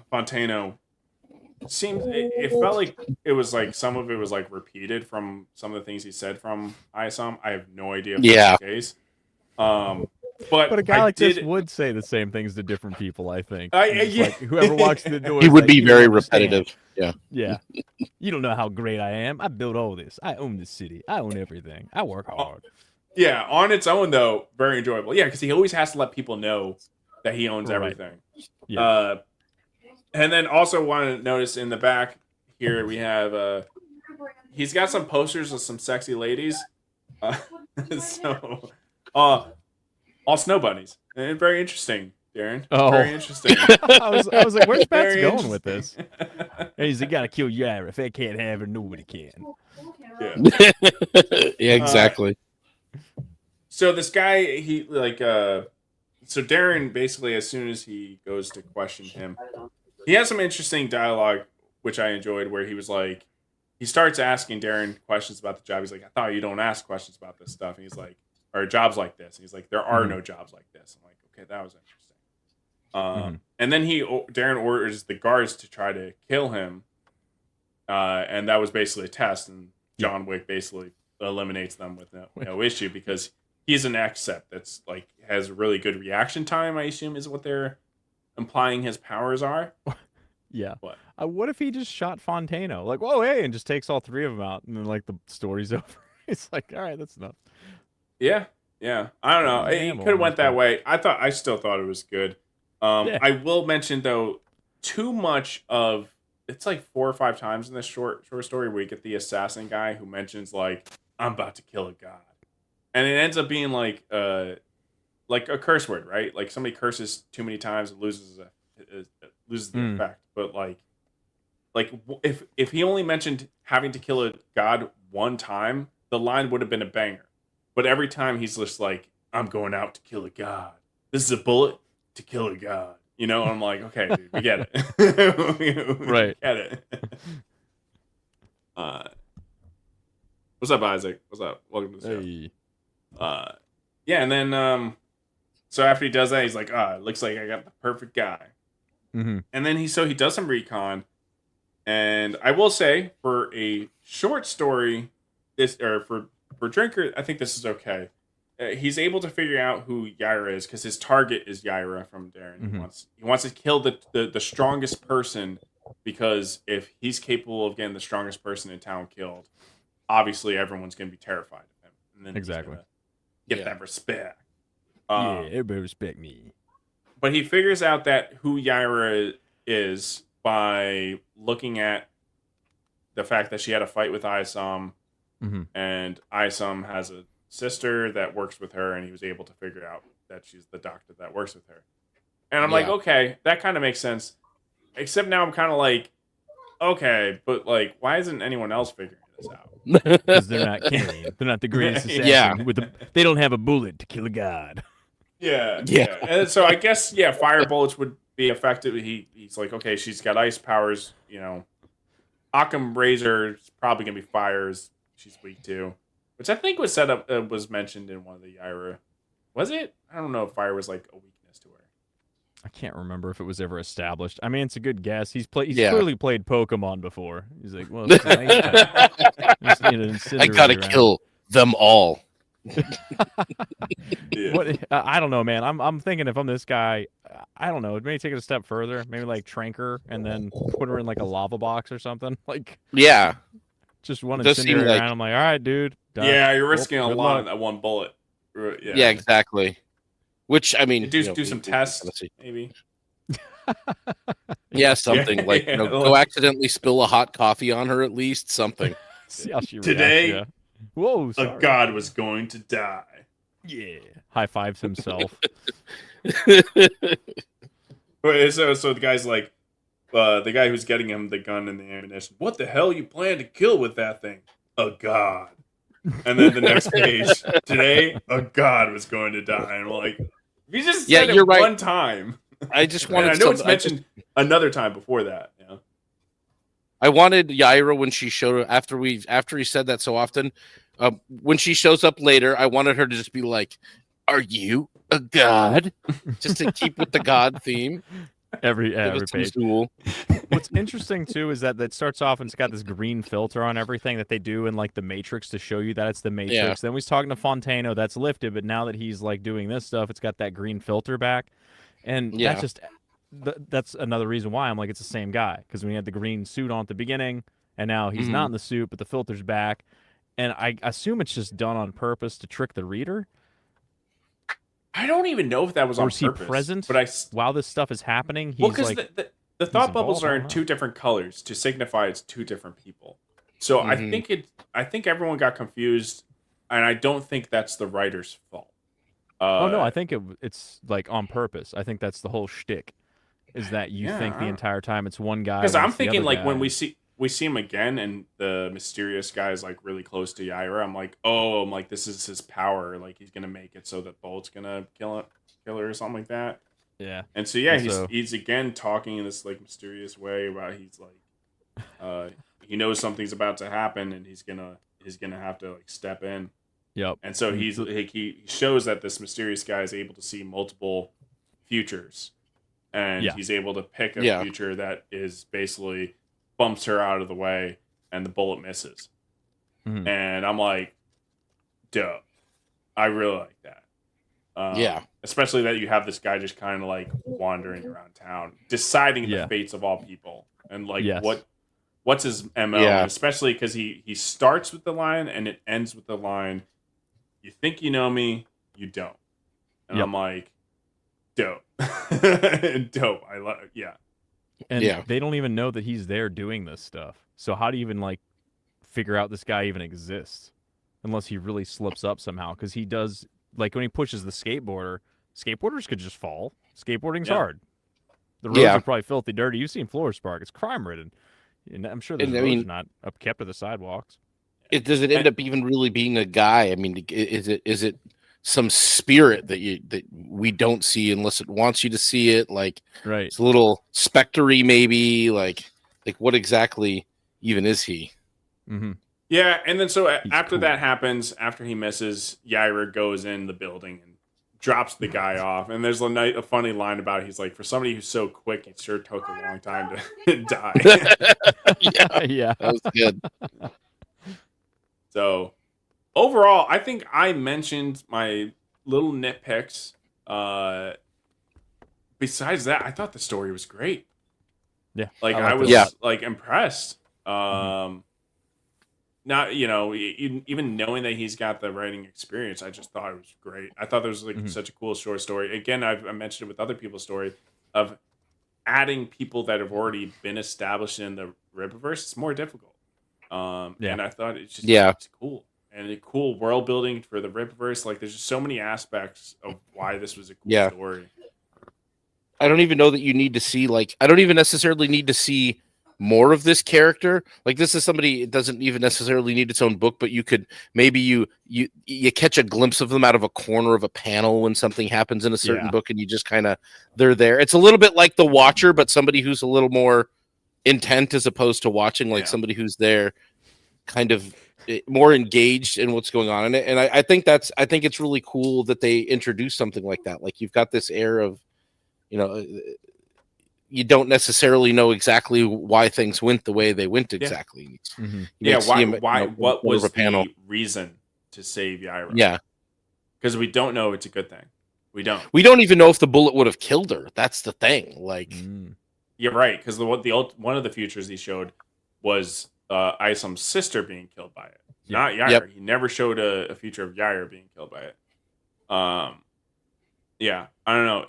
Fontano seemed it felt like it was like some of it was like repeated from some of the things he said from ISOM. I have no idea if that's the case. But a guy like this would say the same things to different people, I think. Yeah. Like, whoever walks through the door, he would be very repetitive. Yeah. Yeah. You don't know how great I am. I built all this. I own this city. I own everything. I work hard. Yeah, on its own though, very enjoyable. Yeah, because he always has to let people know that he owns everything. Yeah. And then also want to notice in the back here we have he's got some posters of some sexy ladies. All snow bunnies. And very interesting, Darren. Oh. Very interesting. I was like, where's Pat's going with this? And he's like, gotta kill Yaira. If they can't have her, nobody can. Yeah. Yeah, exactly. So this guy, so Darren basically, as soon as he goes to question him, he has some interesting dialogue, which I enjoyed, where he was like, he starts asking Darren questions about the job. He's like, I thought you don't ask questions about this stuff. And he's like, or jobs like this. And he's like, there are no jobs like this. I'm like, okay, that was interesting. And then Darren orders the guards to try to kill him. And that was basically a test. And John Wick basically eliminates them with no issue because he's an accept that's like has really good reaction time, I assume is what they're implying his powers are. Yeah. What if he just shot Fontano? Like, whoa, hey, and just takes all three of them out, and then like the story's over. It's like, all right, that's enough. Yeah. I don't know. It could have went that way. I still thought it was good. I will mention though, too much of it's like 4 or 5 times in this short story where you get the assassin guy who mentions like, I'm about to kill a god. And it ends up being like a curse word, right? Like somebody curses too many times, it loses the effect. But like if he only mentioned having to kill a god one time, the line would have been a banger. But every time he's just like, I'm going out to kill a god. This is a bullet to kill a god. And I'm like, okay, dude, we get it. Right. Get it. What's up, Isaac? What's up? Welcome to the show. Yeah, and then so after he does that, he's like, it looks like I got the perfect guy. And then he does some recon, and I will say for a short story, for Drinker, I think this is okay. He's able to figure out who Yaira is because his target is Yaira from Darren. He wants to kill the strongest person because if he's capable of getting the strongest person in town killed, obviously everyone's going to be terrified of him. And then exactly get that respect. Everybody respect me. But he figures out that who Yaira is by looking at the fact that she had a fight with Isom, and Isom has a sister that works with her, and he was able to figure out that she's the doctor that works with her. And I'm like, okay, that kind of makes sense. Except now I'm kind of like, okay, but like, why isn't anyone else figuring this out? because they're not canon. They're not the greatest assassin. Yeah. They don't have a bullet to kill a god. Yeah, Yeah. yeah. And so I guess fire bullets would be effective. He's like, okay, she's got ice powers. Occam Razor is probably gonna be fires. She's weak too, which I think was set up was mentioned in one of the Yaira. Was it? I don't know if fire was like a weakness to her. I can't remember if it was ever established. I mean, it's a good guess. He's Yeah. clearly played Pokemon before. He's like, well, it's nighttime. Just need an I gotta incinerator around. kill them all. Yeah. What I don't know, man. I'm thinking if I'm this guy, I don't know. Maybe take it a step further. Maybe like trank her and then put her in like a lava box or something. Like Yeah. just one It does seem incinerator like- around. I'm like, all right, dude. done. Yeah, you're risking a Good lot luck. on that one bullet. Yeah, exactly. Which I mean, Do you know, do some we tests, kinda see- maybe. Yeah, something like Yeah. go accidentally spill a hot coffee on her at least. Something. See how she Today, reacts, yeah. Whoa, A sorry. god was going to die. Yeah. High fives himself. Wait, so the guy's like, the guy who's getting him the gun and the ammunition. What the hell you plan to kill with that thing? A god. And then the next page, today, a god was going to die. And I'm like, if you just Yeah, said you're it right. one time. I just And wanted. I know it's some- I just- mentioned another time before that. I wanted Yaira when she showed after he said that so often. When she shows up later, I wanted her to just be like, "Are you a god?" Just to keep with the god theme. Every Give every it some page. stool. What's interesting too is that starts off and it's got this green filter on everything that they do in like the Matrix to show you that it's the Matrix. Yeah. Then he's talking to Fontano, that's lifted, but now that he's like doing this stuff, it's got that green filter back, and Yeah. that's just that's another reason why I'm like it's the same guy because when he had the green suit on at the beginning, and now he's not in the suit, but the filter's back, and I assume it's just done on purpose to trick the reader. I don't even know if that was Or on is he purpose. present? But while this stuff is happening, he's well, because like the thought bubbles involved, I are don't in know. two different colors to signify it's two different people. So Mhm. I think everyone got confused, and I don't think that's the writer's fault. oh no, I think it's like on purpose. I think that's the whole shtick, is that you Yeah, think I the don't- entire time it's one guy. because when I'm it's the thinking other like when guy. we see him again, and the mysterious guy is like really close to Yaira. I'm like, oh, I'm like, this is his power. Like he's gonna make it so that Bolt's gonna kill her or something like that. Yeah. And so yeah, And so- he's again talking in this like mysterious way about he's like, he knows something's about to happen, and he's gonna have to like step in. Yep. And so he shows that this mysterious guy is able to see multiple futures, and Yeah. he's able to pick a Yeah. future that is basically bumps her out of the way, and the bullet misses. Mhm. And I'm like, dope. I really like that. Yeah. Especially that you have this guy just kind of like wandering around town, deciding Yeah. the fates of all people, and like Yes. what's his MO, Yeah. and especially because he starts with the line and it ends with the line, "You think you know me, you don't," and Yep. I'm like, dope, dope. I love, yeah, And Yeah. they don't even know that he's there doing this stuff. So how do you even like figure out this guy even exists unless he really slips up somehow? Because he does like when he pushes the skateboarders could just fall. Skateboarding's Yeah. hard. The roads Yeah. are probably filthy dirty. You've seen Floor Spark. It's crime ridden. And I'm sure those And I roads mean- are not upkept to the sidewalks. Does it end up even really being a guy? I mean, is it some spirit that we don't see unless it wants you to see it? Like Right. it's a little spectery, maybe. Like what exactly even is he? Mm-hmm. yeah. And then so He's after cool. that happens, after he misses, Yaira goes in the building and drops the guy off. And there's a funny line about he's like, for somebody who's so quick, it sure took a long time to die. Yeah, yeah. that was good. So overall, I think I mentioned my little nitpicks. Besides that, I thought the story was great. Yeah. Like I I, liked was it a lot. like impressed. Not even knowing that he's got the writing experience, I just thought it was great. I thought there was like Mhm. such a cool short story. Again, I mentioned it with other people's story of adding people that have already been established in the Rippaverse. It's more difficult. Yeah. And I thought it's just Yeah. it's cool and a cool world building for the Rippaverse. Like there's just so many aspects of why this was a cool Yeah. story. I don't even know that you need to see I don't even necessarily need to see more of this character. Like this is somebody, it doesn't even necessarily need its own book, but you could maybe you catch a glimpse of them out of a corner of a panel when something happens in a certain book, and you just kind of they're there. It's a little bit like the Watcher, but somebody who's a little more intent as opposed to watching, like somebody who's there kind of more engaged in what's going on in it. And I think it's really cool that they introduce something like that. Like you've got this air of, you know, you don't necessarily know exactly why things went the way they went exactly. What was the reason to save Yaira? Yeah. Because we don't know it's a good thing. We don't even know if the bullet would have killed her. That's the thing. Like, you're right. Because one of the futures he showed was Isom's sister being killed by it, not Yaira. Yep. He never showed a future of Yaira being killed by it. Yeah, I don't know.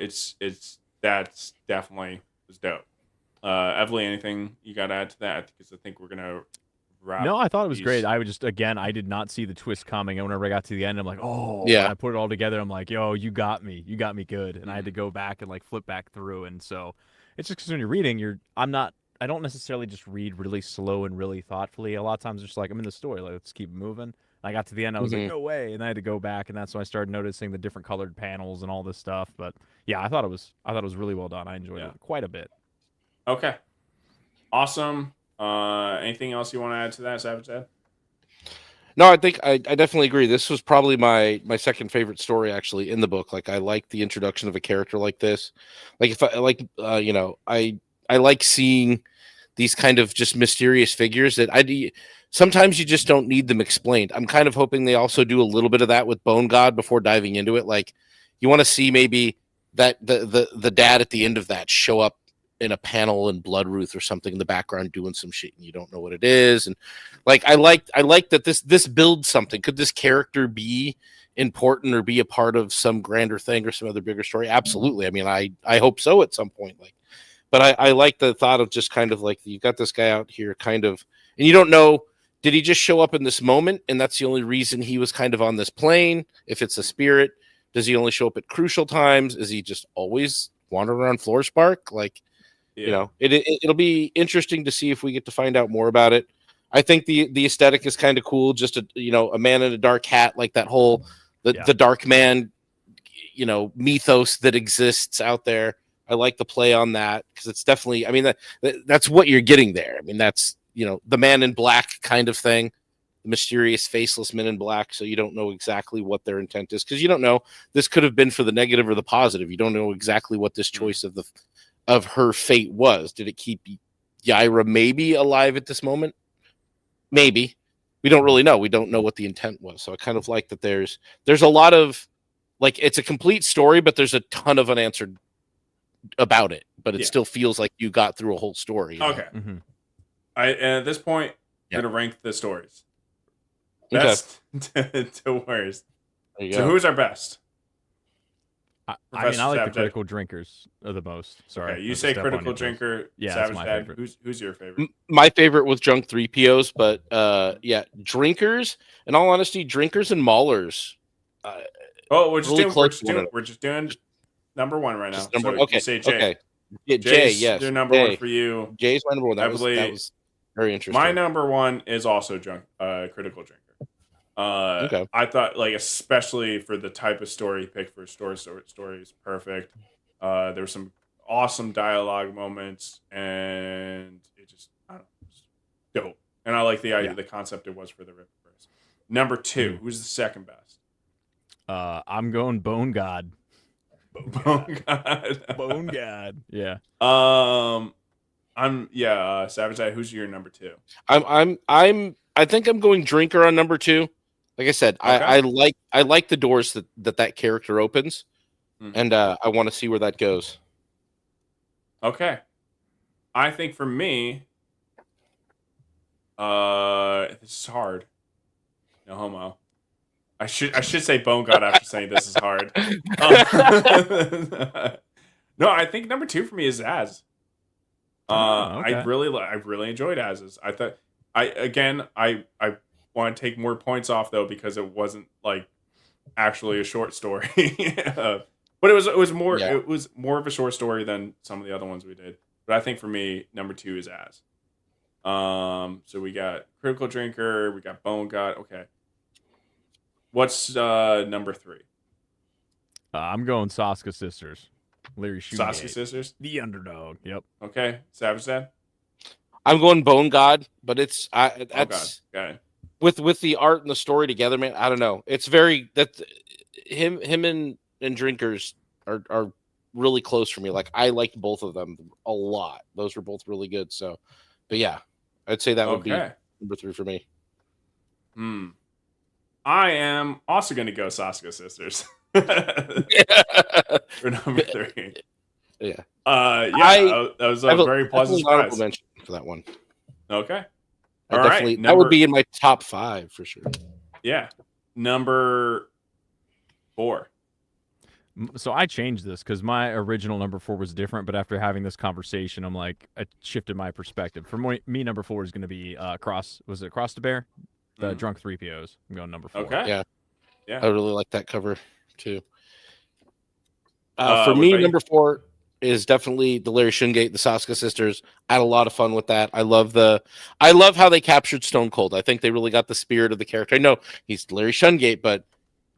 That's definitely was dope. Evely, anything you got to add to that? Because I think we're gonna wrap. No, I thought it was great. I would just I did not see the twist coming, and whenever I got to the end, I'm like, oh yeah. I put it all together. I'm like, yo, you got me good, and I had to go back and like flip back through, and so it's just because when you're reading, I don't necessarily just read really slow and really thoughtfully. A lot of times, it's just like I'm in the story, like let's keep moving. I got to the end, I was like, no way, and I had to go back, and that's when I started noticing the different colored panels and all this stuff. But yeah, I thought it was really well done. I enjoyed it quite a bit. Okay, awesome. Anything else you want to add to that, Savage Dad? No, I think I definitely agree. This was probably my second favorite story actually in the book. Like I like the introduction of a character like this. Like if I like, I like seeing these kind of just mysterious figures that sometimes you just don't need them explained. I'm kind of hoping they also do a little bit of that with Bone God before diving into it. Like you want to see maybe that the dad at the end of that show up in a panel in Bloodruth or something in the background doing some shit and you don't know what it is. And like I like that this builds something. Could this character be important or be a part of some grander thing or some other bigger story? Absolutely. I mean, I hope so at some point. Like, but I like the thought of just kind of like you got this guy out here kind of, and you don't know, did he just show up in this moment and that's the only reason he was kind of on this plane? If it's a spirit, does he only show up at crucial times? Is he just always wandering around Floor-Spark? Like, you know, it'll be interesting to see if we get to find out more about it. I think the aesthetic is kind of cool. Just a man in a dark hat, like that whole the dark man, mythos that exists out there. I like the play on that because it's definitely. I mean, that's what you're getting there. I mean, that's the man in black kind of thing, the mysterious faceless men in black. So you don't know exactly what their intent is because you don't know. This could have been for the negative or the positive. You don't know exactly what this choice of her fate was. Did it keep Yaira maybe alive at this moment? Maybe. We don't really know. We don't know what the intent was. So I kind of like that there's a lot of like it's a complete story, but there's a ton of unanswered about it. But it still feels like you got through a whole story. Okay. Mm-hmm. At this point, I'm gonna rank the stories. Best to worst. So who's our best? I like the Critical Drinkers the most. Sorry. Okay, you say Critical Drinker. Yeah, Savage my Dad. favorite. Who's your favorite? My favorite was Junk 3POs, but Drinkers. In all honesty, Drinkers and Maulers. We're just doing number one right now. Okay. You say Jay. Okay. Yeah, Jay, yes. Your number one for you. Jay's my number one. That was very interesting. My number one is also Critical Drinker. Okay. I thought, like, especially for the type of story he picked for story is perfect. There were some awesome dialogue moments, and it just, I don't know, it was dope. And I like the idea, the concept it was for the Rippaverse. Number two, who's the second best? I'm going Bone God. Bone God. Bone God. Yeah. Savage Eye. Who's your number two? I think I'm going Drinker on number two. Like I said, okay. I like the doors that character opens, and I want to see where that goes. Okay, I think for me, this is hard. No homo. I should say Bone God after saying this is hard. No, I think number two for me is Az. Okay. I really enjoyed Az's. I thought I want to take more points off though because it wasn't like actually a short story, but it was more of a short story than some of the other ones we did. But I think for me, number two is Az. So we got Critical Drinker, we got Bone God. Okay. What's number 3? I'm going Soska Sisters. Larry Soska Shungate. Sisters. The underdog. Yep. Okay. Savage Dad. I'm going Bone God, but it's Oh God. that's Got it. with the art and the story together, man. I don't know. It's very that him and Drinkers are really close for me. Like I liked both of them a lot. Those were both really good. So, but yeah, I'd say that would be Okay. number 3 for me. I am also going to go Soska Sisters for number 3. Yeah. That was a very pleasant surprise. Mention for that one. Okay. All right. That would be in my top 5 for sure. Yeah. Number 4. So I changed this because my original number 4 was different, but after having this conversation, I'm like, I shifted my perspective. For me, number 4 is going to be Cross the Bear? The Drunk 3POs. I'm going number 4. Okay. Yeah. I really like that cover too. For me, number 4 is definitely the Larry Shungate, the Soska Sisters. I had a lot of fun with that. I love how they captured Stone Cold. I think they really got the spirit of the character. I know he's Larry Shungate, but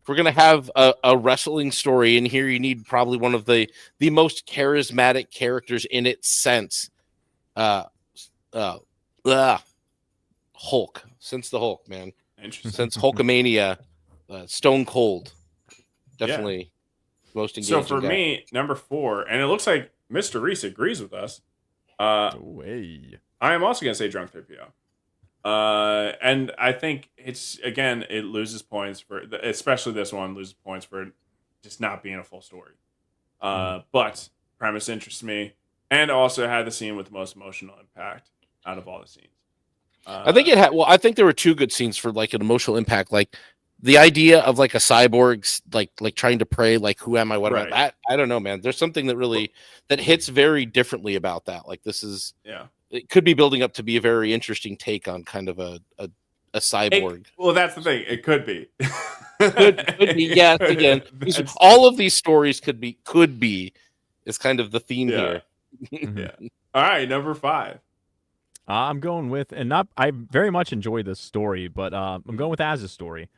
if we're gonna have a wrestling story in here, you need probably one of the most charismatic characters in its sense. Hulk. Since the Hulk, man. Interesting. Since Hulkamania, Stone Cold. Definitely most engaging. So for me, number 4, and it looks like Mr. Reese agrees with us. Way. I am also going to say Drunk 3PO. And I think it loses points for, especially this one, loses points for just not being a full story. But premise interests me, and also had the scene with the most emotional impact out of all the scenes. I think it had. Well, I think there were 2 good scenes for like an emotional impact, like the idea of like a cyborg's like trying to pray, like who am I? What am I? That I don't know, man. There's something that really that hits very differently about that. Like this is it could be building up to be a very interesting take on kind of a cyborg. Well, that's the thing. It could be. could be. Yes. Again, all of these stories could be. Is kind of the theme here. Yeah. All right, number 5. I'm going with, and not. I very much enjoy this story, but I'm going with Az's story,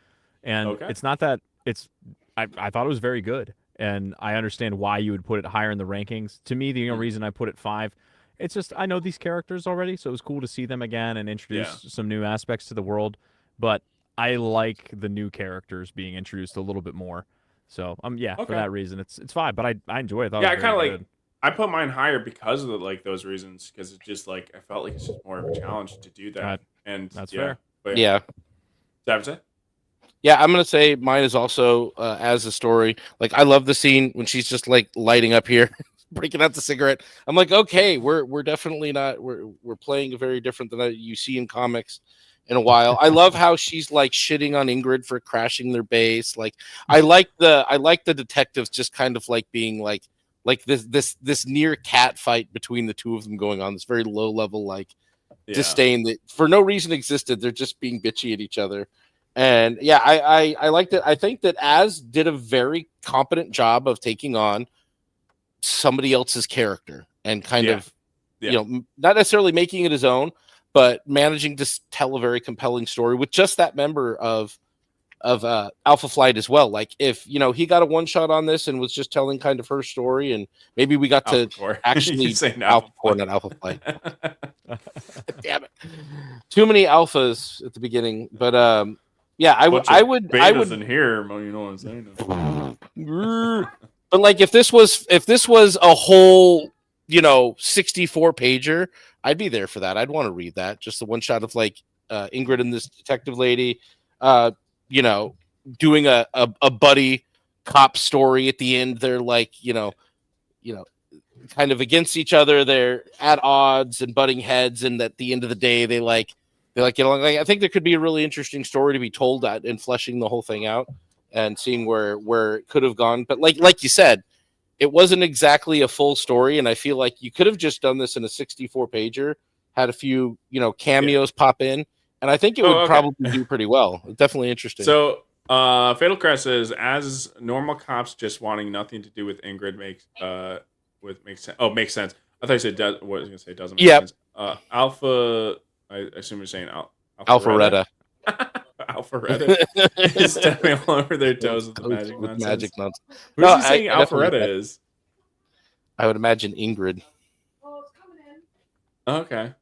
and it's not that it's. I thought it was very good, and I understand why you would put it higher in the rankings. To me, the only reason I put it 5, it's just I know these characters already, so it was cool to see them again and introduce some new aspects to the world. But I like the new characters being introduced a little bit more. So for that reason, it's 5. But I enjoy it. I kind of like. I put mine higher because of those reasons. Because it's just like I felt like it's just more of a challenge to do that, and that's fair. But Savage? Yeah, I'm gonna say mine is also as a story. Like I love the scene when she's just like lighting up here, breaking out the cigarette. I'm like, okay, we're definitely not we're playing very different than you see in comics in a while. I love how she's like shitting on Ingrid for crashing their base. Like I like the detectives just kind of like being like this near cat fight between the 2 of them going on. This very low level disdain that for no reason existed. They're just being bitchy at each other. And I liked it. I think that Az did a very competent job of taking on somebody else's character and kind of, not necessarily making it his own, but managing to tell a very compelling story with just that member of Alpha Flight as well. Like if he got a one shot on this and was just telling kind of her story, and maybe we got to actually Alpha Core, not Alpha Flight. Damn it, too many alphas at the beginning. But I would in here, you know what I'm saying. But like if this was a whole 64 pager, I'd be there for that. I'd want to read that. Just the one shot of like Ingrid and this detective lady doing a buddy cop story at the end. They're like, kind of against each other. They're at odds and butting heads. And at the end of the day, they get along. Like, I think there could be a really interesting story to be told in fleshing the whole thing out and seeing where it could have gone. But like you said, it wasn't exactly a full story. And I feel like you could have just done this in a 64 pager, had a few, cameos pop in. And I think it would probably do pretty well. Definitely interesting. So, Fatal Crest says, as normal cops just wanting nothing to do with Ingrid makes sense. Oh, makes sense. I thought you said does. What was I going to say? Doesn't make sense. Alpha I assume you're saying Alpharetta. Alpharetta is stepping all over their toes with the magic With nonsense. magic nonsense. Who's No, he saying I definitely Alpharetta get- is? I would imagine Ingrid. Okay.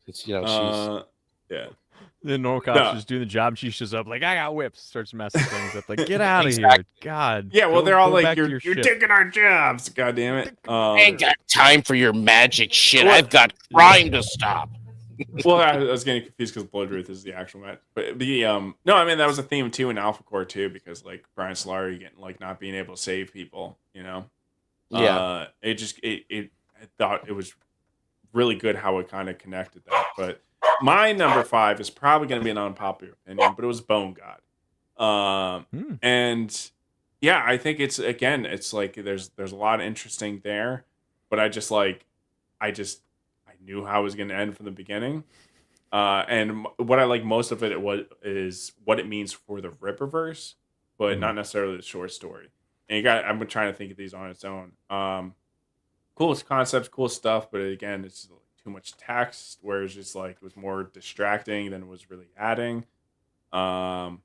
It's She's yeah. The normal cop's just doing the job. And she shows up like, I got whips. Starts messing things up. Like, get out of here. Exactly. God. Yeah, well, they're all go like, back to you're your ship." taking our jobs. God damn it. I ain't got time for your magic shit. Well- I've got crime to stop. Well, I was getting confused because Bloodruth is the actual match. But the no, I mean that was a theme too in Alpha Core too, because like Brian Solari getting like not being able to save people, you know. Yeah. I thought it was really good how it kind of connected that. But my number 5 is probably going to be an unpopular opinion, but it was Bone God. And yeah, I think it's like there's a lot of interesting there, but I knew how it was going to end from the beginning. And what I like most of it is what it means for the Rippaverse, but not necessarily the short story. And I'm trying to think of these on its own. Cool concepts, cool stuff, but again, it's too much text, where it's just like it was more distracting than it was really adding. But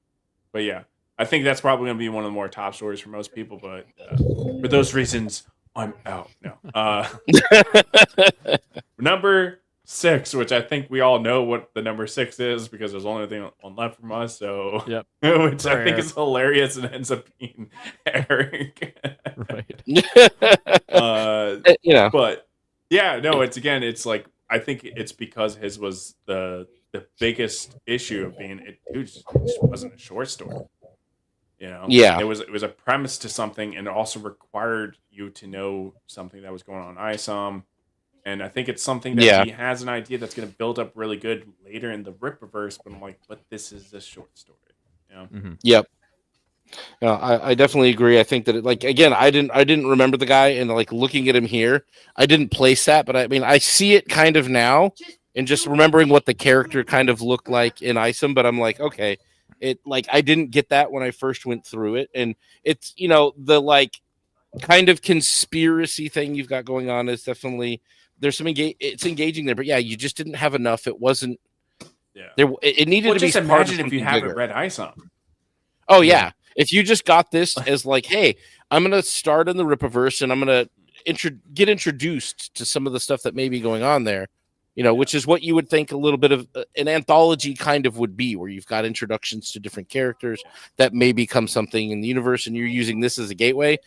yeah, I think that's probably going to be one of the more top stories for most people. But for those reasons, I'm out. No. Number 6, which I think we all know what the number 6 is because there's only thing on left from us. So, Yep. which I Sorry, think Eric. is hilarious and ends up being Eric. Right. You know. But yeah, no, it's like I think it's because his was the biggest issue of being it just wasn't a short story. You know, Yeah. it was a premise to something, and it also required you to know something that was going on in ISOM. And I think it's something that he has an idea that's going to build up really good later in the Rippaverse. But I'm like, but this is a short story. You know? Yep. No, I definitely agree. I think that again, I didn't remember the guy, and like looking at him here, I didn't place that, but I mean, I see it kind of now, and just remembering what the character kind of looked like in ISOM. But I'm like, okay, I didn't get that when I first went through it, and it's the like kind of conspiracy thing you've got going on is definitely there's some it's engaging there, but yeah, you just didn't have enough. It wasn't there. It needed to be. Just part of imagine if you something haven't bigger. read ISOM. Oh yeah. If you just got this as like, hey, I'm gonna start in the Rippaverse and I'm gonna get introduced to some of the stuff that may be going on there, which is what you would think a little bit of an anthology kind of would be, where you've got introductions to different characters that may become something in the universe, and you're using this as a gateway.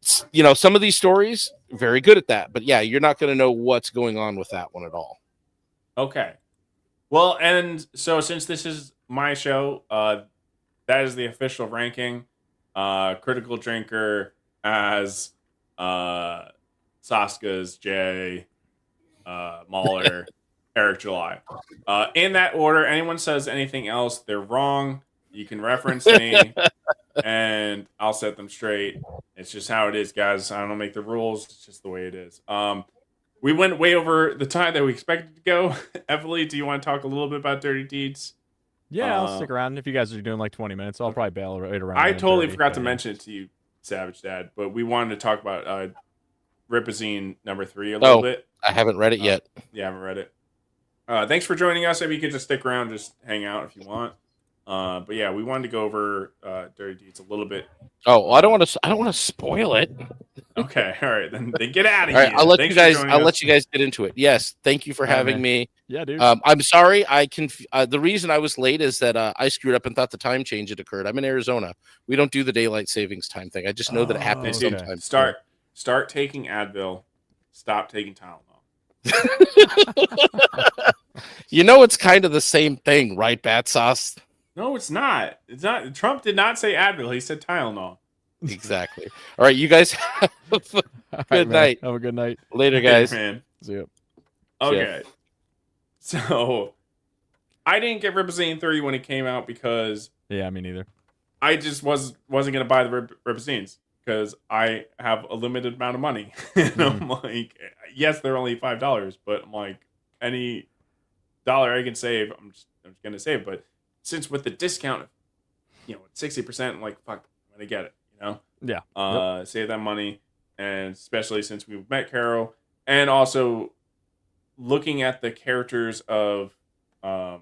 Some of these stories very good at that, but yeah, you're not gonna know what's going on with that one at all. Okay. Well, and so since this is my show, that is the official ranking. Critical Drinker as Soska's J, Mauler, Eric July. In that order, anyone says anything else, they're wrong. You can reference me, and I'll set them straight. It's just how it is, guys. I don't make the rules. It's just the way it is. We went way over the time that we expected to go. Emily, do you want to talk a little bit about Dirty Deeds? Yeah, I'll stick around. If you guys are doing like 20 minutes, I'll probably bail right around. I totally 9:30, forgot to but, mention it to you, Savage Dad, but we wanted to talk about Ripazine number 3 a little bit. I haven't read it yet. Yeah, I haven't read it. Thanks for joining us. If you could just stick around, just hang out if you want. But yeah, we wanted to go over Dirty Deeds a little bit. Oh, well, I don't want to spoil it. Okay, all right, then get out of All here. right, I'll let Thanks you for guys. joining I'll us. let you guys get into it. Yes, thank you for having man. me. Yeah, dude. I'm sorry. The reason I was late is that I screwed up and thought the time change had occurred. I'm in Arizona. We don't do the daylight savings time thing. I just know that it happens Dude, sometimes. Start taking Advil. Stop taking Tylenol. It's kind of the same thing, right, Bat Sauce? No, it's not. It's not. Trump did not say Advil. He said Tylenol. Exactly. All right, you guys have a good night. Have a good night. Later, guys. Man. See ya. Okay. So, I didn't get Ripazine 30 when it came out because Yeah, me neither. I just wasn't going to buy the Ripazines because I have a limited amount of money. And I'm like, yes, they're only $5, but I'm like, any dollar I can save, I'm just going to save. But since with the discount, 60%, I'm like, fuck, I'm going to get it, Yeah. Save that money. And especially since we've met Carol, and also looking at the characters of um,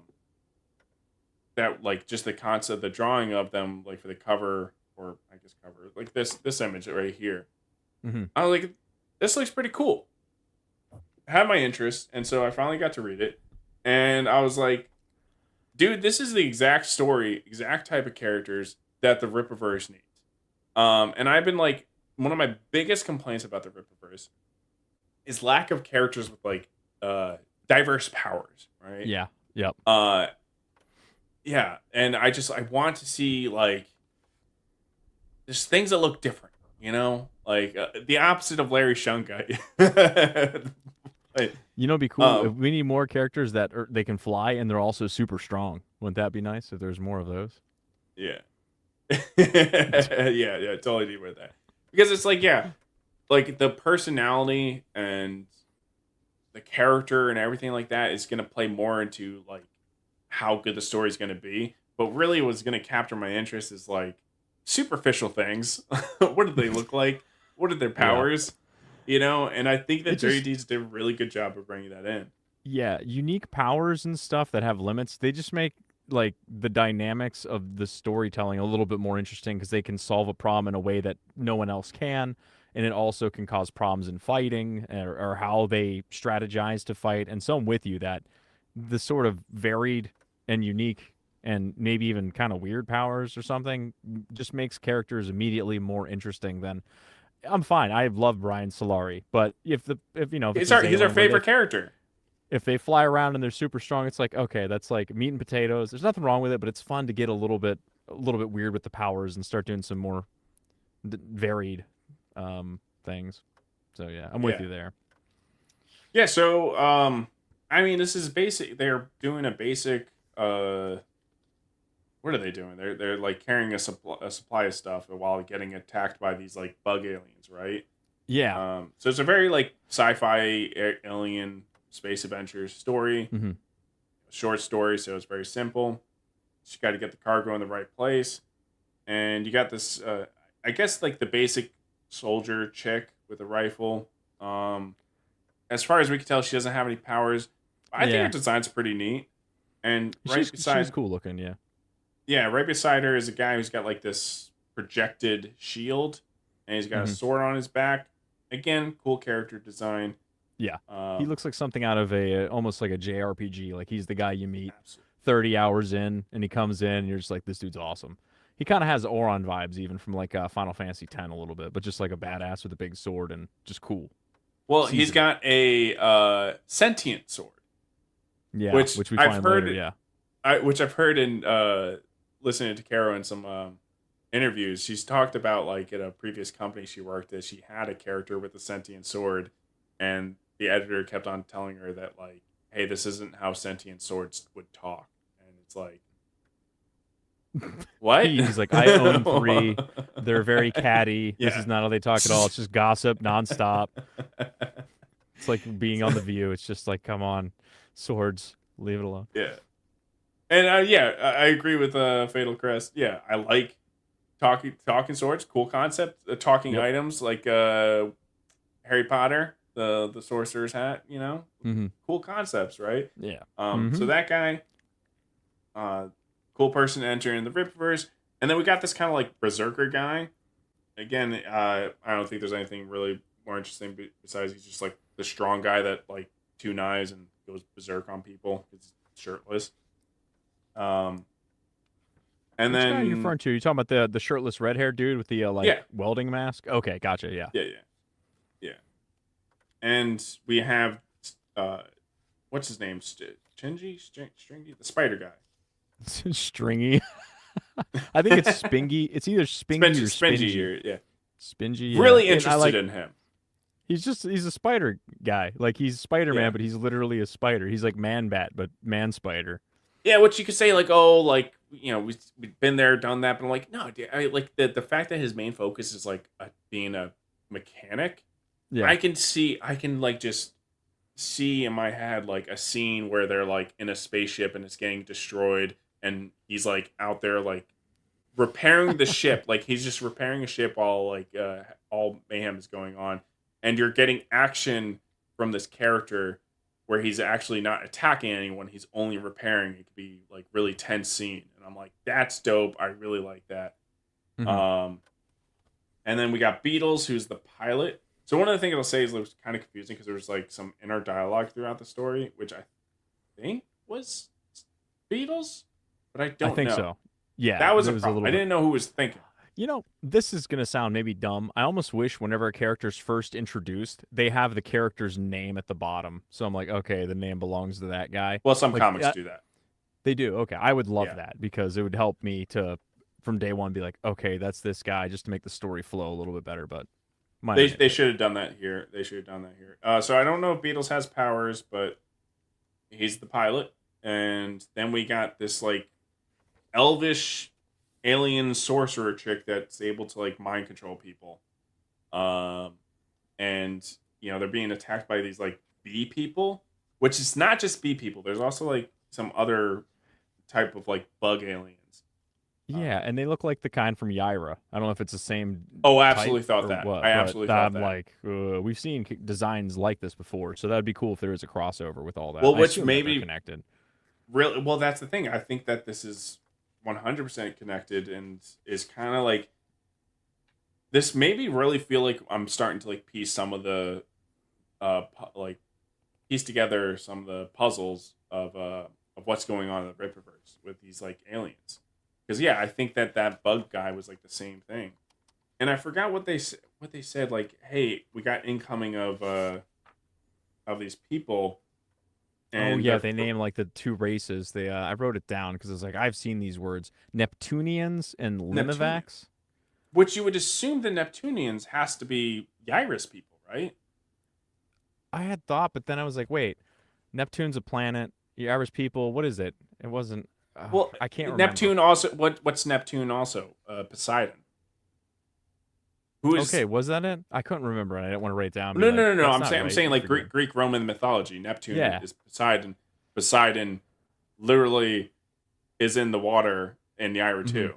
that like just the concept, the drawing of them, like for the cover, or I guess cover, like this image right here. Mm-hmm. I was like, this looks pretty cool. Had my interest, and so I finally got to read it, and I was like, dude, this is the exact story, exact type of characters that the Rippaverse needs. And I've been like, one of my biggest complaints about the Rippaverse is lack of characters with like diverse powers, right? Yeah. Yep. Yeah, and I want to see like there's things that look different, you know, like the opposite of Larry Shunga. Like, You know, it'd be cool if um, we need more characters that they can fly and they're also super strong. Wouldn't that be nice if there's more of those? yeah, yeah, totally do with that because it's like like the personality and the character and everything like that is gonna play more into like how good the story's gonna be. But really, what's gonna capture my interest is like superficial things. What do they look like? What are their Yeah. powers? You know, and I think that It Dirty just Deeds did a really good job of bringing that in. Yeah, unique powers and stuff that have limits. They just make like the dynamics of the storytelling a little bit more interesting because they can solve a problem in a way that no one else can, and it also can cause problems in fighting or how they strategize to fight. And so I'm with you that the sort of varied and unique and maybe even kind of weird powers or something just makes characters immediately more interesting than I'm fine. I love Brian Solari, but if you know if it's a He's our Zaylin where favorite character. if they fly around and they're super strong, it's like okay, that's like meat and potatoes. There's nothing wrong with it, but it's fun to get a little bit weird with the powers and start doing some more varied things. So yeah, I'm with Yeah. you there. Yeah, so I mean this is basic they're doing a basic what are they doing? They're like carrying a supply of stuff while getting attacked by these like bug aliens, right? Yeah. So it's a very like sci-fi alien space adventure story, Hmm. short story, so it's very simple. You got to get the cargo in the right place, and you got this I guess like the basic soldier chick with a rifle. As far as we can tell, she doesn't have any powers. I think her Yeah. design's pretty neat. And She's cool looking. Yeah. right beside her is a guy who's got like this projected shield, and he's got a Hmm. sword on his back. Again, cool character design. Yeah. He Um, looks like something out of a almost like a JRPG. Like he's the guy you meet absolutely. 30 hours in, and he comes in, and you're just like, this dude's awesome. He kind of has Auron vibes, even from like Final Fantasy X a little bit, but just like a badass with a big sword and just cool. Well, he's Seasoned. got a sentient sword, Yeah, which which we I've find heard. later. Yeah. Which I've heard in listening to Caro in some interviews. She's talked about like at a previous company she worked at, she had a character with a sentient sword, and the editor kept on telling her that like, hey, this isn't how sentient swords would talk, and it's like, what? He's like, I own three. They're very catty. This Yeah. is not how they talk at all. It's just gossip nonstop. It's like being on The View. It's just like, come on, swords, leave it alone. Yeah. And yeah, I agree with Fatal Crest. Yeah, I like talking swords, cool concept. Talking Yep. items like Harry Potter, the sorcerer's hat. You know, Mm-hmm. cool concepts, right? Yeah. So that guy, cool person to enter in the Rippaverse, and then we got this kind of like berserker guy. Again, I don't think there's anything really more interesting besides he's just like the strong guy that like two knives and goes berserk on people. He's shirtless. And Which guy are you then referring to? You talking about the shirtless red haired dude with the like yeah, welding mask? Okay, gotcha. Yeah. yeah. And we have what's his name? Stringy, the spider guy. Stringy. I think it's Spingy. It's either Spingy or Spingy. Yeah. Spingy. Yeah. Really And interested in him. he's a spider guy. Like he's Spider Man, Yeah. but he's literally a spider. He's like Man Bat, but Man Spider. Yeah, which you could say like, oh, like you know, we've been there, done that, but I'm like, no, dude, I like the fact that his main focus is like being a mechanic. Yeah. I can like just see in my head like a scene where they're like in a spaceship and it's getting destroyed, and he's like out there like repairing the ship, like he's just repairing a ship while like all mayhem is going on, and you're getting action from this character where he's actually not attacking anyone, he's only repairing. It could be like really tense scene, and I'm like, that's dope. I really like that. Mhm. And then we got Beatles, who's the pilot. So one of the things I'll say is it was kind of confusing because there was like some inner dialogue throughout the story, which I think was Beatles, but I don't I think know. so. Yeah, That was there a was problem. I little bit. didn't know who was thinking. You know, this is going to sound maybe dumb. I almost wish whenever a character's first introduced, they have the character's name at the bottom. So I'm like, okay, the name belongs to that guy. Well, some Like, comics do that. they do. Okay, I would love Yeah. that because it would help me to, from day one, be like, okay, that's this guy, just to make the story flow a little bit better. But They should have done that here. They should have done that here. So I don't know if Beatles has powers, but he's the pilot. And then we got this like elvish alien sorcerer chick that's able to like mind control people. And you know, they're being attacked by these like bee people, which is not just bee people. There's also like some other type of like bug aliens. Yeah, and they look like the kind from Yaira. I don't know if it's the same. Oh, I absolutely type thought or that. what, I but absolutely thought I'm that. like, we've seen designs like this before, so that'd be cool if there is a crossover with all that. Well, I which assume that they're maybe connected. Really, well, that's the thing. I think that this is 100% connected and is kind of like this. Maybe really feel like I'm starting to like piece some of the, like piece together some of the puzzles of what's going on in the Rippaverse with these like aliens. Because yeah, I think that that bug guy was like the same thing, and I forgot what they said. Like, hey, we got incoming of these people. Oh yeah, they name like the two races. They I wrote it down because it's like I've seen these words: Neptunians and Limivax. Which you would assume the Neptunians has to be Yaira's people, right? I had thought, but then I was like, wait, Neptune's a planet. Yaira's people. What is it? It wasn't. Well, I can't remember. Neptune also. What's Neptune also? Poseidon. Who is? Okay, was that it? I couldn't remember. I didn't want to write it down. and No, be no, like, no, no. "That's I'm not saying, I'm right," saying and like forget. Greek Roman mythology. Neptune Yeah. is Poseidon. Poseidon literally is in the water in Yaira too.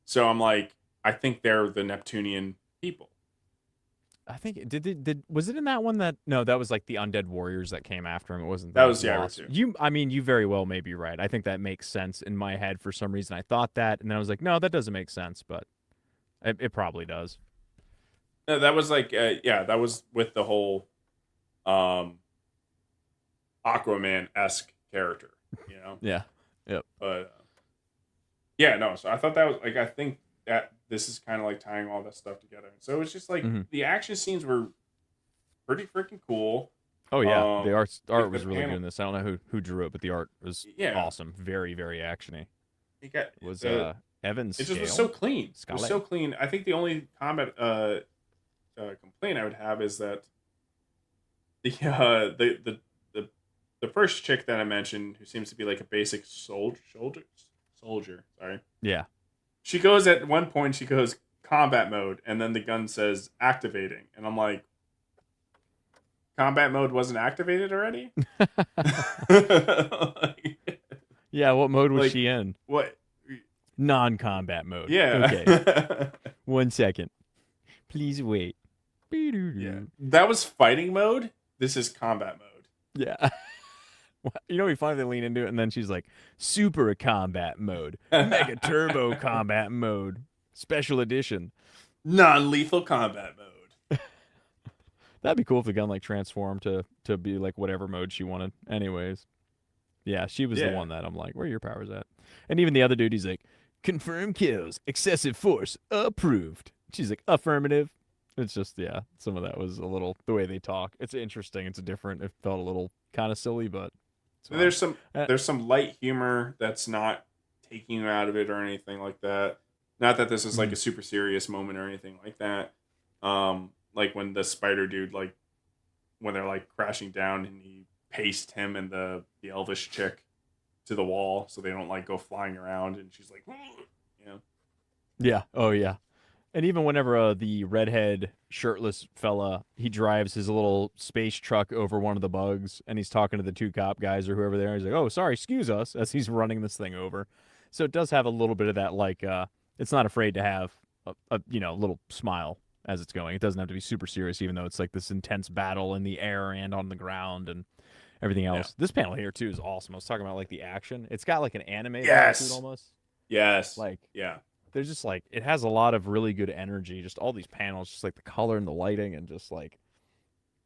So I'm like, I think they're the Neptunian people. I think did was it in that one that no, that was like the undead warriors that came after him. It wasn't That was Yaira Lost. too. I mean, you very well may be right. I think that makes sense in my head for some reason. I thought that, and then I was like, no, that doesn't make sense, but it probably does. No, that was like, yeah, that was with the whole Aquaman-esque character, you know? Yeah. Yep. But yeah, no. So I thought that was like, I think that this is kind of like tying all this stuff together. So it was just like the action scenes were pretty freaking cool. Oh yeah, the art like was the really panel- good in this. I don't know who drew it, but the art was awesome. Very very actiony. It got It was Evan's it just was scale? so clean. It was so clean. I think the only combat complaint I would have is that the first chick that I mentioned, who seems to be like a basic soldier. Sorry. Yeah. She goes at one point. She goes combat mode, and then the gun says activating, and I'm like, combat mode wasn't activated already. Yeah. What mode was like, she in? What? Non-combat mode. Yeah. Okay. 1 second. Please wait. Yeah. That was fighting mode. This is combat mode. Yeah. You know, we finally lean into it, and then she's like, super combat mode, mega turbo combat mode, special edition. Non-lethal combat mode. That'd be cool if the gun like transformed to be like whatever mode she wanted. Anyways. Yeah, she was the one that I'm like, where are your powers at? And even the other dude, he's like, confirm kills, excessive force, approved. She's like, affirmative. It's just, yeah, some of that was a little, the way they talk. It's interesting. It's different. It felt a little kind of silly, but. There's some light humor that's not taking you out of it or anything like that. Not that this is like a super serious moment or anything like that. Like when the spider dude, like when they're like crashing down and he paced him and the elvish chick to the wall so they don't like go flying around, and she's like, you know. Yeah. Oh yeah. And even whenever the redhead shirtless fella, he drives his little space truck over one of the bugs, and he's talking to the two cop guys or whoever there. He's like, "Oh, sorry, excuse us," as he's running this thing over. So it does have a little bit of that, like, it's not afraid to have a little smile as it's going. It doesn't have to be super serious, even though it's like this intense battle in the air and on the ground, and everything else. This panel here too is awesome. I was talking about like the action. It's got like an anime vibe to Yes. it almost. Yes. Like yeah. there's just like it has a lot of really good energy. Just all these panels, just like the color and the lighting, and just like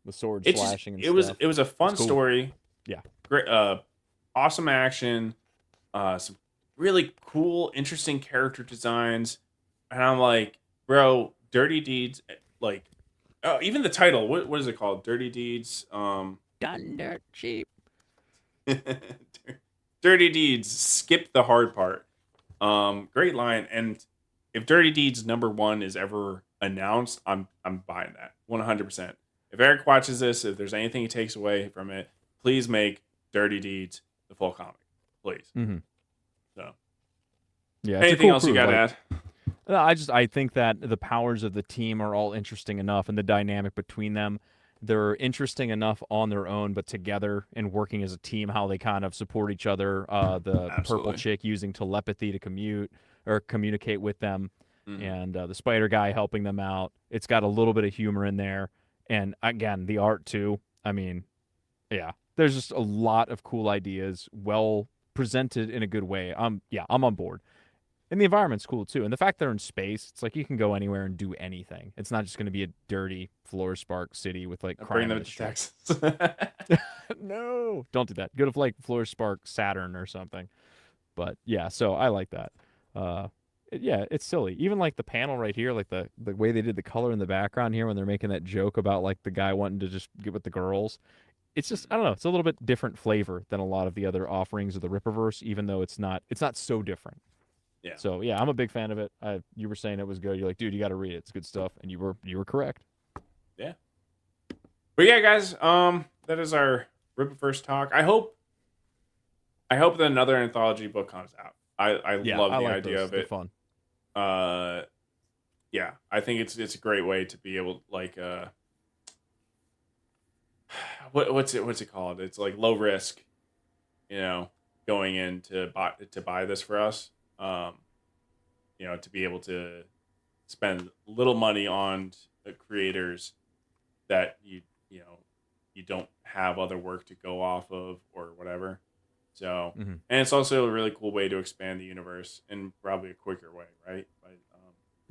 the sword It's slashing. just, And it stuff. was a fun cool. story. Yeah. Great. Awesome action. Some really cool, interesting character designs, and I'm like, bro, Dirty Deeds. Like, oh, even the title. What is it called? Dirty Deeds. Done dirt cheap. Dirty Deeds. Skip the hard part. Great line. And if Dirty Deeds #1 is ever announced, I'm buying that 100%. If Eric watches this, if there's anything he takes away from it, please make Dirty Deeds the full comic, please. Mm-hmm. So, yeah. Anything else you got to add? No, I think that the powers of the team are all interesting enough, and the dynamic between them, they're interesting enough on their own, but together and working as a team, how they kind of support each other. The purple chick using telepathy to communicate with them, and the spider guy helping them out. It's got a little bit of humor in there, and again, the art too. I mean, yeah, there's just a lot of cool ideas, well presented in a good way. I'm on board. And the environment's cool too. And the fact they're in space, it's like you can go anywhere and do anything. It's not just going to be a dirty floor spark city with like crime. Bring them to Texas. No, don't do that. Go to like floor spark Saturn or something. But yeah, so I like that. Yeah, it's silly. Even like the panel right here, like the way they did the color in the background here when they're making that joke about like the guy wanting to just get with the girls. It's just I don't know. It's a little bit different flavor than a lot of the other offerings of the Rippaverse, even though it's not so different. Yeah. So yeah, I'm a big fan of it. You were saying it was good. You're like, dude, you got to read it. It's good stuff, and you were correct. Yeah. But yeah, guys, that is our Rippaverse talk. I hope that another anthology book comes out. I love the like idea those. of They're it. fun. Yeah, I think it's a great way to be able like what's it called? It's like low risk, going in to buy this for us. To be able to spend little money on the creators that you don't have other work to go off of or whatever. So, and it's also a really cool way to expand the universe in probably a quicker way, right? By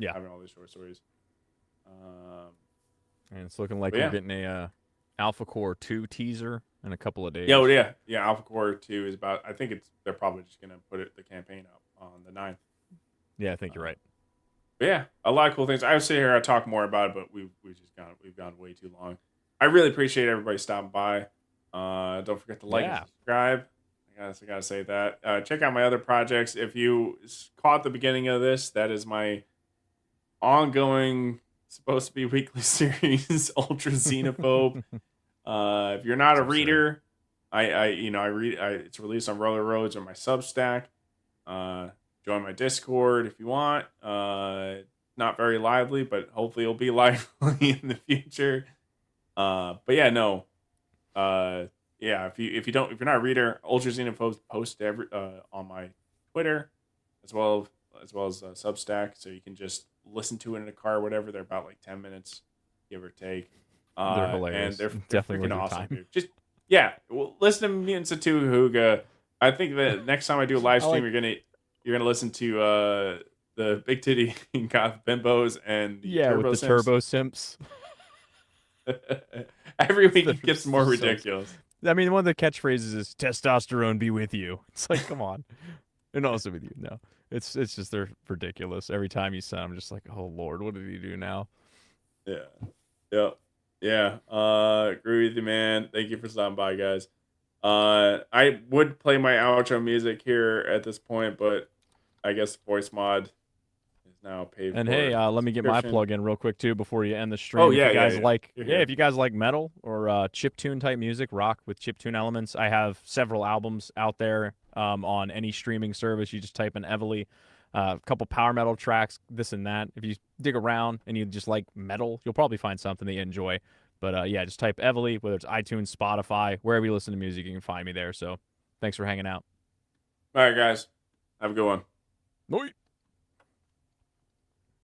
having all these short stories. And it's looking like we're getting a Alpha Core 2 teaser in a couple of days. Yeah. Alpha Core 2 is about. I think they're probably just gonna put the campaign up on the 9th. Yeah, I think you're right. But yeah, a lot of cool things. I would sit here and talk more about it, but we've gone way too long. I really appreciate everybody stopping by. Don't forget to like and subscribe. I gotta say that. Check out my other projects. If you caught the beginning of this, that is my ongoing, supposed to be weekly series, Ultra Xenophobe. If you're not a reader, I read. It's released on Roller Roads or my Substack. Join my Discord if you want. Not very lively, but hopefully it'll be lively in the future. But yeah, no. If you're not a reader, Ultra Xenophobe post on my Twitter as well as Substack, so you can just listen to it in a car or whatever. They're about like 10 minutes, give or take. They're hilarious. And they're definitely freaking awesome, dude. Just listen to Mutants of Tugahuga. I think that next time I do a live stream, you're gonna listen to the Big Titty Goth Bimbos and the Turbo Simps. Every week it gets more ridiculous. I mean, one of the catchphrases is "testosterone be with you." It's like, come on, and also with you. No, it's just they're ridiculous. Every time you send, I'm just like, oh Lord, what did he do now? Yeah. Agree with you, man. Thank you for stopping by, guys. I would play my outro music here at this point, but I guess voice mod is now paid. And for. hey, let me get my plug in real quick too before you end the stream. Oh if you guys if you guys like metal or chiptune type music, rock with chiptune elements, I have several albums out there on any streaming service. You just type in Evely, a couple power metal tracks, this and that. If you dig around and you just like metal, you'll probably find something that you enjoy. But just type Evely, whether it's iTunes, Spotify, wherever you listen to music, you can find me there. So thanks for hanging out. All right, guys. Have a good one. Bye.